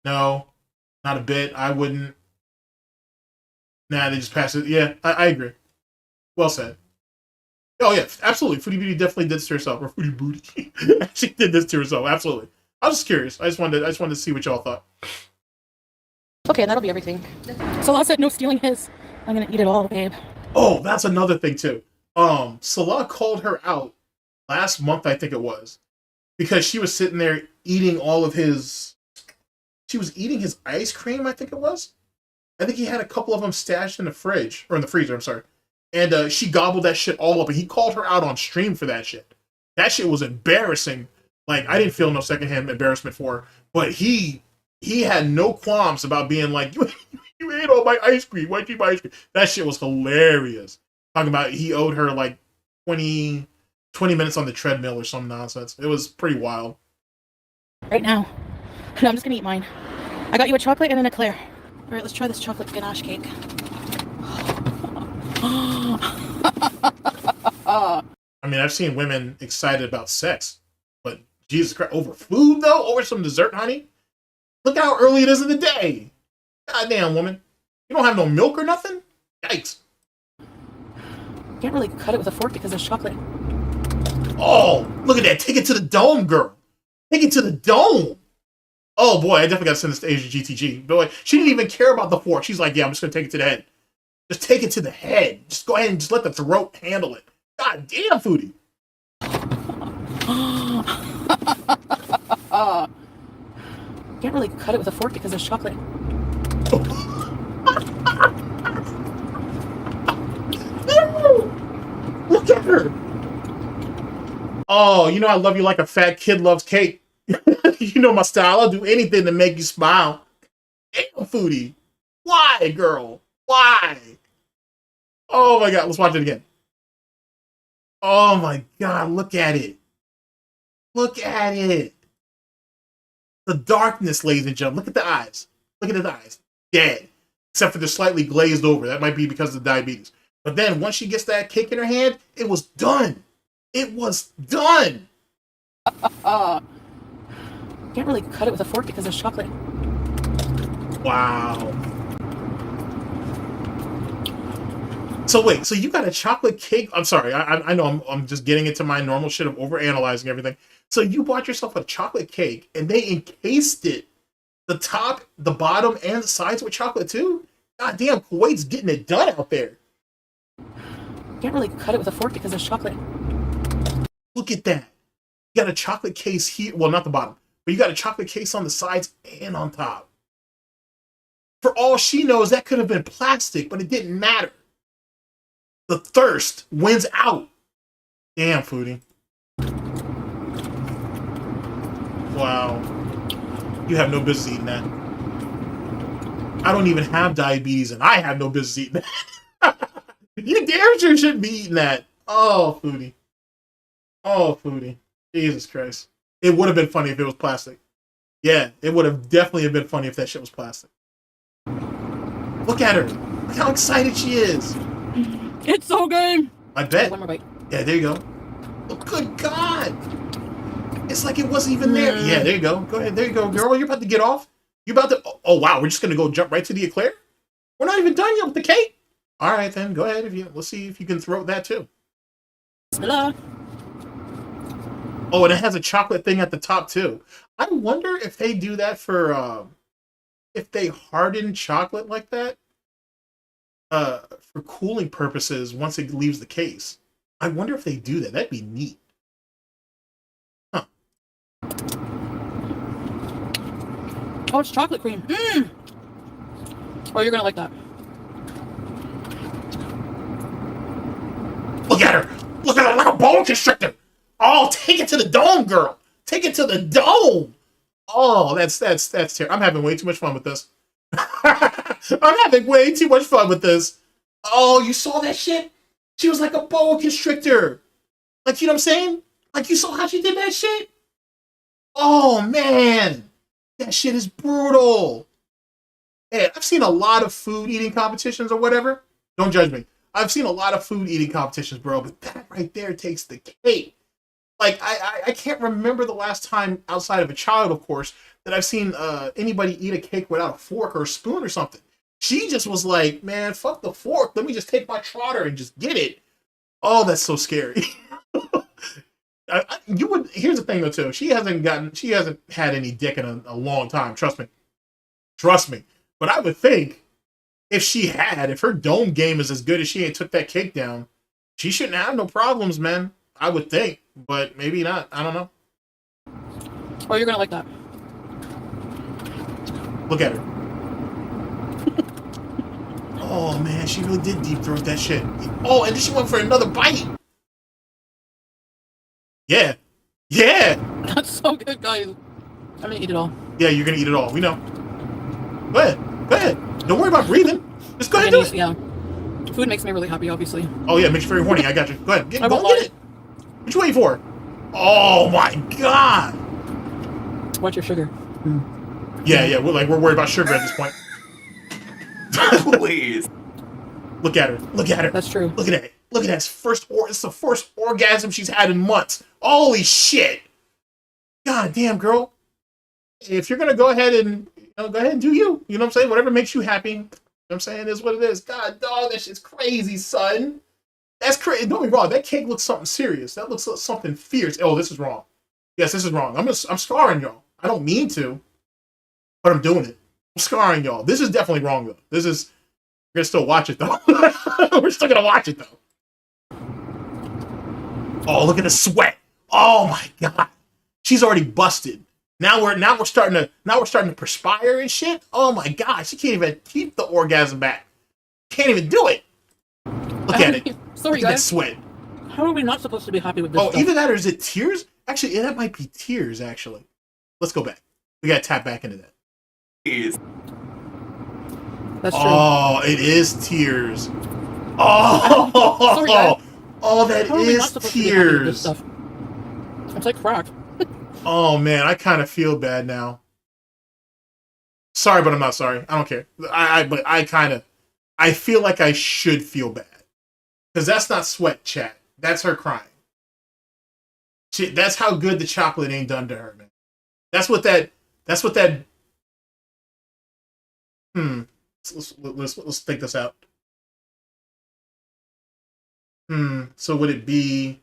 No, not a bit. I wouldn't. Nah, they just pass it. Yeah, I agree. Well said. Oh yeah, absolutely. Foodie Beauty definitely did this to herself, or Foodie Beauty. She did this to herself. Absolutely. I was just curious. I just wanted to see what y'all thought. Okay, and that'll be everything. Salah said no stealing his. I'm gonna eat it all, babe. Oh, that's another thing too. Salah called her out last month, I think it was, because she was sitting there eating all of his. She was eating his ice cream, I think it was. I think he had a couple of them stashed in the fridge, or in the freezer, I'm sorry. And she gobbled that shit all up, and he called her out on stream for that shit. That shit was embarrassing. Like, I didn't feel no secondhand embarrassment for her, but he had no qualms about being like, you ate all my ice cream. Why'd you eat my ice cream? That shit was hilarious. Talking about he owed her like 20 minutes on the treadmill or some nonsense. It was pretty wild. Right now. No, I'm just gonna eat mine. I got you a chocolate and an eclair. All right, let's try this chocolate ganache cake. I mean, I've seen women excited about sex, but Jesus Christ, over food though? Over some dessert, honey? Look how early it is in the day. Goddamn, woman. You don't have no milk or nothing? Yikes. Can't really cut it with a fork because there's chocolate. Oh, look at that. Take it to the dome, girl. Take it to the dome. Oh boy, I definitely gotta send this to Asia GTG. Boy, she didn't even care about the fork. She's like, yeah, I'm just gonna take it to the head. Just take it to the head. Just go ahead and just let the throat handle it. God damn, Foodie. Can't really cut it with a fork because there's chocolate. Look at her. Oh, you know I love you like a fat kid loves cake. You know my style. I'll do anything to make you smile. Damn, Foodie. Why, girl? Why? Oh my God, let's watch it again. Oh my God, look at it. Look at it. The darkness, ladies and gentlemen. Look at the eyes. Look at his eyes. Dead. Except for they're slightly glazed over. That might be because of the diabetes. But then once she gets that cake in her hand, it was done. It was done. Can't really cut it with a fork because there's chocolate. Wow. So wait, so you got a chocolate cake? I'm sorry, I know I'm just getting into my normal shit of overanalyzing everything. So you bought yourself a chocolate cake and they encased it, the top, the bottom, and the sides with chocolate too? God damn, Kuwait's getting it done out there. Can't really cut it with a fork because there's chocolate. Look at that. You got a chocolate case here. Well, not the bottom, but you got a chocolate case on the sides and on top. For all she knows, that could have been plastic, but it didn't matter. The thirst wins out. Damn, Foodie. Wow. You have no business eating that. I don't even have diabetes, and I have no business eating that. You damn sure shouldn't be eating that. Oh, Foodie. Oh, Foodie. Jesus Christ. It would have been funny if it was plastic. Yeah, it would have definitely been funny if that shit was plastic. Look at her. Look how excited she is. It's so good. I bet. One more bite. Yeah, there you go. Oh, good God. It's like it wasn't even there. Yeah, there you go. Go ahead. There you go, girl. You're about to get off. You're about to... Oh, wow. We're just going to go jump right to the eclair? We're not even done yet with the cake. All right, then. Go ahead. Let's see if you can throw that, too. Bismillah. Oh, and it has a chocolate thing at the top, too. I wonder if they do that for... if they harden chocolate like that for cooling purposes once it leaves the case. I wonder if they do that. That'd be neat. Huh. Oh, it's chocolate cream. Mmm. Oh, you're gonna like that. Look at her. Look at her like a bone constrictor. Oh, take it to the dome, girl. Take it to the dome. Oh, that's terrible. I'm having way too much fun with this. I'm having way too much fun with this. Oh, you saw that shit? She was like a boa constrictor. Like, you know what I'm saying? Like, you saw how she did that shit? Oh, man. That shit is brutal. Hey, I've seen a lot of food eating competitions or whatever. Don't judge me. I've seen a lot of food eating competitions, bro, but that right there takes the cake. Like, I can't remember the last time, outside of a child, of course, that I've seen anybody eat a cake without a fork or a spoon or something. She just was like, man, fuck the fork. Let me just take my trotter and just get it. Oh, that's so scary. Here's the thing, though, too. She hasn't had any dick in a long time. Trust me. Trust me. But I would think if her dome game is as good as she ain't took that cake down, she shouldn't have no problems, man. I would think, but maybe not. I don't know. Oh, you're gonna like that. Look at her. Oh, man, she really did deep throat that shit. Oh, and then she went for another bite. Yeah. Yeah. That's so good, guys. I'm gonna eat it all. Yeah, you're gonna eat it all. We know. Go ahead. Go ahead. Don't worry about breathing. Just go ahead and do it. Yeah. Food makes me really happy, obviously. Oh, yeah, makes you very horny. I got you. Go ahead. Go get it. What you waiting for? Oh, my God. Watch your sugar. Yeah, we're worried about sugar at this point. Please. Look at her. Look at her. That's true. Look at that. Look at that. It's the first orgasm she's had in months. Holy shit. God damn, girl. If you're going to go ahead and do you. You know what I'm saying? Whatever makes you happy. You know what I'm saying? Is what it is. God, dog, that shit's crazy, son. That's crazy. Don't be wrong. That cake looks something serious. That looks like something fierce. Oh, this is wrong. Yes, this is wrong. I'm scarring y'all. I don't mean to, but I'm doing it. I'm scarring y'all. This is definitely wrong, though. We're going to still watch it, though. We're still going to watch it, though. Oh, look at the sweat. Oh, my God. She's already busted. Now we're starting to perspire and shit. Oh, my God. She can't even keep the orgasm back. Can't even do it. Look at it. Sorry, Look at that guys. sweat. How are we not supposed to be happy with this? Oh, stuff? either that or is it tears? Actually, yeah, that might be tears, actually. Let's go back. We got to tap back into that. Please. That's true. Oh, it is tears. Oh, Sorry, guys. Oh, that How are we not is supposed to be happy with this tears. stuff? It's like crack. Oh, man, I kind of feel bad now. Sorry, but I'm not sorry. I don't care. But I feel like I should feel bad. Because that's not sweat, chat. That's her crying. That's how good the chocolate ain't done to her, man. That's what that. Let's think this out. So would it be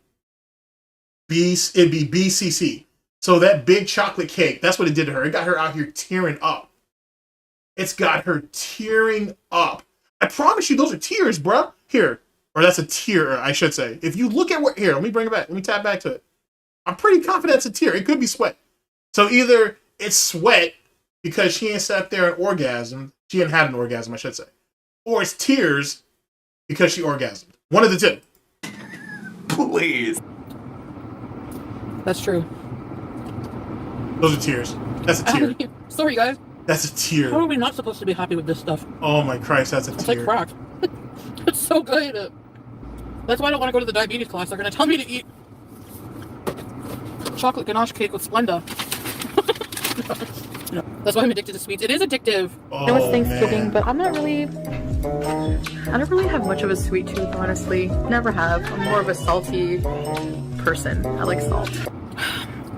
it'd be BCC. So that big chocolate cake, that's what it did to her. It got her out here tearing up. It's got her tearing up. I promise you, those are tears, bruh. Here. Or that's a tear, I should say. If you look at here, let me bring it back. Let me tap back to it. I'm pretty confident it's a tear. It could be sweat. So either it's sweat because she ain't sat there and orgasmed. She ain't had an orgasm, I should say. Or it's tears because she orgasmed. One of the two. Please. That's true. Those are tears. That's a tear. Sorry, guys. That's a tear. How are we not supposed to be happy with this stuff? Oh my Christ, that's a It's tear. like crack. It's so good. That's why I don't want to go to the diabetes class. They're going to tell me to eat chocolate ganache cake with Splenda. No, that's why I'm addicted to sweets. It is addictive. Oh, I know it's Thanksgiving, but I don't really have much of a sweet tooth, honestly. Never have. I'm more of a salty person. I like salt.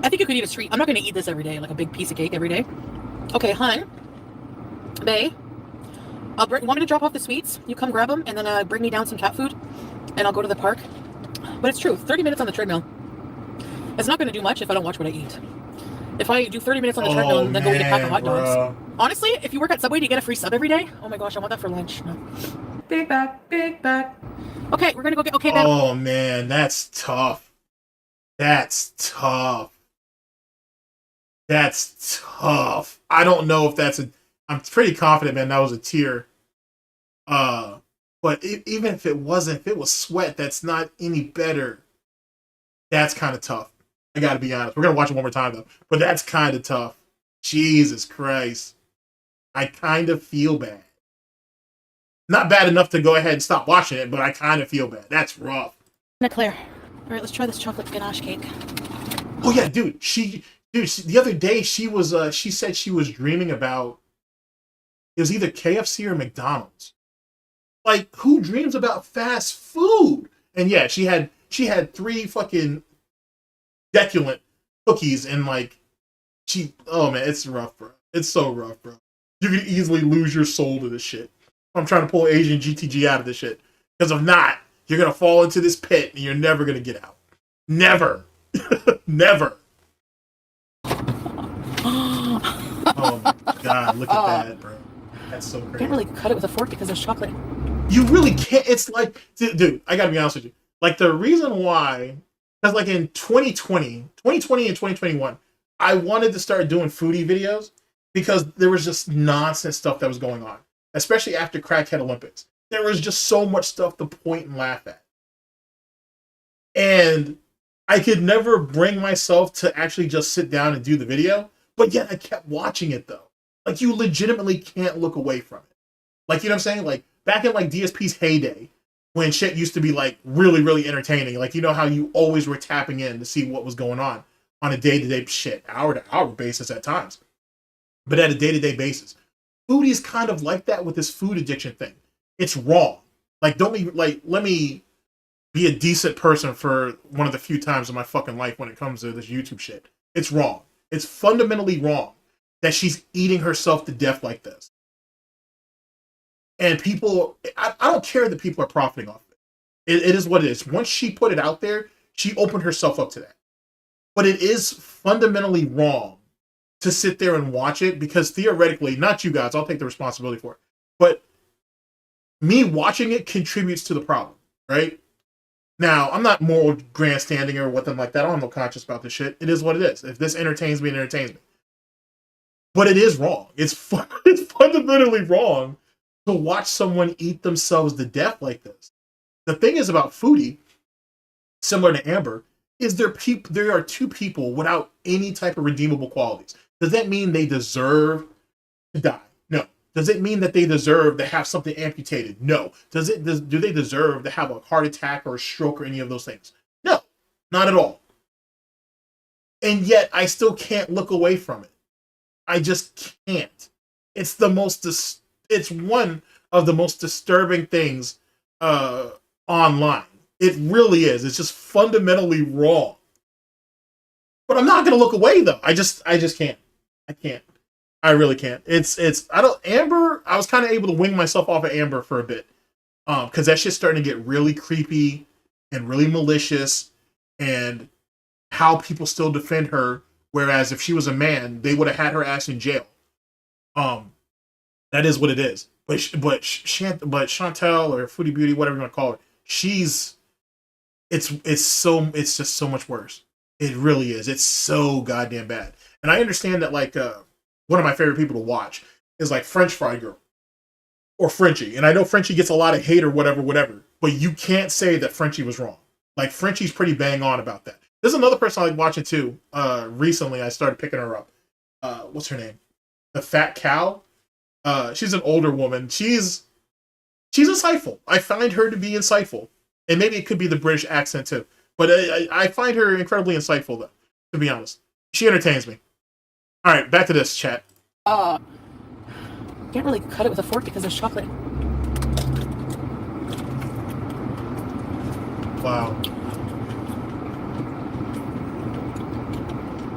I think you could eat a treat. I'm not going to eat this every day, like a big piece of cake every day. Okay, hun. Bae. Want me to drop off the sweets? You come grab them and then bring me down some cat food and I'll go to the park. But it's true, 30 minutes on the treadmill. It's not going to do much if I don't watch what I eat. If I do 30 minutes on the treadmill and then go eat a pack of hot dogs. Honestly, if you work at Subway, do you get a free sub every day? Oh my gosh, I want that for lunch. No. Big back, big back. Okay, we're going to go get... Okay, back. Oh man, that's tough. That's tough. That's tough. I don't know if that's a... I'm pretty confident, man, that was a tear. But even if it wasn't, if it was sweat, that's not any better. That's kind of tough. I gotta be honest. We're gonna watch it one more time, though. But that's kind of tough. Jesus Christ. I kind of feel bad. Not bad enough to go ahead and stop watching it, but I kind of feel bad. That's rough. Claire. All right, let's try this chocolate ganache cake. Oh, yeah, dude. The other day, she said she was dreaming about... It was either KFC or McDonald's. Like, who dreams about fast food? And yeah, she had 3 fucking deculent cookies and like oh man, it's rough, bro. It's so rough, bro. You can easily lose your soul to this shit. I'm trying to pull Asian GTG out of this shit. Because if not, you're gonna fall into this pit and you're never gonna get out. Never. Never. Oh my god, look at that, bro. That's so crazy. I can't really cut it with a fork because there's chocolate. You really can't. It's like, dude, I gotta be honest with you. Like, the reason why, because like in 2020 and 2021, I wanted to start doing foodie videos because there was just nonsense stuff that was going on, especially after Crackhead Olympics. There was just so much stuff to point and laugh at. And I could never bring myself to actually just sit down and do the video, but yet I kept watching it though. Like, you legitimately can't look away from it. Like, you know what I'm saying? Like, back in like DSP's heyday, when shit used to be like really, really entertaining. Like, you know how you always were tapping in to see what was going on a day-to-day shit, hour-to-hour basis at times. But at a day-to-day basis. Foodie is kind of like that with this food addiction thing. It's wrong. Like, let me be a decent person for one of the few times in my fucking life when it comes to this YouTube shit. It's wrong. It's fundamentally wrong that she's eating herself to death like this. And people, I don't care that people are profiting off it. It is what it is. Once she put it out there, she opened herself up to that. But it is fundamentally wrong to sit there and watch it because theoretically, not you guys, I'll take the responsibility for it, but me watching it contributes to the problem, right? Now, I'm not moral grandstanding or something like that. I don't have no conscience about this shit. It is what it is. If this entertains me, it entertains me. But it is wrong. It's fundamentally wrong to watch someone eat themselves to death like this. The thing is about Foodie, similar to Amber, is there are two people without any type of redeemable qualities. Does that mean they deserve to die? No. Does it mean that they deserve to have something amputated? No. Do they deserve to have a heart attack or a stroke or any of those things? No, not at all. And yet I still can't look away from it. I just can't. It's one of the most disturbing things online. It really is. It's just fundamentally wrong. But I'm not gonna look away though. I just can't. I can't. I really can't. Amber, I was kind of able to wing myself off of Amber for a bit. Because that shit's starting to get really creepy and really malicious, and how people still defend her, whereas if she was a man, they would have had her ass in jail. That is what it is. But Chantel or Foodie Beauty, whatever you want to call it, it's just so much worse. It really is. It's so goddamn bad. And I understand that, like, one of my favorite people to watch is like French Fry Girl or Frenchie. And I know Frenchie gets a lot of hate or whatever. but you can't say that Frenchie was wrong. Like, Frenchie's pretty bang on about that. There's another person I like watching too. Recently, I started picking her up. What's her name? The Fat Cow. She's an older woman. She's insightful. I find her to be insightful. And maybe it could be the British accent too. But I find her incredibly insightful, though, to be honest. She entertains me. All right, back to this, chat. Can't really cut it with a fork because there's chocolate. Wow.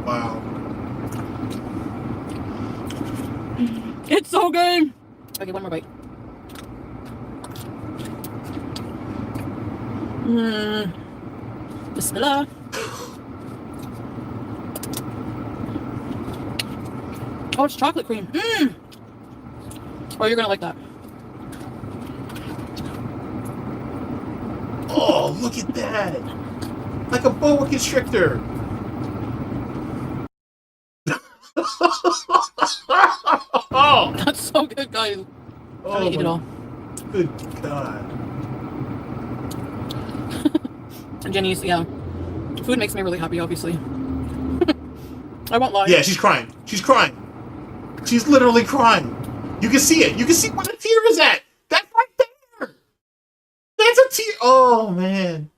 Wow. It's so good. Okay, one more bite. Bismillah. Oh, it's chocolate cream. Oh, you're gonna like that. Oh, look at that. Like a boa constrictor. Oh, that's so good, guys. I'm gonna eat it all. Good God. And Jenny's, yeah. Food makes me really happy, obviously. I won't lie. Yeah, she's crying. She's crying. She's literally crying. You can see it. You can see where the tear is at. That's right there. That's a tear. Oh, man.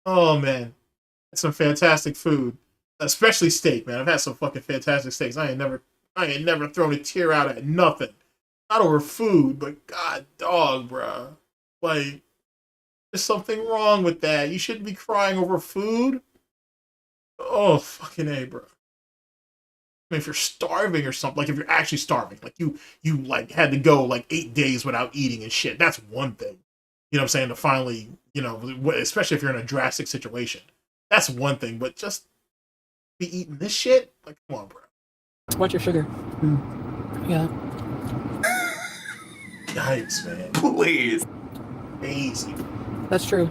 Oh, man. That's some fantastic food. Especially steak, man. I've had some fucking fantastic steaks. I ain't never thrown a tear out at nothing. Not over food, but god dog, bruh. Like, there's something wrong with that. You shouldn't be crying over food. Oh, fucking A, bro. I mean, if you're starving or something, like if you're actually starving, like you like had to go like 8 days without eating and shit, that's one thing. You know what I'm saying? To finally, you know, especially if you're in a drastic situation. That's one thing, but just be eating this shit? Like, come on, bro. Watch your sugar. Yeah. Yikes, man. Please. Crazy. That's true.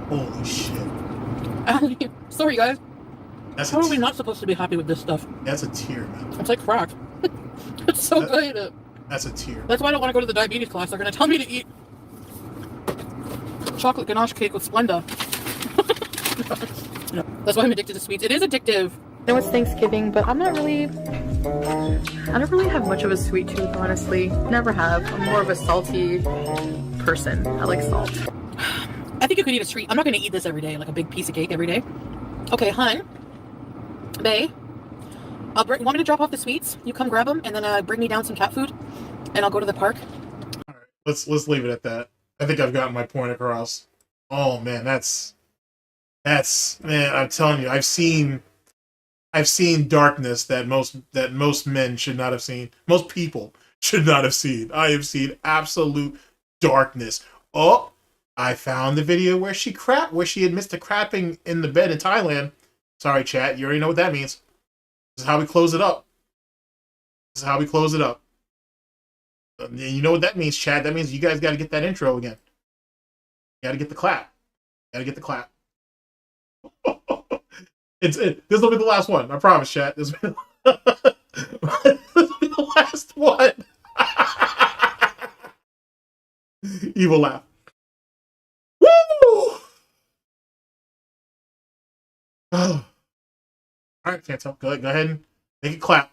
Holy shit. Sorry, guys. That's How are we not supposed to be happy with this stuff? That's a tear, man. It's like crack. It's so good. That's a tear. That's why I don't want to go to the diabetes class. They're going to tell me to eat chocolate ganache cake with Splenda. No, that's why I'm addicted to sweets. It is addictive. I know it's Thanksgiving, but I don't really have much of a sweet tooth, honestly. Never have. I'm more of a salty person. I like salt. I think you could eat a treat. I'm not going to eat this every day, like a big piece of cake every day. Okay, hun. Bae. Want me to drop off the sweets? You come grab them, and then bring me down some cat food, and I'll go to the park. All right, let's leave it at that. I think I've gotten my point across. Oh man, that's man. I'm telling you, I've seen darkness that most men should not have seen. Most people should not have seen. I have seen absolute darkness. Oh, I found the video where she admits to crapping in the bed in Thailand. Sorry, chat. You already know what that means. This is how we close it up. And you know what that means, chat. That means you guys got to get that intro again. You got to get the clap. This will be the last one. I promise, chat. This will be the last one. Evil laugh. Woo! Oh. All right, can't tell. Go ahead and make it clap.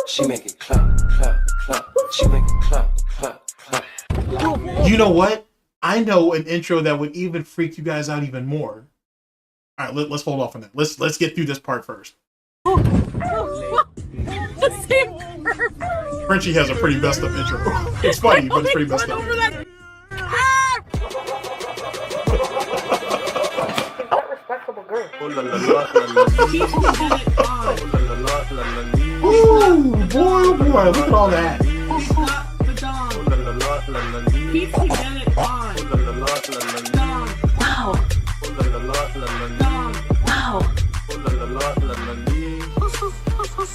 She make it clap, clap, clap. She make it clap, clap, clap. You know what? I know an intro that would even freak you guys out even more. All right, let's hold off on that. Let's get through this part first. Frenchie has a pretty messed up intro. It's funny, but it's pretty messed up. Ooh, boy, oh boy, look at all that.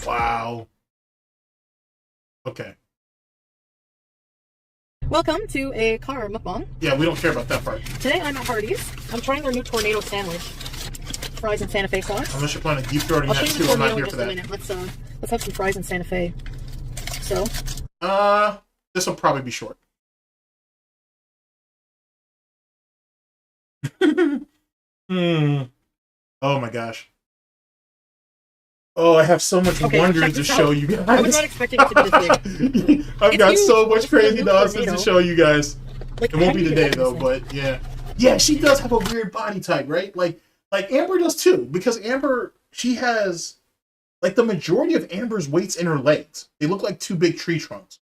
Wow. Okay. Welcome to a car mukbang. Yeah, we don't care about that part. Today I'm at Hardee's. I'm trying their new tornado sandwich. Fries and Santa Fe sauce. Unless you're planning deep throating that too, I'm not here for that. Let's have some fries and Santa Fe. So. This will probably be short. Oh my gosh. Oh, I have so much wonders to show you guys. I was not expecting it to be this big. I've got so much crazy nonsense to show you guys. It won't be today though, but yeah. Yeah, she does have a weird body type, right? Like Amber does too, because Amber, she has, like, the majority of Amber's weight's in her legs. They look like two big tree trunks.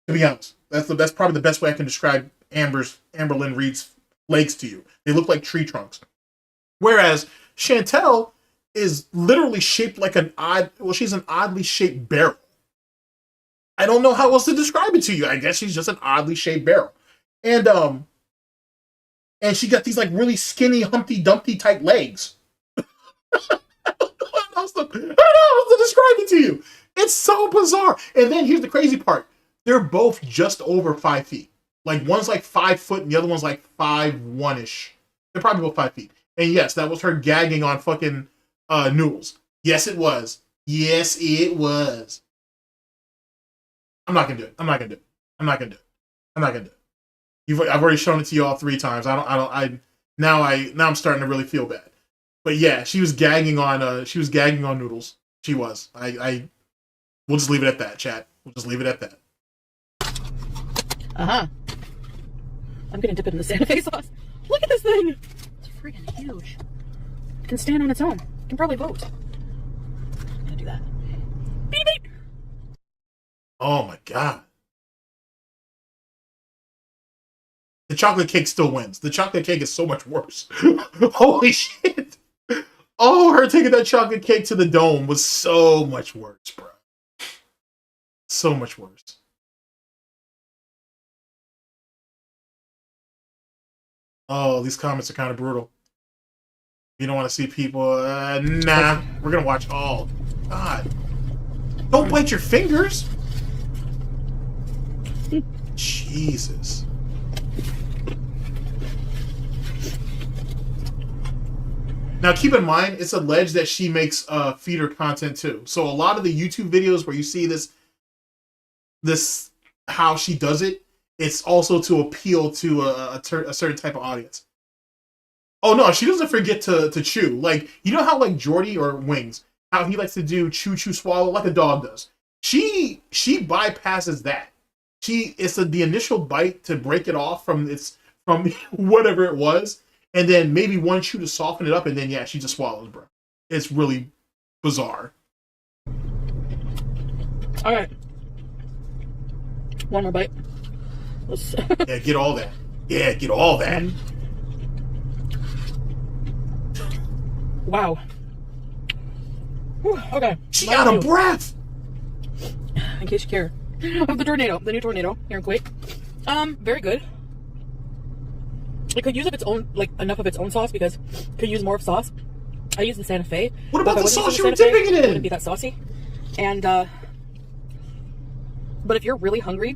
To be honest, that's probably the best way I can describe Amberlynn Reed's legs to you. They look like tree trunks. Whereas Chantel is literally shaped like she's an oddly shaped barrel. I don't know how else to describe it to you. I guess she's just an oddly shaped barrel. And she got these like really skinny Humpty Dumpty type legs. I don't know how else to describe it to you. It's so bizarre. And then here's the crazy part. They're both just over 5 feet. Like, one's like 5 foot and the other one's like 5'1"ish. They're probably both 5 feet. And yes, that was her gagging on fucking noodles. Yes, it was. Yes, it was. I'm not gonna do it. I'm not gonna do it. I'm not gonna do it. I'm not gonna do it. I've already shown it to you all 3 times. Now I'm starting to really feel bad. But yeah, she was gagging on noodles. She was. We'll just leave it at that, chat. We'll just leave it at that. I'm gonna dip it in the Santa Fe sauce. Look at this thing! It's freaking huge. It can stand on its own. It can probably vote. I'm gonna do that. Beep beep! Oh my god. The chocolate cake still wins. The chocolate cake is so much worse. Holy shit. Oh, her taking that chocolate cake to the dome was so much worse, bro. So much worse. Oh, these comments are kind of brutal. You don't want to see people. Nah, we're gonna watch all. God, don't bite your fingers. Jesus. Now, keep in mind, it's alleged that she makes feeder content too. So a lot of the YouTube videos where you see this how she does it, it's also to appeal to a certain type of audience. Oh no, she doesn't forget to chew. Like, you know how like Jordy or Wings, how he likes to do chew swallow like a dog does. She bypasses that. It's the initial bite to break it off from whatever it was, and then maybe one chew to soften it up, and then yeah, she just swallows, bro. It's really bizarre. All right, one more bite. Yeah, get all that. Yeah, get all that. Wow. Whew, okay. She out of breath. In case you care. Of the new tornado here in Kuwait. Very good. It could use enough of its own sauce because it could use more of sauce. I use the Santa Fe. What about the sauce you were dipping it in? It wouldn't be that saucy. And but if you're really hungry,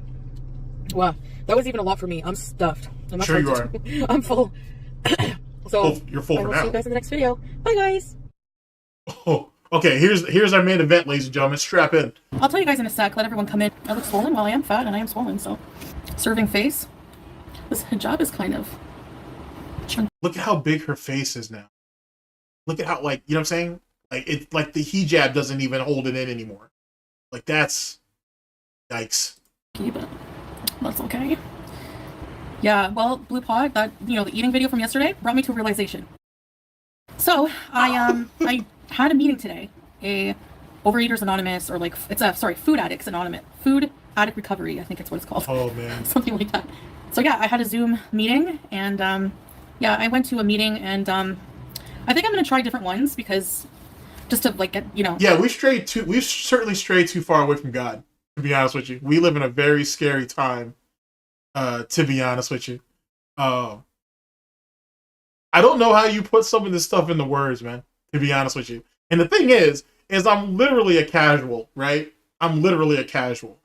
wow, that was even a lot for me. I'm stuffed. I'm sure you are. I'm full. So you're full for now. See you guys in the next video. Bye, guys. Oh, okay. Here's our main event, ladies and gentlemen. Strap in. I'll tell you guys in a sec. Let everyone come in. I look swollen. Well, I am fat and I am swollen. So, serving face. This hijab is kind of. Look at how big her face is now. Look at how, like, you know what I'm saying? Like, it's like the hijab doesn't even hold it in anymore. Like, that's yikes. But that's okay. Yeah, well, Blue Pod, that, the eating video from yesterday brought me to a realization. So I had a meeting today, a Overeaters Anonymous, or Food Addicts Anonymous, Food Addict Recovery, I think it's what it's called. Oh man, something like that. So yeah, I had a Zoom meeting, and yeah, I went to a meeting, and I think I'm gonna try different ones because just to get Yeah, we've certainly strayed too far away from God. To be honest with you, we live in a very scary time. To be honest with you, I don't know how you put some of this stuff into words, man. To be honest with you, and the thing is I'm literally a casual, right? I'm literally a casual,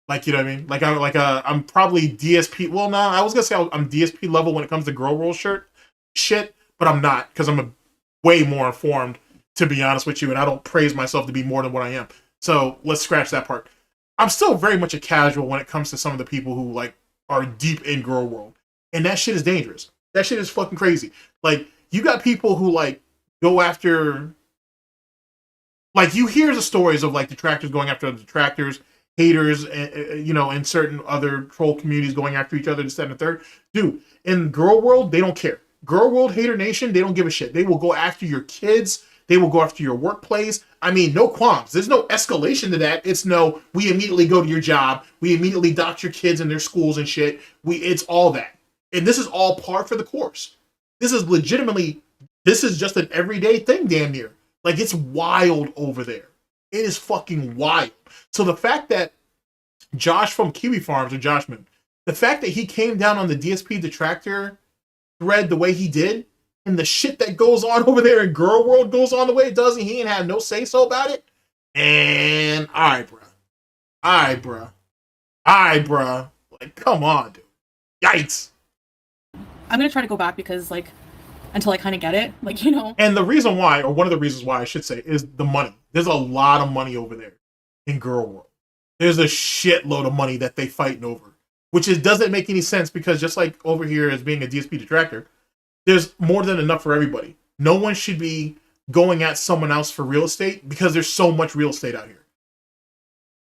like, you know what I mean? Like I'm probably DSP. Well, no, I was gonna say I'm DSP level when it comes to girl roll shit, but I'm not, because I'm way more informed. To be honest with you, and I don't praise myself to be more than what I am. So let's scratch that part. I'm still very much a casual when it comes to some of the people who are deep in girl world, and that shit is dangerous. That shit is fucking crazy. Like, you got people who like go after, like you hear the stories of like detractors going after other detractors, haters, and you know, in certain other troll communities going after each other, this, that, and the third. Dude, in girl world, they don't care. Girl world, hater nation, they don't give a shit. They will go after your kids. They will go after your workplace. I mean, no qualms. There's no escalation to that. It's no, we immediately go to your job. We immediately dox your kids in their schools and shit. It's all that. And this is all par for the course. This is legitimately, this is just an everyday thing, damn near. Like, it's wild over there. It is fucking wild. So the fact that Josh from Kiwi Farms, or Joshman, the fact that he came down on the DSP detractor thread the way he did, and the shit that goes on over there in girl world goes on the way it does, and he ain't have no say-so about it, and alright, bruh. Like, come on, dude. Yikes. I'm gonna try to go back because, like, until I kind of get it, like, you know. And the reason why, or one of the reasons why I should say, is the money. There's a lot of money over there in girl world. There's a shitload of money that they fighting over, which doesn't make any sense because just like over here as being a DSP detractor, there's more than enough for everybody. No one should be going at someone else for real estate because there's so much real estate out here.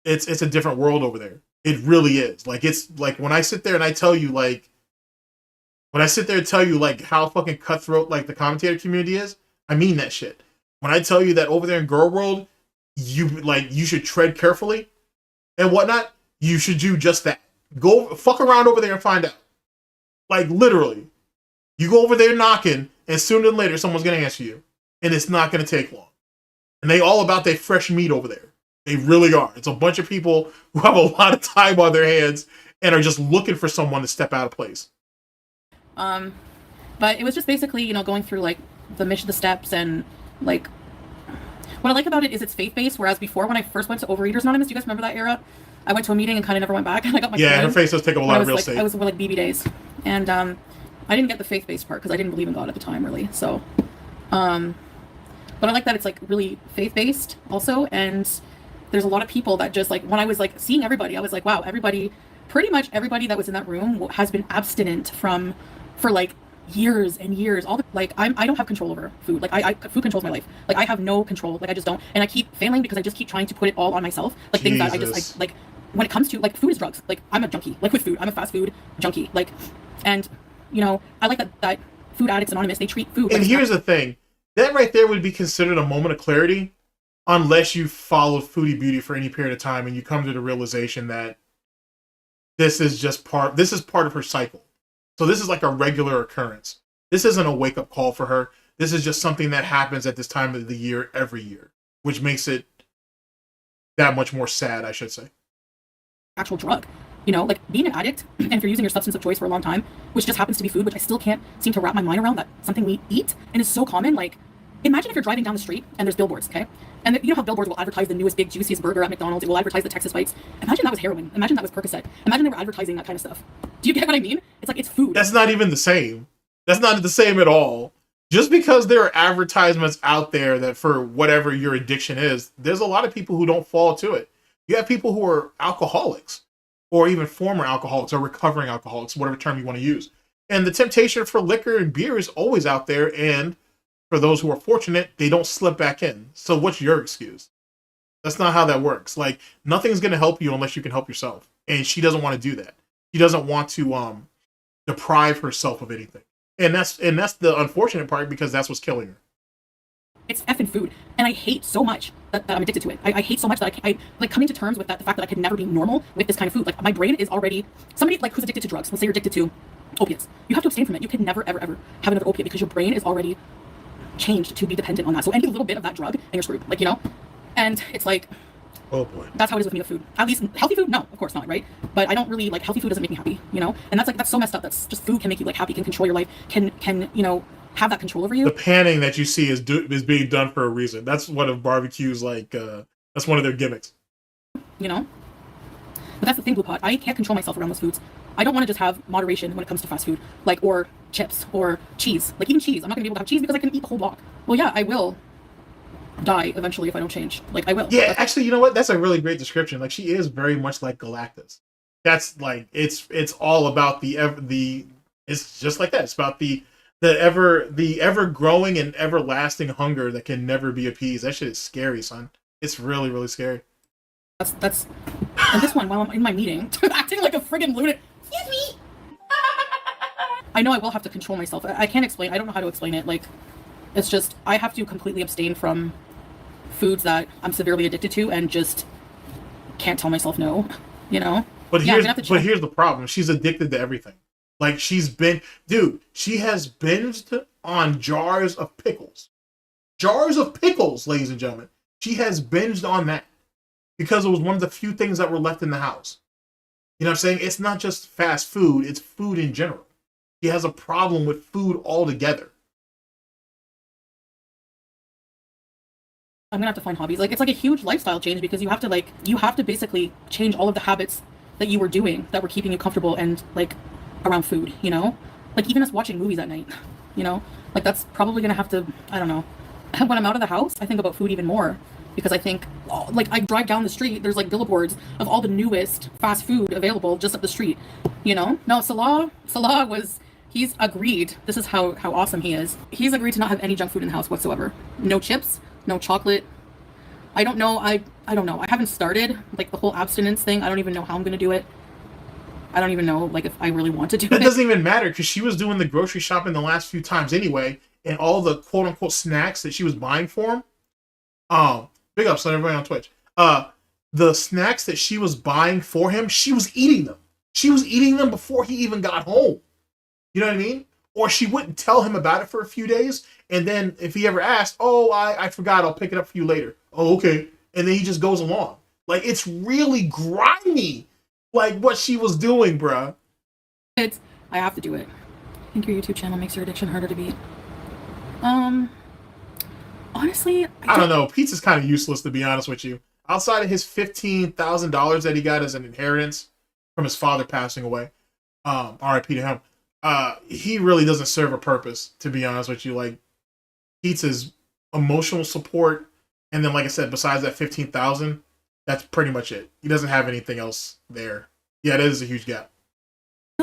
It's a different world over there. It really is. Like, it's like when I sit there and I tell you, like, how fucking cutthroat like the commentator community is, I mean that shit. When I tell you that over there in girl world, you should tread carefully and whatnot, you should do just that. Go fuck around over there and find out. Like, literally. You go over there knocking, and sooner than later, someone's going to answer you. And it's not going to take long. And they all about their fresh meat over there. They really are. It's a bunch of people who have a lot of time on their hands and are just looking for someone to step out of place. But it was just basically, you know, going through, like, the steps, and, like, what I like about it is it's faith-based, whereas before, when I first went to Overeaters Anonymous, do you guys remember that era? I went to a meeting and kind of never went back, and I got my her face does take up a lot of real estate. I was like BB days, and I didn't get the faith-based part because I didn't believe in God at the time, really. So, but I like that it's like really faith-based also, and there's a lot of people that just like, when I was like seeing everybody, I was like, wow, pretty much everybody that was in that room has been abstinent for like years and years. I don't have control over food. Like food controls my life. Like I have no control. Like I just don't, and I keep failing because I just keep trying to put it all on myself. Like things that I just like when it comes to like food is drugs. Like I'm a junkie. Like with food, I'm a fast food junkie. Like, and you know, I like that Food Addicts Anonymous, they treat food. And here's the thing, that right there would be considered a moment of clarity unless you followed Foodie Beauty for any period of time and you come to the realization that this is part of her cycle. So this is like a regular occurrence. This isn't a wake-up call for her. This is just something that happens at this time of the year every year, which makes it that much more sad, I should say. Actual drug. You know, like being an addict, and if you're using your substance of choice for a long time, which just happens to be food, which I still can't seem to wrap my mind around, that something we eat and is so common. Like, imagine if you're driving down the street and there's billboards, okay? And you know how billboards will advertise the newest, big, juiciest burger at McDonald's. It will advertise the Texas bites. Imagine that was heroin. Imagine that was Percocet. Imagine they were advertising that kind of stuff. Do you get what I mean? It's like, it's food. That's not even the same. That's not the same at all. Just because there are advertisements out there that for whatever your addiction is, there's a lot of people who don't fall to it. You have people who are alcoholics, or even former alcoholics, or recovering alcoholics, whatever term you want to use. And the temptation for liquor and beer is always out there, and for those who are fortunate, they don't slip back in. So what's your excuse? That's not how that works. Like, nothing's going to help you unless you can help yourself. And she doesn't want to do that. She doesn't want to deprive herself of anything. And that's the unfortunate part, because that's what's killing her. It's effing food, and I hate so much that I'm addicted to it. I hate so much that I like coming to terms with that, the fact that I could never be normal with this kind of food. Like, my brain is already, somebody like who's addicted to drugs, let's say you're addicted to opiates, you have to abstain from it. You can never ever have another opiate because your brain is already changed to be dependent on that. So any little bit of that drug and you're screwed, like, you know. And it's like, oh boy, that's how it is with me with food. At least healthy food, no, of course not, right? But I don't really like, healthy food doesn't make me happy, you know. And that's so messed up. That's just, food can make you like happy, can control your life, can you know, have that control over you. The panning that you see is being done for a reason. That's one of barbecues, like that's one of their gimmicks. You know, but that's the thing, Blue Pot. I can't control myself around those foods. I don't want to just have moderation when it comes to fast food, like, or chips or cheese. Like, even cheese, I'm not gonna be able to have cheese because I can eat the whole block. Well, yeah, I will die eventually if I don't change. Like, I will. Yeah, actually, you know what? That's a really great description. Like, she is very much like Galactus. That's like, it's all about the. It's just like that. It's about the The ever growing and everlasting hunger that can never be appeased. That shit is scary, son. It's really, really scary. That's and this one while I'm in my meeting, acting like a friggin' lunatic. Excuse me. I know I will have to control myself. I can't explain. I don't know how to explain it. Like, it's just I have to completely abstain from foods that I'm severely addicted to, and just can't tell myself no. You know. But here's the problem. She's addicted to everything. Like she has binged on jars of pickles. Jars of pickles, ladies and gentlemen. She has binged on that because it was one of the few things that were left in the house. You know what I'm saying? It's not just fast food, it's food in general. She has a problem with food altogether. I'm gonna have to find hobbies. Like, it's like a huge lifestyle change because you have to basically change all of the habits that you were doing that were keeping you comfortable and like around food, you know? Like even us watching movies at night, you know? Like that's probably gonna have to, I don't know. When I'm out of the house, I think about food even more because I think, like I drive down the street, there's like billboards of all the newest fast food available just up the street, you know? No, Salah he's agreed. This is how awesome he is. He's agreed to not have any junk food in the house whatsoever. No chips, no chocolate. I don't know. I don't know. I haven't started like the whole abstinence thing. I don't even know how I'm gonna do it. I don't even know like if I really want to do it. It doesn't even matter because she was doing the grocery shopping the last few times anyway, and all the quote unquote snacks that she was buying for him. Big ups on everybody on Twitch. The snacks that she was buying for him, she was eating them. She was eating them before he even got home. You know what I mean? Or she wouldn't tell him about it for a few days, and then if he ever asked, "Oh, I forgot. I'll pick it up for you later." Oh, okay. And then he just goes along. Like it's really grimy. Like what she was doing, bruh. I have to do it. I think your YouTube channel makes your addiction harder to beat. Honestly, I don't know. Pizza's kind of useless to be honest with you. Outside of his $15,000 that he got as an inheritance from his father passing away, R.I.P. to him. He really doesn't serve a purpose to be honest with you. Like pizza's emotional support, and then like I said, besides that $15,000. That's pretty much it. He doesn't have anything else there. Yeah, that is a huge gap. I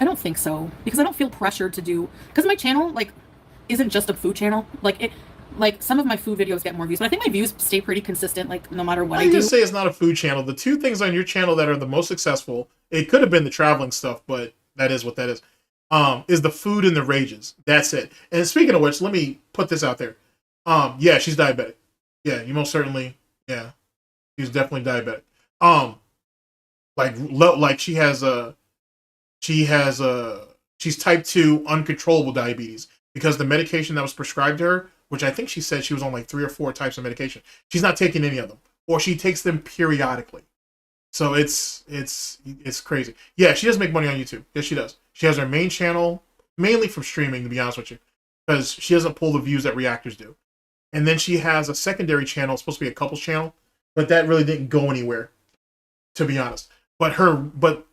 don't think so. Because I don't feel pressured to do, because my channel, like, isn't just a food channel. Like, some of my food videos get more views, but I think my views stay pretty consistent, like, no matter what I do. You say it's not a food channel. The two things on your channel that are the most successful, it could have been the traveling stuff, but that is what that is the food and the rages. That's it. And speaking of which, let me put this out there. Yeah, she's diabetic. Yeah, you most certainly, yeah. She's definitely diabetic. Like she's type 2 uncontrollable diabetes because the medication that was prescribed to her, which I think she said she was on like 3 or 4 types of medication, she's not taking any of them, or she takes them periodically. So it's crazy. Yeah, she does make money on YouTube. Yes, she does. She has her main channel mainly from streaming, to be honest with you, because she doesn't pull the views that reactors do. And then she has a secondary channel, it's supposed to be a couples channel. But that really didn't go anywhere, to be honest. But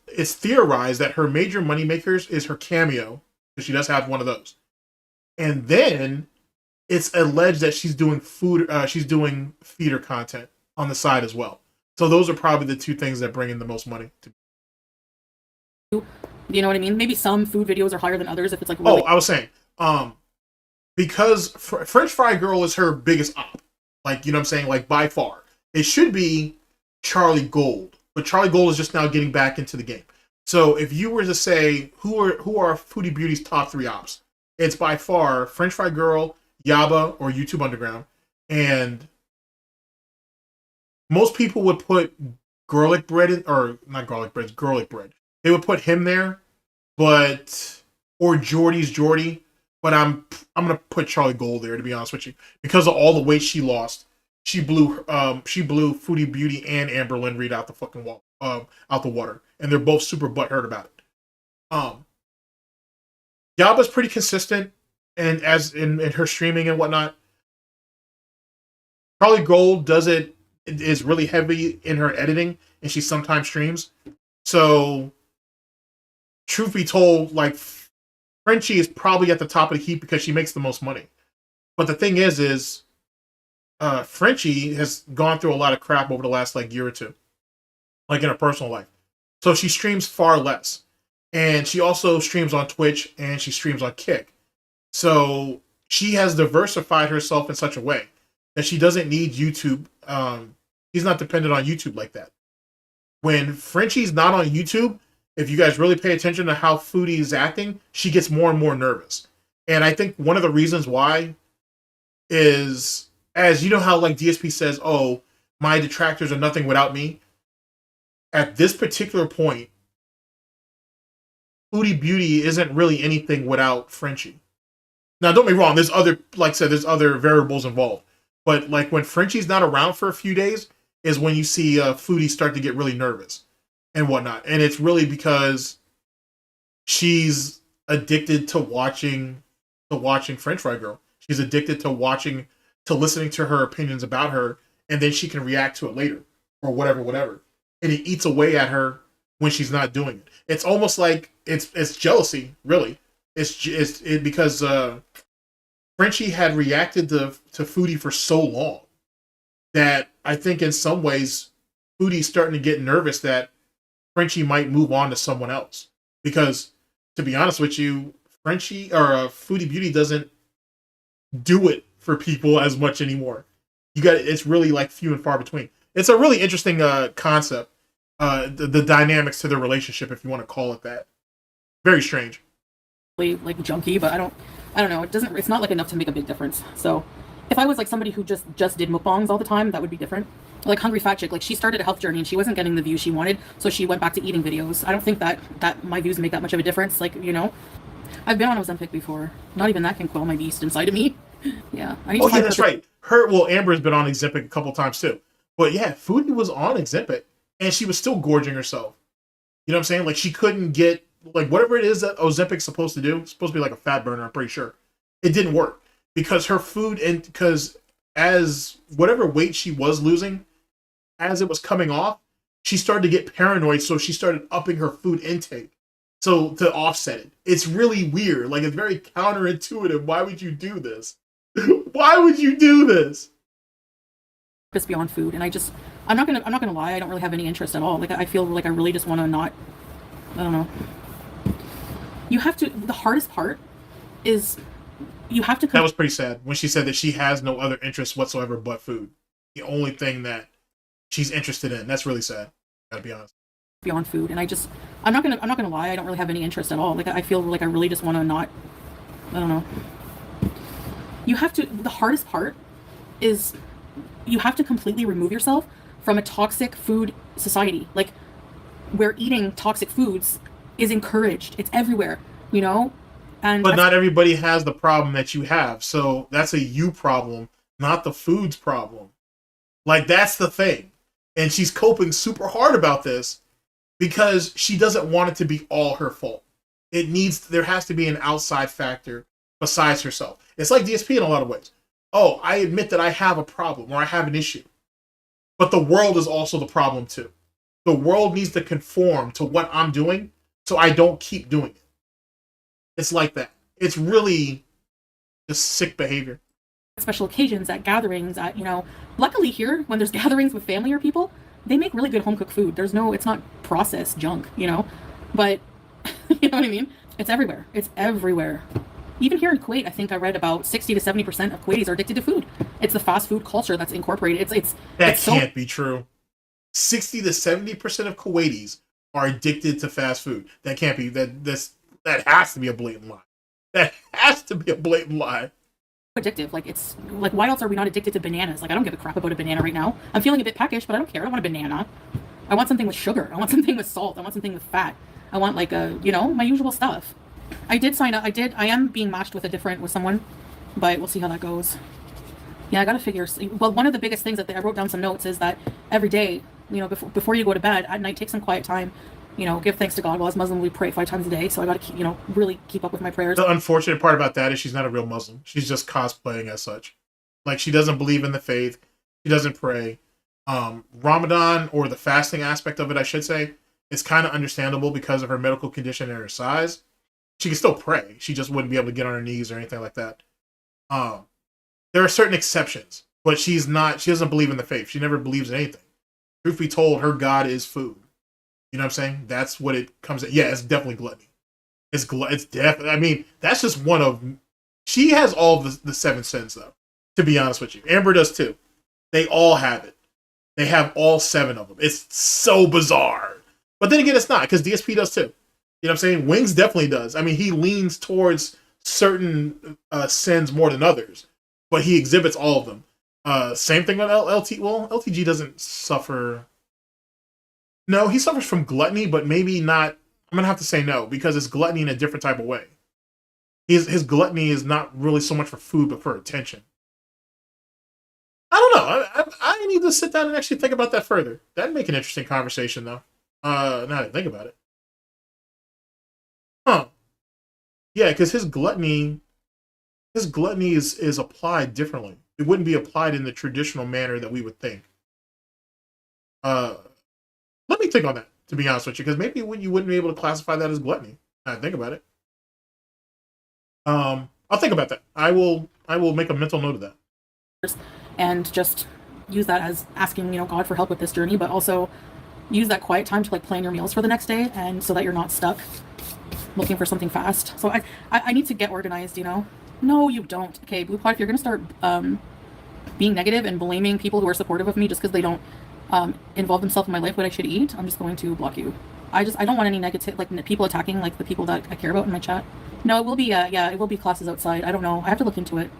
it's theorized that her major moneymakers is her cameo, because she does have one of those. And then it's alleged that she's doing feeder content on the side as well. So those are probably the two things that bring in the most money. You know what I mean? Maybe some food videos are higher than others if it's like really... Oh, I was saying, because French Fry Girl is her biggest op. Like, you know what I'm saying? Like, by far. It should be Charlie Gold, but Charlie Gold is just now getting back into the game. So if you were to say who are Foodie Beauty's top 3 ops, it's by far French Fry Girl, Yaba, or YouTube Underground, and most people would put garlic bread in, or not garlic bread, it's garlic bread. They would put him there, or Jordy's Jordy, but I'm gonna put Charlie Gold there to be honest with you because of all the weight she lost. She blew Foodie Beauty and Amber Lynn Reed out the fucking wall, out the water, and they're both super butthurt about it. Yaba's pretty consistent, and as in her streaming and whatnot. Charlie Gold is really heavy in her editing, and she sometimes streams. So, truth be told, like Frenchie is probably at the top of the heap because she makes the most money. But the thing is. Frenchie has gone through a lot of crap over the last like year or two, like in her personal life. So she streams far less. And she also streams on Twitch and she streams on Kick. So she has diversified herself in such a way that she doesn't need YouTube. She's not dependent on YouTube like that. When Frenchie's not on YouTube, if you guys really pay attention to how Foodie is acting, she gets more and more nervous. And I think one of the reasons why is, as you know how like DSP says, oh, my detractors are nothing without me. At this particular point, Foodie Beauty isn't really anything without Frenchie. Now, don't get me wrong. There's other, like I said, there's other variables involved. But like when Frenchie's not around for a few days is when you see Foodie start to get really nervous and whatnot. And it's really because she's addicted to watching French Fry Girl. She's addicted to listening to her opinions about her, and then she can react to it later or whatever. And it eats away at her when she's not doing it. It's almost like it's jealousy, really. It's because Frenchie had reacted to Foodie for so long that I think in some ways Foodie's starting to get nervous that Frenchie might move on to someone else. Because to be honest with you, Frenchie or Foodie Beauty doesn't do it for people as much anymore. It's really like few and far between. It's a really interesting concept. The dynamics to their relationship, if you want to call it that. Very strange. Like junky, but I don't know. It's not like enough to make a big difference. So if I was like somebody who just did mukbangs all the time, that would be different. Like Hungry Fat Chick, like she started a health journey and she wasn't getting the views she wanted, so she went back to eating videos. I don't think that my views make that much of a difference. Like, you know, I've been on Ozempic before. Not even that can quell my beast inside of me. Yeah. Yeah, that's right. Amber's been on Ozempic a couple times too. But yeah, Foodie was on Ozempic and she was still gorging herself. You know what I'm saying? Like she couldn't get, like whatever it is that Ozempic's supposed to do, it's supposed to be like a fat burner, I'm pretty sure. It didn't work because her food, and because as whatever weight she was losing, as it was coming off, she started to get paranoid, so she started upping her food intake so to offset it. It's really weird. Like it's very counterintuitive. Why would you do this? Why would you do this? Just beyond food, and I'm not gonna lie, I don't really have any interest at all. Like I feel like I really just want to not, I don't know. You have to. The hardest part is you have to. That was pretty sad when she said that she has no other interest whatsoever but food. The only thing that she's interested in. That's really sad. Gotta be honest. Beyond food, and I'm not gonna lie, I don't really have any interest at all. Like I feel like I really just want to not, I don't know. You have to. The hardest part is you have to completely remove yourself from a toxic food society, like where eating toxic foods is encouraged. It's everywhere, you know. But not everybody has the problem that you have, so that's a you problem, not the food's problem. Like that's the thing, and she's coping super hard about this because she doesn't want it to be all her fault. There has to be an outside factor besides herself. It's like DSP in a lot of ways. Oh, I admit that I have a problem or I have an issue. But the world is also the problem too. The world needs to conform to what I'm doing so I don't keep doing it. It's like that. It's really just sick behavior. Special occasions, at gatherings, luckily here, when there's gatherings with family or people, they make really good home cooked food. It's not processed junk, you know, but you know what I mean? It's everywhere. It's everywhere. Even here in Kuwait, I think I read about 60 to 70% of Kuwaitis are addicted to food. It's the fast food culture that's incorporated. That can't be true. 60 to 70% of Kuwaitis are addicted to fast food. That can't be. That has to be a blatant lie. That has to be a blatant lie. Addictive. Like it's like, why else are we not addicted to bananas? Like I don't give a crap about a banana right now. I'm feeling a bit peckish, but I don't care. I don't want a banana. I want something with sugar. I want something with salt. I want something with fat. I want like my usual stuff. I did sign up. I am being matched with someone, but we'll see how that goes. Yeah, I gotta figure. Well, one of the biggest things that I wrote down some notes is that every day, before you go to bed at night, take some quiet time. Give thanks to God. Well, as Muslim, we pray 5 times a day, so I gotta keep, really keep up with my prayers. The unfortunate part about that is she's not a real Muslim. She's just cosplaying as such. Like she doesn't believe in the faith. She doesn't pray. Ramadan, or the fasting aspect of it, I should say, is kind of understandable because of her medical condition and her size. She can still pray. She just wouldn't be able to get on her knees or anything like that. There are certain exceptions, but she doesn't believe in the faith. She never believes in anything. Truth be told, her God is food. You know what I'm saying? That's what it comes at. Yeah, it's definitely gluttony. It's definitely. I mean, that's just one of. She has all the 7 sins though. To be honest with you, Amber does too. They all have it. They have all 7 of them. It's so bizarre. But then again, it's not, because DSP does too. You know what I'm saying? Wings definitely does. I mean, he leans towards certain sins more than others, but he exhibits all of them. Same thing with LT. Well, LTG doesn't suffer. No, he suffers from gluttony, but maybe not. I'm going to have to say no, because it's gluttony in a different type of way. His gluttony is not really so much for food, but for attention. I don't know. I need to sit down and actually think about that further. That'd make an interesting conversation, though. Now that I think about it. Huh. Yeah, because his gluttony is applied differently. It wouldn't be applied in the traditional manner that we would think. Let me think on that, to be honest with you, because maybe you wouldn't be able to classify that as gluttony. Now that I think about it. I'll think about that. I will make a mental note of that. And just use that as asking, God for help with this journey, but also use that quiet time to like plan your meals for the next day, and so that you're not stuck looking for something fast. So I need to get organized, No, you don't. Okay, Blue Pod, if you're gonna start being negative and blaming people who are supportive of me just because they don't involve themselves in my life, what I should eat, I'm just going to block you. I don't want any negative, like people attacking like the people that I care about in my chat. No, it will be it will be classes outside. I don't know. I have to look into it.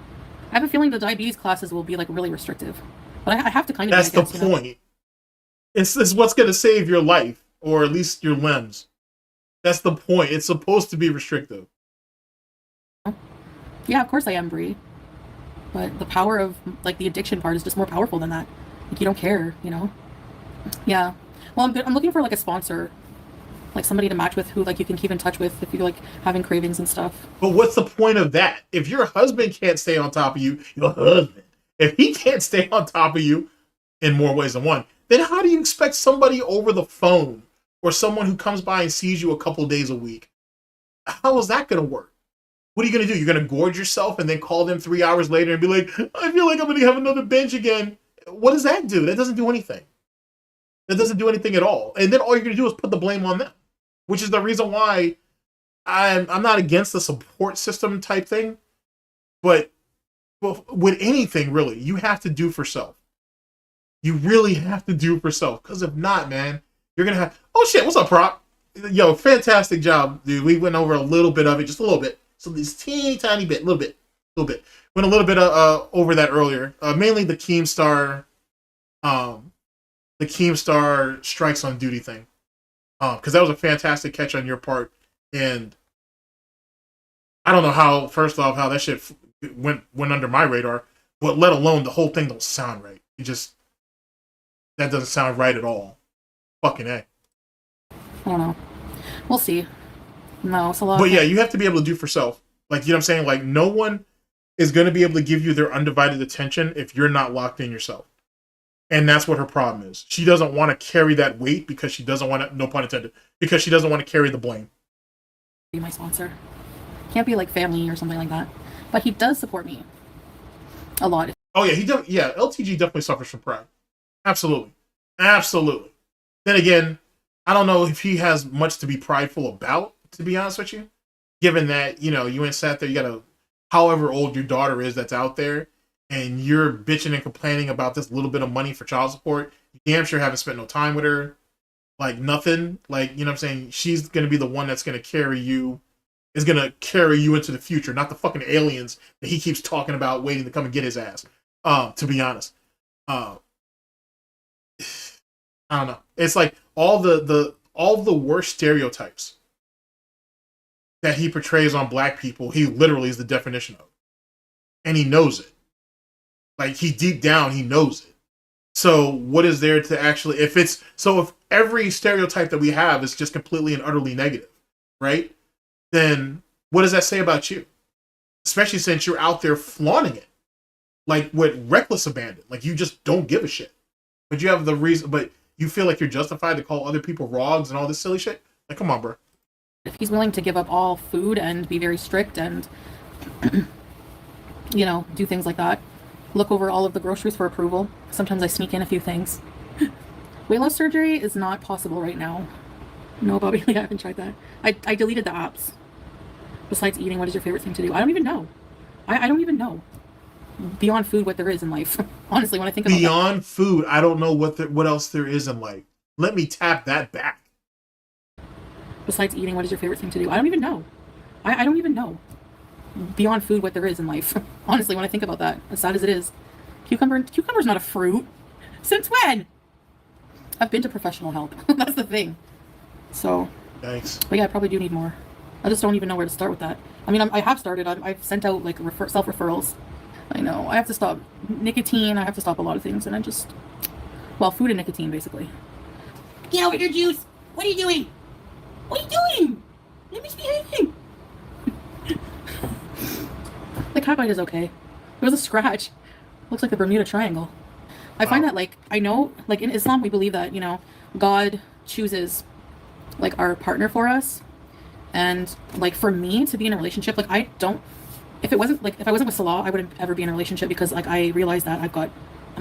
I have a feeling the diabetes classes will be like really restrictive, but I have to kind of. That's the point. It's what's going to save your life, or at least your limbs. That's the point. It's supposed to be restrictive. Yeah, of course I am, Bree. But the power of like the addiction part is just more powerful than that. Like you don't care, Yeah. Well, I'm looking for like a sponsor, like somebody to match with who like you can keep in touch with if you're like having cravings and stuff. But what's the point of that? If your husband can't stay on top of you, your husband, if he can't stay on top of you in more ways than one, then how do you expect somebody over the phone or someone who comes by and sees you a couple days a week? How is that going to work? What are you going to do? You're going to gorge yourself and then call them 3 hours later and be like, I feel like I'm going to have another binge again. What does that do? That doesn't do anything. That doesn't do anything at all. And then all you're going to do is put the blame on them, which is the reason why I'm not against the support system type thing. But with anything, really, you have to do for self. You really have to do for self. Because if not, man, you're going to have... Oh, shit. What's up, Prop? Yo, fantastic job, dude. We went over a little bit of it, just a little bit. So this teeny tiny bit, little bit. Went a little bit over that earlier. Mainly the Keemstar, strikes on duty thing. Because that was a fantastic catch on your part. And I don't know how, first off, how that shit went under my radar. But let alone the whole thing don't sound right. That doesn't sound right at all. Fucking A. I don't know. We'll see. No, it's a lot. But yeah, you have to be able to do for self. Like, you know what I'm saying? Like, no one is going to be able to give you their undivided attention if you're not locked in yourself. And that's what her problem is. She doesn't want to carry that weight because she doesn't want to, no pun intended, because she doesn't want to carry the blame. Be my sponsor. Can't be like family or something like that. But he does support me a lot. Oh yeah, LTG definitely suffers from pride. Absolutely. Then again, I don't know if he has much to be prideful about, to be honest with you. Given that, you ain't sat there, you got a, however old your daughter is that's out there, and you're bitching and complaining about this little bit of money for child support. You damn sure haven't spent no time with her. Like, nothing. Like, you know what I'm saying? She's going to be the one that's going to carry you, is going to carry you into the future, not the fucking aliens that he keeps talking about waiting to come and get his ass. To be honest. I don't know. It's like all the worst stereotypes that he portrays on black people, he literally is the definition of. And he knows it. Like, deep down, he knows it. So what is there to actually, if every stereotype that we have is just completely and utterly negative, right? Then what does that say about you? Especially since you're out there flaunting it. Like, with reckless abandon. Like, you just don't give a shit. But you have the reason, but you feel like you're justified to call other people rogs and all this silly shit? Like, come on, bro. If he's willing to give up all food and be very strict and, do things like that, look over all of the groceries for approval. Sometimes I sneak in a few things. Weight loss surgery is not possible right now. No, Bobby, I haven't tried that. I deleted the apps. Besides eating, what is your favorite thing to do? I don't even know. I don't even know. Beyond food, what there is in life. Honestly, when I think about beyond food, I don't know what else there is in life. Let me tap that back. Besides eating, what is your favorite thing to do? I don't even know. I don't even know. Beyond food, what there is in life. Honestly, when I think about that, as sad as it is, cucumber's not a fruit. Since when? I've been to professional help. That's the thing. So. Thanks. But yeah, I probably do need more. I just don't even know where to start with that. I mean, I have started. I've sent out like self-referrals. I know. I have to stop nicotine. I have to stop a lot of things, and I just, well, food and nicotine basically. Get out with your juice. What are you doing? What are you doing? You're misbehaving. The cat bite is okay. It was a scratch. Looks like the Bermuda Triangle. I find that, like, I know, like, in Islam we believe that, you know, God chooses like our partner for us, and like for me to be in a relationship, like I don't. If I wasn't with Salah, I wouldn't ever be in a relationship, because like I realized that I'm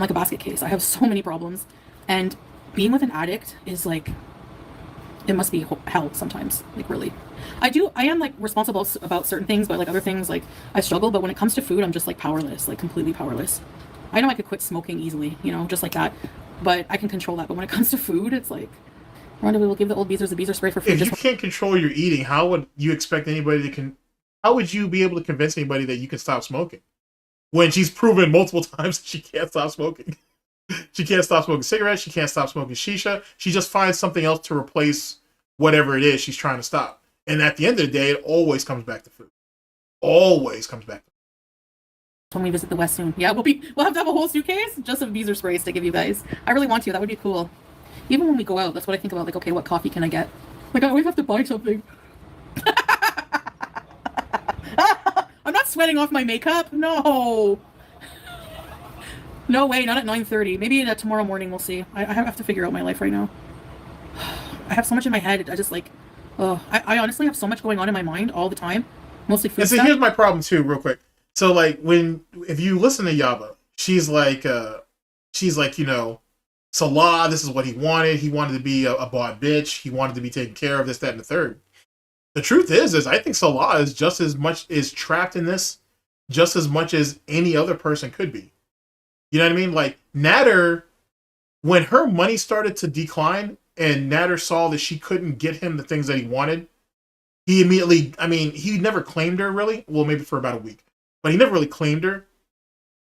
like a basket case. I have so many problems, and being with an addict is like, it must be hell sometimes. Like really, I am like responsible about certain things, but like other things, like I struggle. But when it comes to food, I'm just like powerless, like completely powerless. I know I could quit smoking easily, you know, just like that, but I can control that. But when it comes to food, it's like, Rhonda, we will give the old beezers a beezer spray for food. If you can't control your eating, how would you expect anybody to how would you be able to convince anybody that you can stop smoking when she's proven multiple times that she can't stop smoking? She can't stop smoking cigarettes. She can't stop smoking shisha. She just finds something else to replace whatever it is she's trying to stop. And at the end of the day, it always comes back to food. Always comes back to food. When we visit the West soon. Yeah, we'll have to have a whole suitcase just of beezer sprays to give you guys. I really want to. That would be cool. Even when we go out, that's what I think about. Like, okay, what coffee can I get? Like, I always have to buy something. I'm not sweating off my makeup. No. No way, not at 9:30. Maybe tomorrow morning, we'll see. I have to figure out my life right now. I have so much in my head. I just like, I honestly have so much going on in my mind all the time. Mostly food stuff. Here's my problem too, real quick. So like, if you listen to Yaba, she's like, you know, Salah, this is what he wanted. He wanted to be a bought bitch. He wanted to be taken care of, this, that, and the third. The truth is I think Salah is just as much trapped in this, just as much as any other person could be. You know what I mean? Like Nader, when her money started to decline and Nader saw that she couldn't get him the things that he wanted, he immediately, I mean, he never claimed her really. Well, maybe for about a week, but he never really claimed her.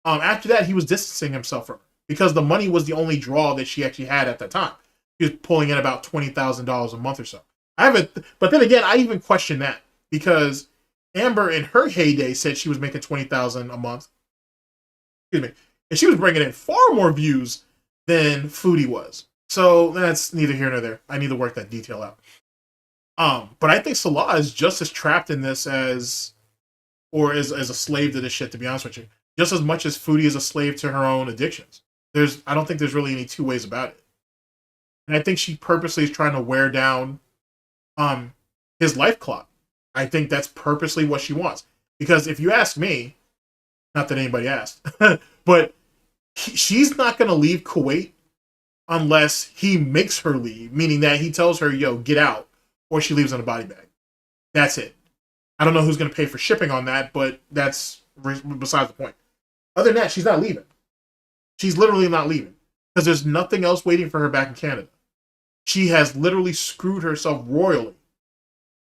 After that, he was distancing himself from her because the money was the only draw that she actually had at that time. He was pulling in about $20,000 a month or so. But then again, I even question that because Amber in her heyday said she was making $20,000 a month. Excuse me. And she was bringing in far more views than Foodie was. So that's neither here nor there. I need to work that detail out. But I think Salah is just as trapped in this as a slave to this shit, to be honest with you. Just as much as Foodie is a slave to her own addictions. I don't think there's really any two ways about it. And I think she purposely is trying to wear down his life clock. I think that's purposely what she wants. Because if you ask me, not that anybody asked, but she's not going to leave Kuwait unless he makes her leave, meaning that he tells her, yo, get out, or she leaves in a body bag. That's it. I don't know who's going to pay for shipping on that, but that's besides the point. Other than that, she's not leaving. She's literally not leaving because there's nothing else waiting for her back in Canada. She has literally screwed herself royally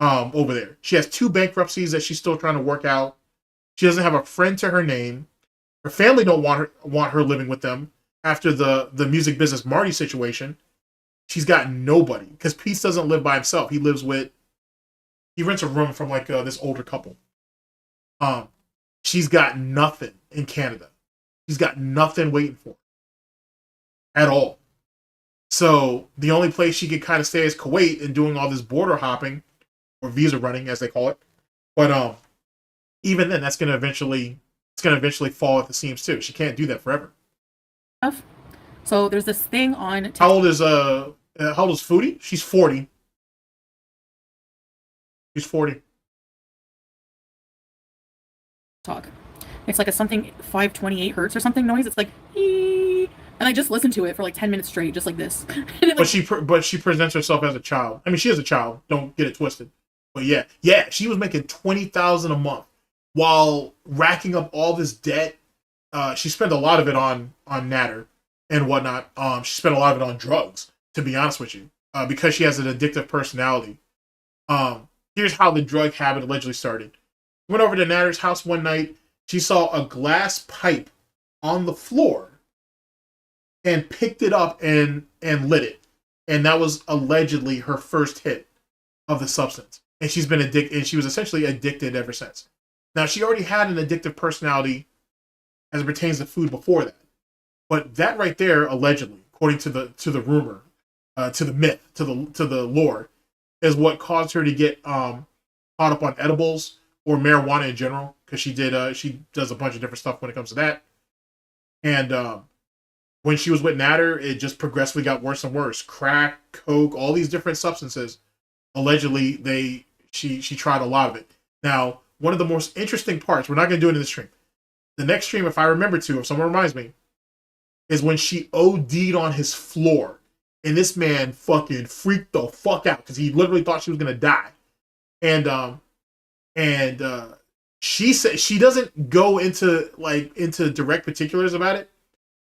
over there. She has 2 bankruptcies that she's still trying to work out. She doesn't have a friend to her name. Her family don't want her living with them after the music business Marty situation. She's got nobody because Peace doesn't live by himself. He rents a room from like this older couple. She's got nothing in Canada. She's got nothing waiting for her at all. So the only place she could kind of stay is Kuwait and doing all this border hopping or visa running, as they call it. But even then, it's gonna eventually fall at the seams too. She can't do that forever. So there's this thing on. How old is Foodie? She's 40. She's 40. Talk. It's like a something 528 hertz or something noise. It's like And I just listened to it for like 10 minutes straight, just like this. But she presents herself as a child. I mean, she is a child. Don't get it twisted. But yeah, she was making $20,000 a month while racking up all this debt. She spent a lot of it on Natter and whatnot. She spent a lot of it on drugs, to be honest with you, because she has an addictive personality. Here's how the drug habit allegedly started. Went over to Natter's house one night. She saw a glass pipe on the floor and picked it up and lit it. And that was allegedly her first hit of the substance. And she's been addicted, and she was essentially addicted ever since. Now, she already had an addictive personality as it pertains to food before that. But that right there, allegedly, according to the rumor, to the myth, to the lore, is what caused her to get caught up on edibles or marijuana in general, because she does a bunch of different stuff when it comes to that. And when she was with Natter, it just progressively got worse and worse. Crack, coke, all these different substances. Allegedly, she tried a lot of it. Now, one of the most interesting parts, we're not going to do it in this stream. The next stream, if I remember to, if someone reminds me, is when she OD'd on his floor. And this man fucking freaked the fuck out because he literally thought she was going to die. And she said she doesn't go into direct particulars about it.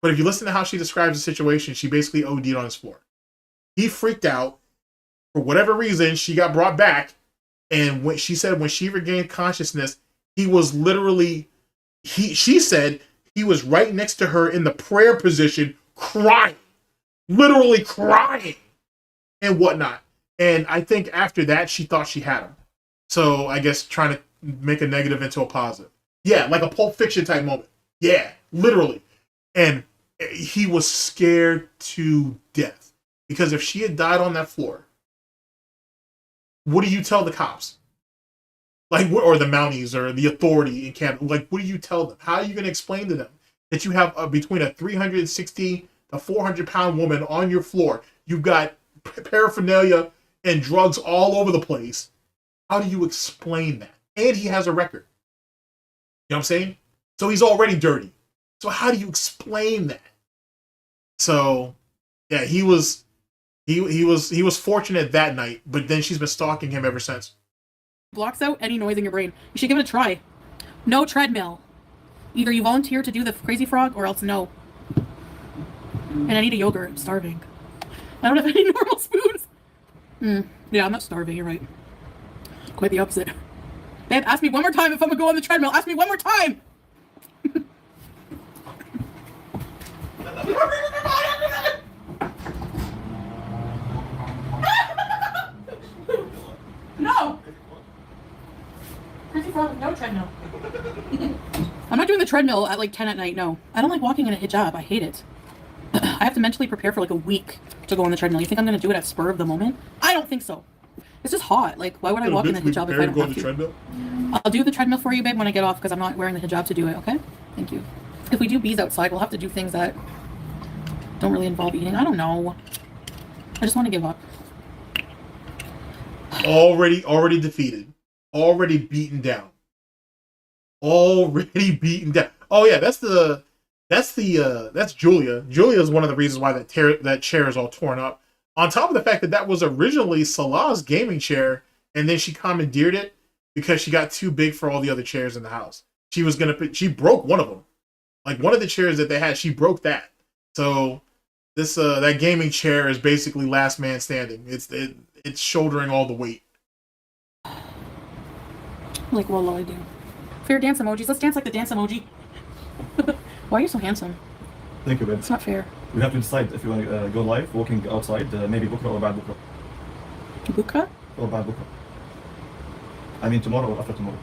But if you listen to how she describes the situation, she basically OD'd on his floor. He freaked out. For whatever reason, she got brought back. And when she regained consciousness, he was literally, she said he was right next to her in the prayer position, crying. Literally crying. And whatnot. And I think after that, she thought she had him. So I guess trying to make a negative into a positive. Yeah, like a Pulp Fiction type moment. Yeah, literally. And he was scared to death. Because if she had died on that floor, what do you tell the cops? Like, or the Mounties or the authority in Canada? Like, what do you tell them? How are you going to explain to them that you have between a 360 to 400 pound woman on your floor? You've got paraphernalia and drugs all over the place. How do you explain that? And he has a record. You know what I'm saying? So he's already dirty. So how do you explain that? So, yeah, he was fortunate that night, but then she's been stalking him ever since. Blocks out any noise in your brain. You should give it a try. No treadmill. Either you volunteer to do the crazy frog or else no. And I need a yogurt. I'm starving. I don't have any normal spoons. Yeah, I'm not starving. You're right. Quite the opposite. Babe, ask me one more time if I'm gonna go on the treadmill. Ask me one more time. No. Crazy frog with no treadmill. I'm not doing the treadmill at like 10 at night. No, I don't like walking in a hijab. I hate it. I have to mentally prepare for like a week to go on the treadmill. You think I'm gonna do it at spur of the moment? I don't think so. It's just hot. Like, why would I walk in a hijab if I don't have to? Treadmill? I'll do the treadmill for you, babe, when I get off because I'm not wearing the hijab to do it. Okay? Thank you. If we do bees outside, we'll have to do things that don't really involve eating. I don't know. I just want to give up. Already defeated. Already beaten down. Already beaten down. Oh yeah, that's Julia. Julia is one of the reasons why that chair is all torn up. On top of the fact that was originally Salah's gaming chair, and then she commandeered it because she got too big for all the other chairs in the house. She broke one of them. Like one of the chairs that they had, she broke that. So this that gaming chair is basically last man standing. It's shouldering all the weight. Like, what will I do? Fair dance emojis. Let's dance like the dance emoji. Why are you so handsome? Thank you, babe. It's not fair. We have to decide if you want to go live, walking outside, maybe bukra or bad bukra. Bukra? Or bad bukra. I mean tomorrow or after tomorrow.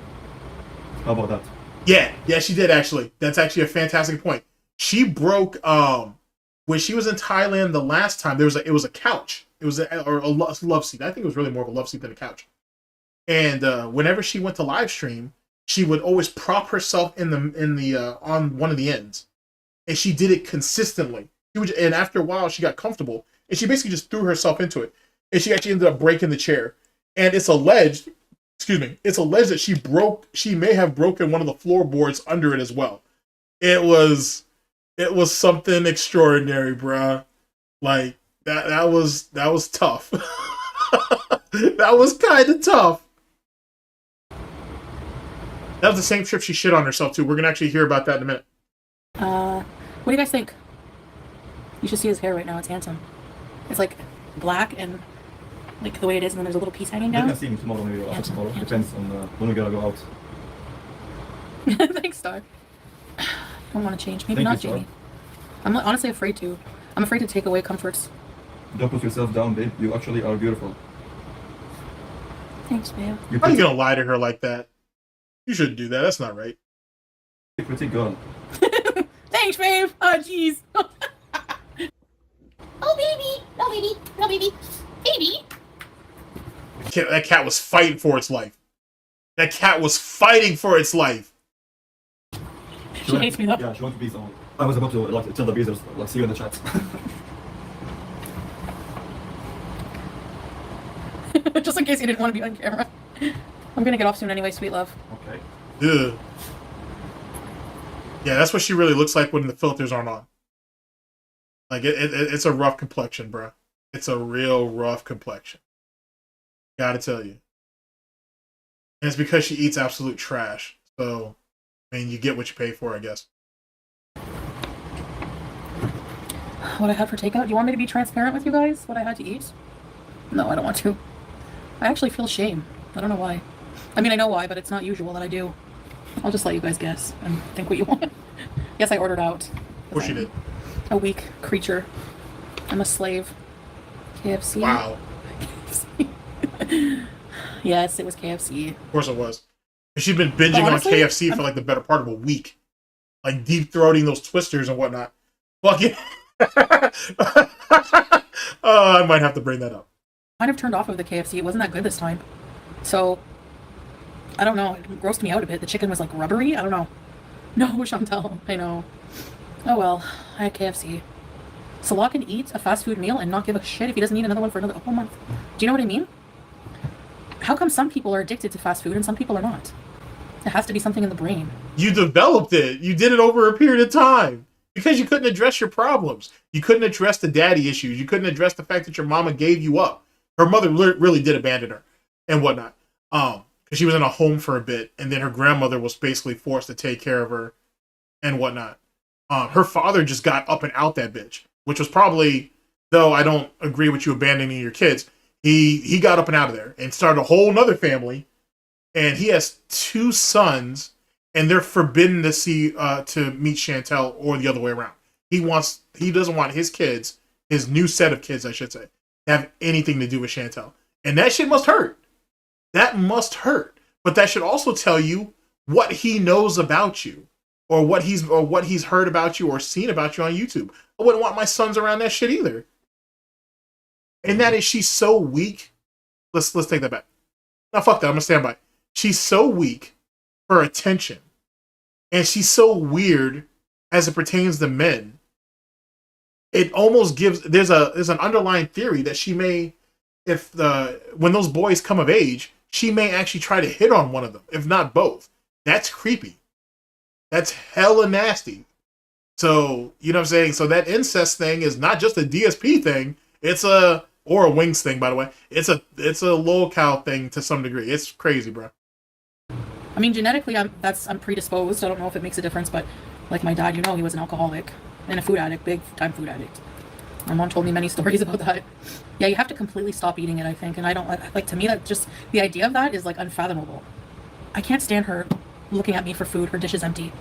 How about that? Yeah, she did actually. That's actually a fantastic point. She broke when she was in Thailand the last time. It was a couch. It was a love seat. I think it was really more of a love seat than a couch. And whenever she went to live stream, she would always prop herself in the on one of the ends, and she did it consistently. And after a while, she got comfortable, and she basically just threw herself into it, and she actually ended up breaking the chair. And it's alleged that she may have broken one of the floorboards under it as well. It was It was something extraordinary, bruh. Like that was tough. That was kind of tough. That was the same trip she shit on herself too. We're gonna actually hear about that in a minute. What do you guys think? You should see his hair right now. It's Anthem. It's like black and like the way it is, and then there's a little piece hanging Maybe down. I'll see him tomorrow, maybe after tomorrow. Depends on when we're gonna go out. Thanks, Star. I don't want to change. Maybe Thank not, you, Star. Jamie. I'm honestly afraid to. I'm afraid to take away comforts. Don't put yourself down, babe. You actually are beautiful. Thanks, babe. How are you gonna lie to her like that? You shouldn't do that. That's not right. You're a pretty girl. Thanks, babe. Oh, jeez. Oh, baby. No, baby. No, baby. Baby. That cat was fighting for its life. That cat was fighting for its life. She hates me though. Yeah, she wants to be someone. I was about to like tell the beezers, like, see you in the chat. Just in case you didn't want to be on camera. I'm gonna get off soon anyway, sweet love. Okay. Ugh. Yeah, that's what she really looks like when the filters aren't on. Like it's a rough complexion, bro. It's a real rough complexion. Gotta tell you. And it's because she eats absolute trash. So, I mean, you get what you pay for, I guess. What I had for takeout? Do you want me to be transparent with you guys? What I had to eat? No, I don't want to. I actually feel shame. I don't know why. I mean, I know why, but it's not usual that I do. I'll just let you guys guess and think what you want. Yes, I ordered out. Of course you did. A weak creature. I'm a slave. KFC. Wow. KFC. Yes, it was KFC. Of course it was. And she'd been binging honestly, on KFC for like the better part of a week. Like deep throating those twisters and whatnot. Fuck it. I might have to bring that up. Kind of turned off of the KFC. It wasn't that good this time. So, I don't know. It grossed me out a bit. The chicken was like rubbery. I don't know. No, Chantel. I know. Oh well. I had KFC. Salah can eat a fast food meal and not give a shit if he doesn't eat another one for another whole month. Do you know what I mean? How come some people are addicted to fast food and some people are not? It has to be something in the brain. You developed it. You did it over a period of time. Because you couldn't address your problems. You couldn't address the daddy issues. You couldn't address the fact that your mama gave you up. Her mother really did abandon her and whatnot. Because she was in a home for a bit, and then her grandmother was basically forced to take care of her and whatnot. Her father just got up and out that bitch, which was probably, though I don't agree with you abandoning your kids, he got up and out of there and started a whole nother family, and he has 2 sons, and they're forbidden to see to meet Chantel or the other way around. He doesn't want his kids, his new set of kids, I should say, to have anything to do with Chantel. And that shit must hurt. That must hurt. But that should also tell you what he knows about you, or what he's heard about you or seen about you on YouTube. I wouldn't want my sons around that shit either. And that is, she's so weak. Let's take that back. No, fuck that. I'm gonna stand by. She's so weak for attention, and she's so weird as it pertains to men. It almost gives there's an underlying theory that she may, when those boys come of age, she may actually try to hit on one of them, if not both. That's creepy. That's hella nasty. So, you know what I'm saying? So that incest thing is not just a DSP thing. Or a wings thing, by the way. It's a lolcow thing to some degree. It's crazy, bro. I mean, genetically, I'm predisposed. I don't know if it makes a difference, but like my dad, he was an alcoholic and a food addict, big time food addict. My mom told me many stories about that. Yeah, you have to completely stop eating it, I think. And I don't like, to me, that just the idea of that is like unfathomable. I can't stand her looking at me for food. Her dish is empty.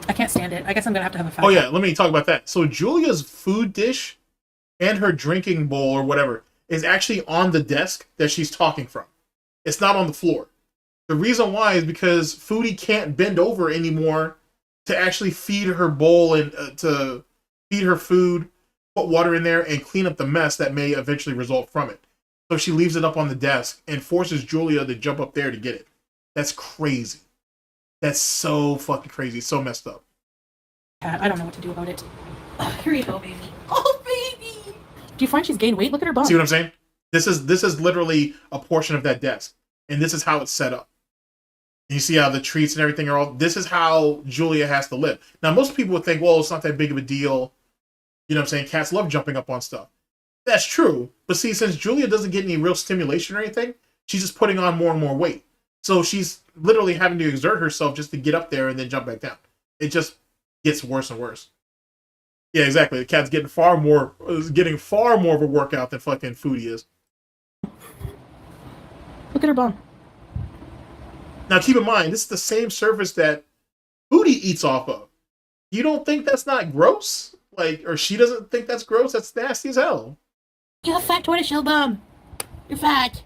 I can't stand it. I guess I'm gonna have to have a fast. Oh yeah, let me talk about that. So Julia's food dish and her drinking bowl or whatever is actually on the desk that she's talking from. It's not on the floor. The reason why is because Foodie can't bend over anymore to actually feed her bowl and to feed her food, put water in there, and clean up the mess that may eventually result from it. So she leaves it up on the desk and forces Julia to jump up there to get it. That's crazy. That's so fucking crazy. So messed up. I don't know what to do about it. Here you go, baby. Oh, baby! Do you find she's gained weight? Look at her bum. See what I'm saying? This is literally a portion of that desk, and this is how it's set up. You see how the treats and everything are all. This is how Julia has to live. Now, most people would think, well, it's not that big of a deal. You know what I'm saying? Cats love jumping up on stuff. That's true. But see, since Julia doesn't get any real stimulation or anything, she's just putting on more and more weight. So she's literally having to exert herself just to get up there and then jump back down. It just gets worse and worse. Yeah, exactly. The cat's getting far more of a workout than fucking Foodie is. Look at her bum. Now, keep in mind, this is the same surface that Foodie eats off of. You don't think that's not gross? Like, or she doesn't think that's gross? That's nasty as hell. You have fat tortoiseshell bum. You're fat.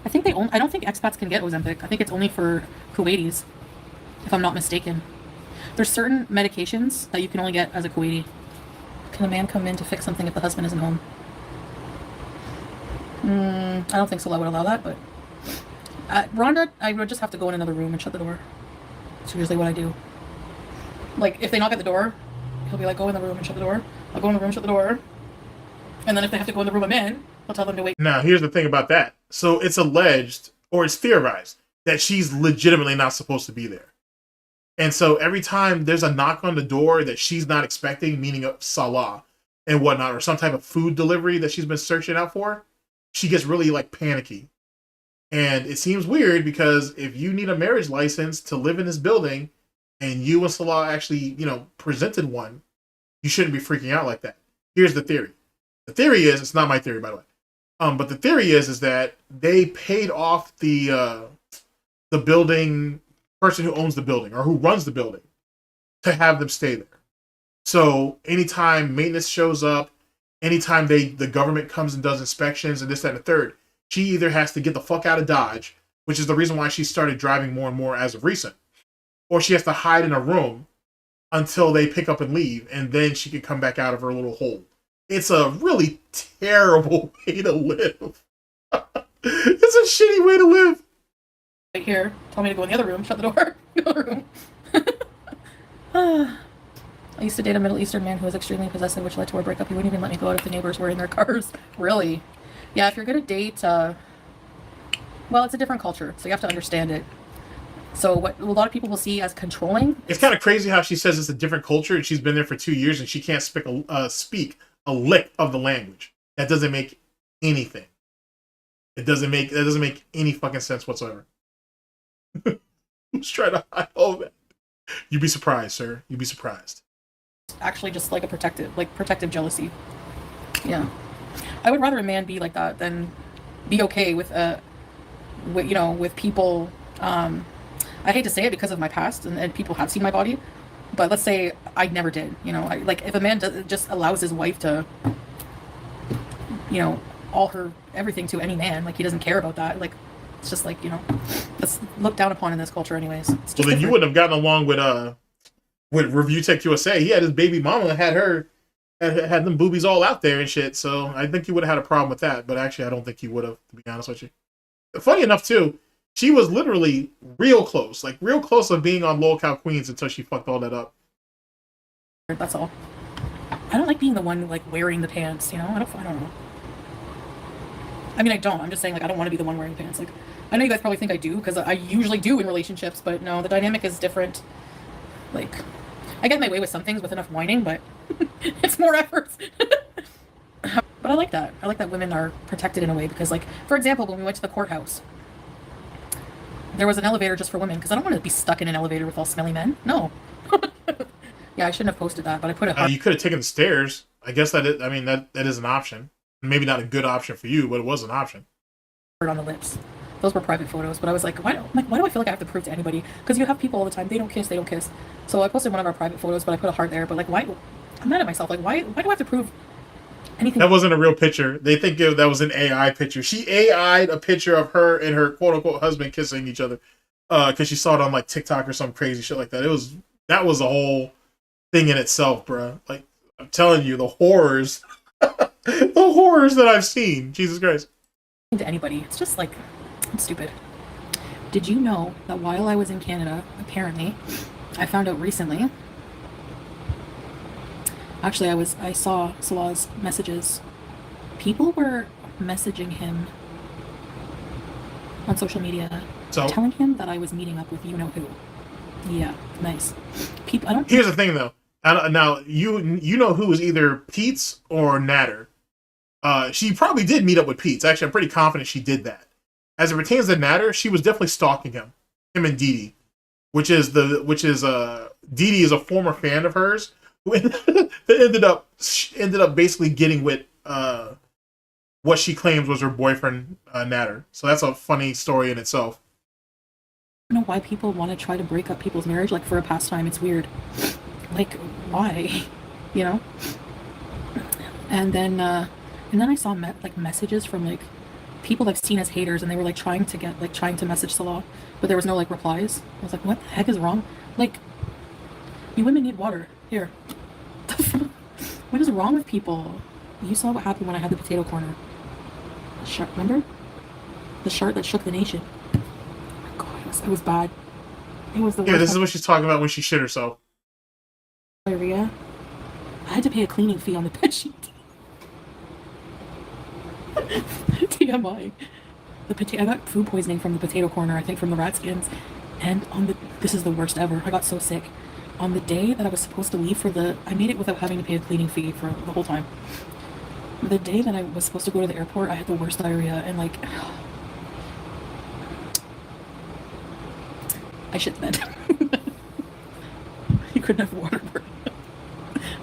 I think I don't think expats can get Ozempic. I think it's only for Kuwaitis, if I'm not mistaken. There's certain medications that you can only get as a Kuwaiti. Can a man come in to fix something if the husband isn't home? I don't think Salah would allow that, but Rhonda, I would just have to go in another room and shut the door. That's usually what I do. Like, if they knock at the door, he'll be like, go in the room and shut the door. I'll go in the room, shut the door. And then if they have to go in the room I'm in, I'll tell them to wait. Now, here's the thing about that. So it's alleged, or it's theorized, that she's legitimately not supposed to be there. And so every time there's a knock on the door that she's not expecting, meaning a Salah and whatnot, or some type of food delivery that she's been searching out for, she gets really, like, panicky. And it seems weird because if you need a marriage license to live in this building and you and Salah actually, you know, presented one, you shouldn't be freaking out like that. Here's the theory. The theory is, it's not my theory, by the way. But the theory is that they paid off the building person who owns the building or who runs the building to have them stay there. So anytime maintenance shows up, anytime the government comes and does inspections and this, that, and the third, she either has to get the fuck out of Dodge, which is the reason why she started driving more and more as of recent, or she has to hide in a room until they pick up and leave, and then she can come back out of her little hole. It's a really terrible way to live. It's a shitty way to live. Right here, tell me to go in the other room, shut the door, go in the room. I used to date a Middle Eastern man who was extremely possessive, which led to our breakup. He wouldn't even let me go out if the neighbors were in their cars. Really? Yeah, if you're gonna date, well, it's a different culture, so you have to understand it. So what a lot of people will see as controlling. It's kind of crazy how she says it's a different culture and she's been there for 2 years and she can't speak a lick of the language. That doesn't make anything. That doesn't make any fucking sense whatsoever. Who's trying to hide all that? You'd be surprised, sir. You'd be surprised. Actually, just like a protective jealousy. Yeah, I would rather a man be like that than be okay with with people. I hate to say it because of my past, and people have seen my body, but let's say I never did. If a man just allows his wife to, all her everything to any man, like he doesn't care about that. Like it's just like that's looked down upon in this culture, anyways. Well, then different. You wouldn't have gotten along with Review Tech USA. He had his baby mama had them boobies all out there and shit. So I think you would have had a problem with that. But actually, I don't think he would have, to be honest with you. Funny enough, too, she was literally real close of being on Lolcow Queens until she fucked all that up. That's all. I don't like being the one like wearing the pants. I don't know. I mean, I don't. I'm just saying, like, I don't want to be the one wearing the pants. Like, I know you guys probably think I do because I usually do in relationships, but no, the dynamic is different. Like, I get my way with some things with enough whining, but it's more effort. But I like that. I like that women are protected in a way because, like, for example, when we went to the courthouse, there was an elevator just for women because I don't want to be stuck in an elevator with all smelly men. No. Yeah, I shouldn't have posted that, but I put it. You could have taken the stairs. I guess that is an option. Maybe not a good option for you, but it was an option. On the lips. Those were private photos, but I was like, why do I feel like I have to prove to anybody? Because you have people all the time, they don't kiss. So I posted one of our private photos, but I put a heart there. But like, why? I'm mad at myself. Like, why do I have to prove anything? That wasn't a real picture. They think that was an AI picture. She AI'd a picture of her and her quote unquote husband kissing each other because she saw it on like TikTok or some crazy shit like that. That was a whole thing in itself, bro. Like, I'm telling you, the horrors, the horrors that I've seen. Jesus Christ. To anybody, it's just like, it's stupid. Did you know that while I was in Canada, apparently, I found out recently. Actually, I saw Salah's messages. People were messaging him on social media. So telling him that I was meeting up with you know who. Yeah, nice. People, I don't. Here's the thing, though. Now you know who is either Pete's or Natter. She probably did meet up with Pete's. Actually, I'm pretty confident she did that. As it pertains to Natter, she was definitely stalking him and Dee Dee, which is Dee Dee is a former fan of hers who ended up basically getting with what she claims was her boyfriend Natter. So that's a funny story in itself. I don't know why people want to try to break up people's marriage, like for a pastime. It's weird. Like, why? You know? And then I saw messages from like people I've seen as haters, and they were like trying to message Salah, but there was no like replies. I was like, what the heck is wrong? Like, you women need water. Here. What is wrong with people? You saw what happened when I had the potato corner. The shark, remember? The shark that shook the nation. It was bad. It was the worst. Yeah, this is what she's talking about when she shit herself. Diarrhea. I had to pay a cleaning fee on the bed sheet. TMI. I got food poisoning from the potato corner, I think from the rat skins. And this is the worst ever. I got so sick. On the day that I was supposed to leave I made it without having to pay a cleaning fee for the whole time. The day that I was supposed to go to the airport, I had the worst diarrhea, and like, I shit the bed. You couldn't have water.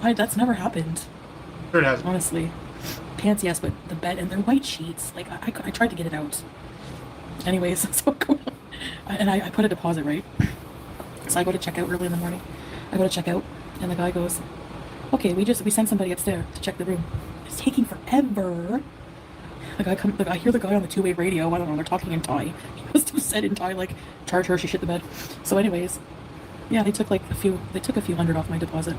That's never happened. Sure it hasn't. Honestly. Pants, yes, but the bed and their white sheets. Like, I tried to get it out. Anyways, that's what's going on. And I put a deposit, right? So I go to check out early in the morning. I go to check out, and the guy goes, okay, we sent somebody upstairs to check the room. It's taking forever. I hear the guy on the two-way radio. I don't know, they're talking in Thai. He was too said in Thai, like, charge her, she shit the bed. So anyways, yeah, they took a few hundred off my deposit.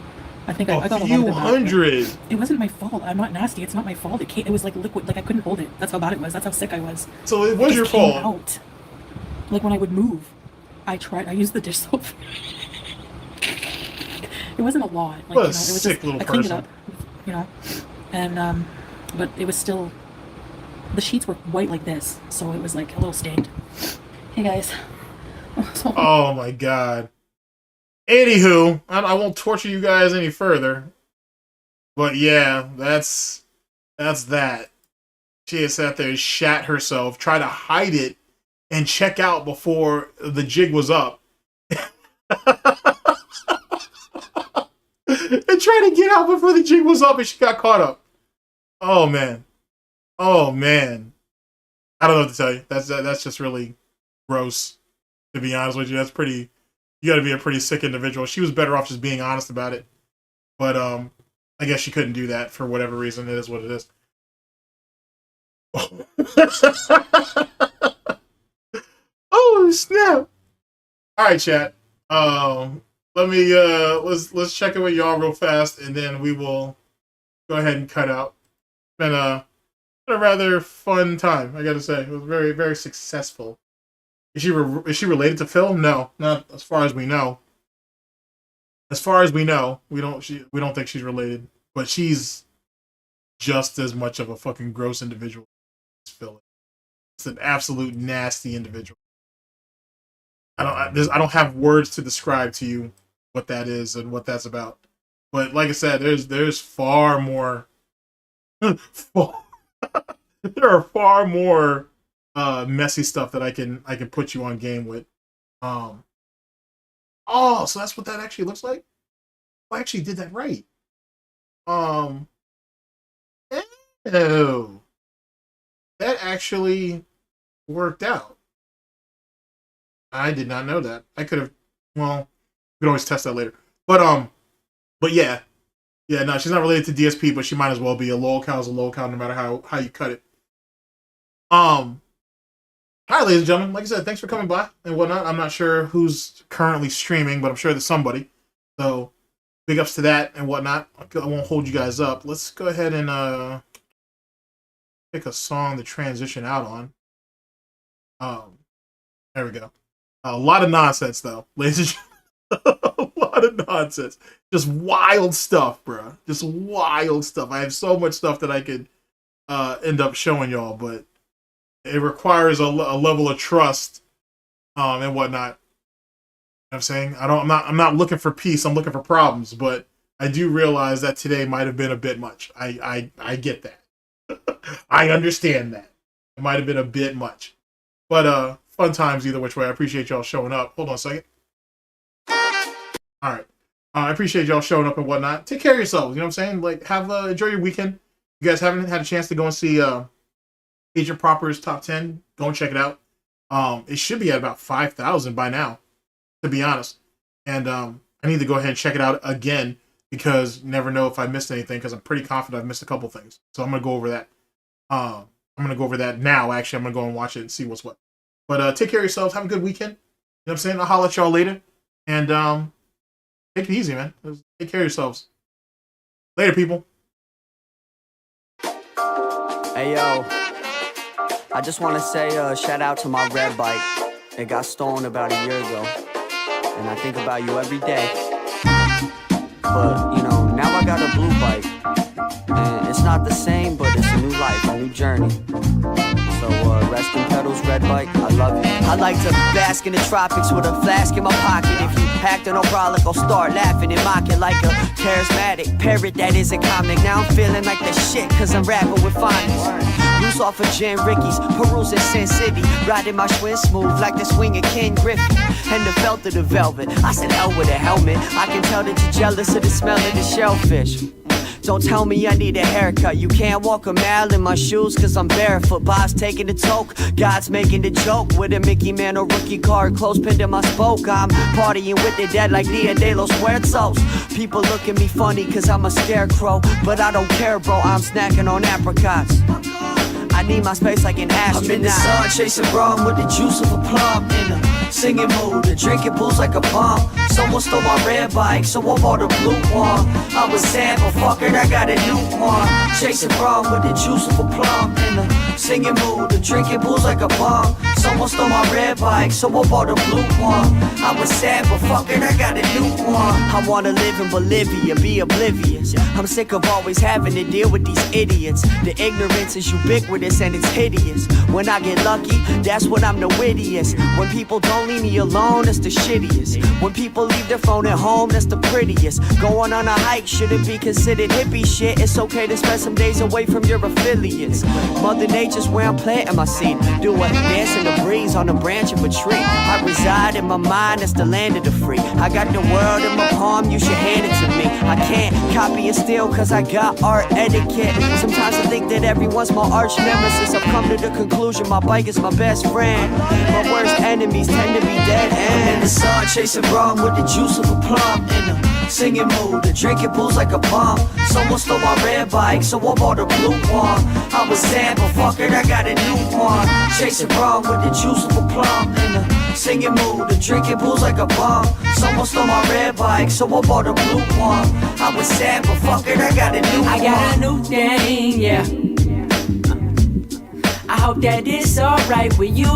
I think I got a few hundred. It wasn't my fault. I'm not nasty. It's not my fault. It was like liquid. Like I couldn't hold it. That's how bad it was. That's how sick I was. So it was your fault. Out. Like when I would move, I used the dish soap. It wasn't a lot. Like, what a sick little person. I cleaned it up, you know, and but it was still. The sheets were white like this, so it was like a little stained. Hey guys. Oh my god. Anywho, I won't torture you guys any further. But yeah, that's that. She has sat there and shat herself, tried to hide it, and check out before the jig was up. And trying to get out before the jig was up, and she got caught up. Oh man. Oh man. I don't know what to tell you. That's just really gross, to be honest with you. That's pretty. You got to be a pretty sick individual. She was better off just being honest about it. But I guess she couldn't do that for whatever reason. It is what it is. Oh snap! All right, chat. Let me let's check in with y'all real fast, and then we will go ahead and cut out. It's been a rather fun time, I gotta say. It was very, very successful. Is she related to Phil? No, not as far as we know. As far as we know, we don't think she's related, but she's just as much of a fucking gross individual as Phil. It's an absolute nasty individual. I don't have words to describe to you what that is and what that's about. But like I said, there's far more. There are far more messy stuff that I can put you on game with. Oh, so that's what that actually looks like? I actually did that right. Oh. That actually worked out. I did not know that. I could have, well, we could always test that later. But yeah. Yeah, no, she's not related to DSP, but she might as well be. A lolcow is a lolcow no matter how you cut it. Hi, ladies and gentlemen. Like I said, thanks for coming by and whatnot. I'm not sure who's currently streaming, but I'm sure there's somebody. So, big ups to that and whatnot. I won't hold you guys up. Let's go ahead and pick a song to transition out on. There we go. A lot of nonsense, though, ladies and gentlemen. A lot of nonsense. Just wild stuff, bro. Just wild stuff. I have so much stuff that I could end up showing y'all, but it requires a level of trust and whatnot. You know what I'm saying? I'm not looking for peace, I'm looking for problems, but I do realize that today might have been a bit much. I get that. I understand that. It might have been a bit much. But fun times either which way. I appreciate y'all showing up. Hold on a second. Alright. I appreciate y'all showing up and whatnot. Take care of yourselves, you know what I'm saying? Like, enjoy your weekend. You guys haven't had a chance to go and see Agent Proper's Top 10, go and check it out. It should be at about 5,000 by now, to be honest. And I need to go ahead and check it out again because you never know if I missed anything because I'm pretty confident I've missed a couple things. So I'm going to go over that. I'm going to go over that now, actually. I'm going to go and watch it and see what's what. But take care of yourselves. Have a good weekend. You know what I'm saying? I'll holler at y'all later. And take it easy, man. Take care of yourselves. Later, people. Hey, yo. I just want to say shout out to my red bike. It got stolen about a year ago. And I think about you every day. But, you know, now I got a blue bike. And it's not the same, but it's a new life, a new journey. So, rest in pedals, red bike, I love you. I like to bask in the tropics with a flask in my pocket. If you act no problem, I'll start laughing and mocking like a charismatic parrot that is a comic. Now I'm feeling like the shit, cause I'm rapping with phonics. Loose off of Jen Ricky's, perusing Sin City. Riding my Schwinn smooth like the swing of Ken Griffey. And the felt of the velvet, I said hell with a helmet. I can tell that you're jealous of the smell of the shellfish. Don't tell me I need a haircut. You can't walk a mile in my shoes cause I'm barefoot. Boss taking the toke, God's making the joke. With a Mickey Mantle rookie card close pinned to my spoke. I'm partying with the dead like Dia de los Muertos. People look at me funny cause I'm a scarecrow. But I don't care bro, I'm snacking on apricots. I need my space like an astronaut. I'm in the sun chasing rum with the juice of a plum. In a singing mood and drinking booze like a bomb. Someone stole my red bike, so I bought a blue one. I was sad, but fuck it, I got a new one. Chasing rum with the juice of a plum. In a singing mood and drinking booze like a bomb. Someone stole my red bike, so I bought a blue one. I was sad, but fuck it, I got a new one. I wanna live in Bolivia, be oblivious. I'm sick of always having to deal with these idiots. The ignorance is ubiquitous and it's hideous. When I get lucky, that's when I'm the wittiest. When people don't leave me alone, that's the shittiest. When people leave their phone at home, that's the prettiest. Going on a hike shouldn't be considered hippie shit. It's okay to spend some days away from your affiliates. Mother Nature's where I'm planting my seed. Do a dance in the breeze on the branch of a tree. I reside in my mind, that's the land of the free. I got the world in my palm, you should hand it to me. I can't copy and steal cause I got art etiquette. Sometimes I think that everyone's my arch nemesis. I've come to the conclusion my bike is my best friend. My worst enemies tend to be dead ends. I'm in the sun chasing rum with the juice of a plum. In a singing mood and drinking booze like a bomb. Someone stole my red bike, so I bought a blue one. I was sad, but fuck it, I got a new one. Chasing rum with the juice of a plum. In a singing mood and drinking booze like a bomb. Someone stole my red bike, so I bought a blue one. I was sad, but fuck it, I got a new one. I got a new thing, yeah. I hope that it's alright with you.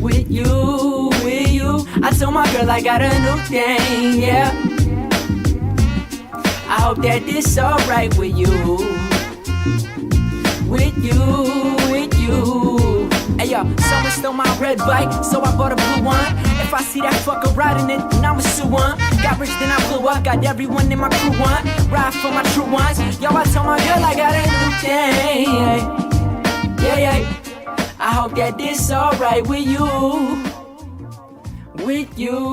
With you, with you. I told my girl I got a new thing, yeah. I hope that it's alright with you. With you, with you. Hey yo, someone stole my red bike, so I bought a blue one. If I see that fucker riding it, then I'ma sue one. Got rich, then I blew up, got everyone in my crew one. Ride for my true ones. Yo, I told my girl I got a new thing. Yeah, yeah. I hope that this alright with you. With you.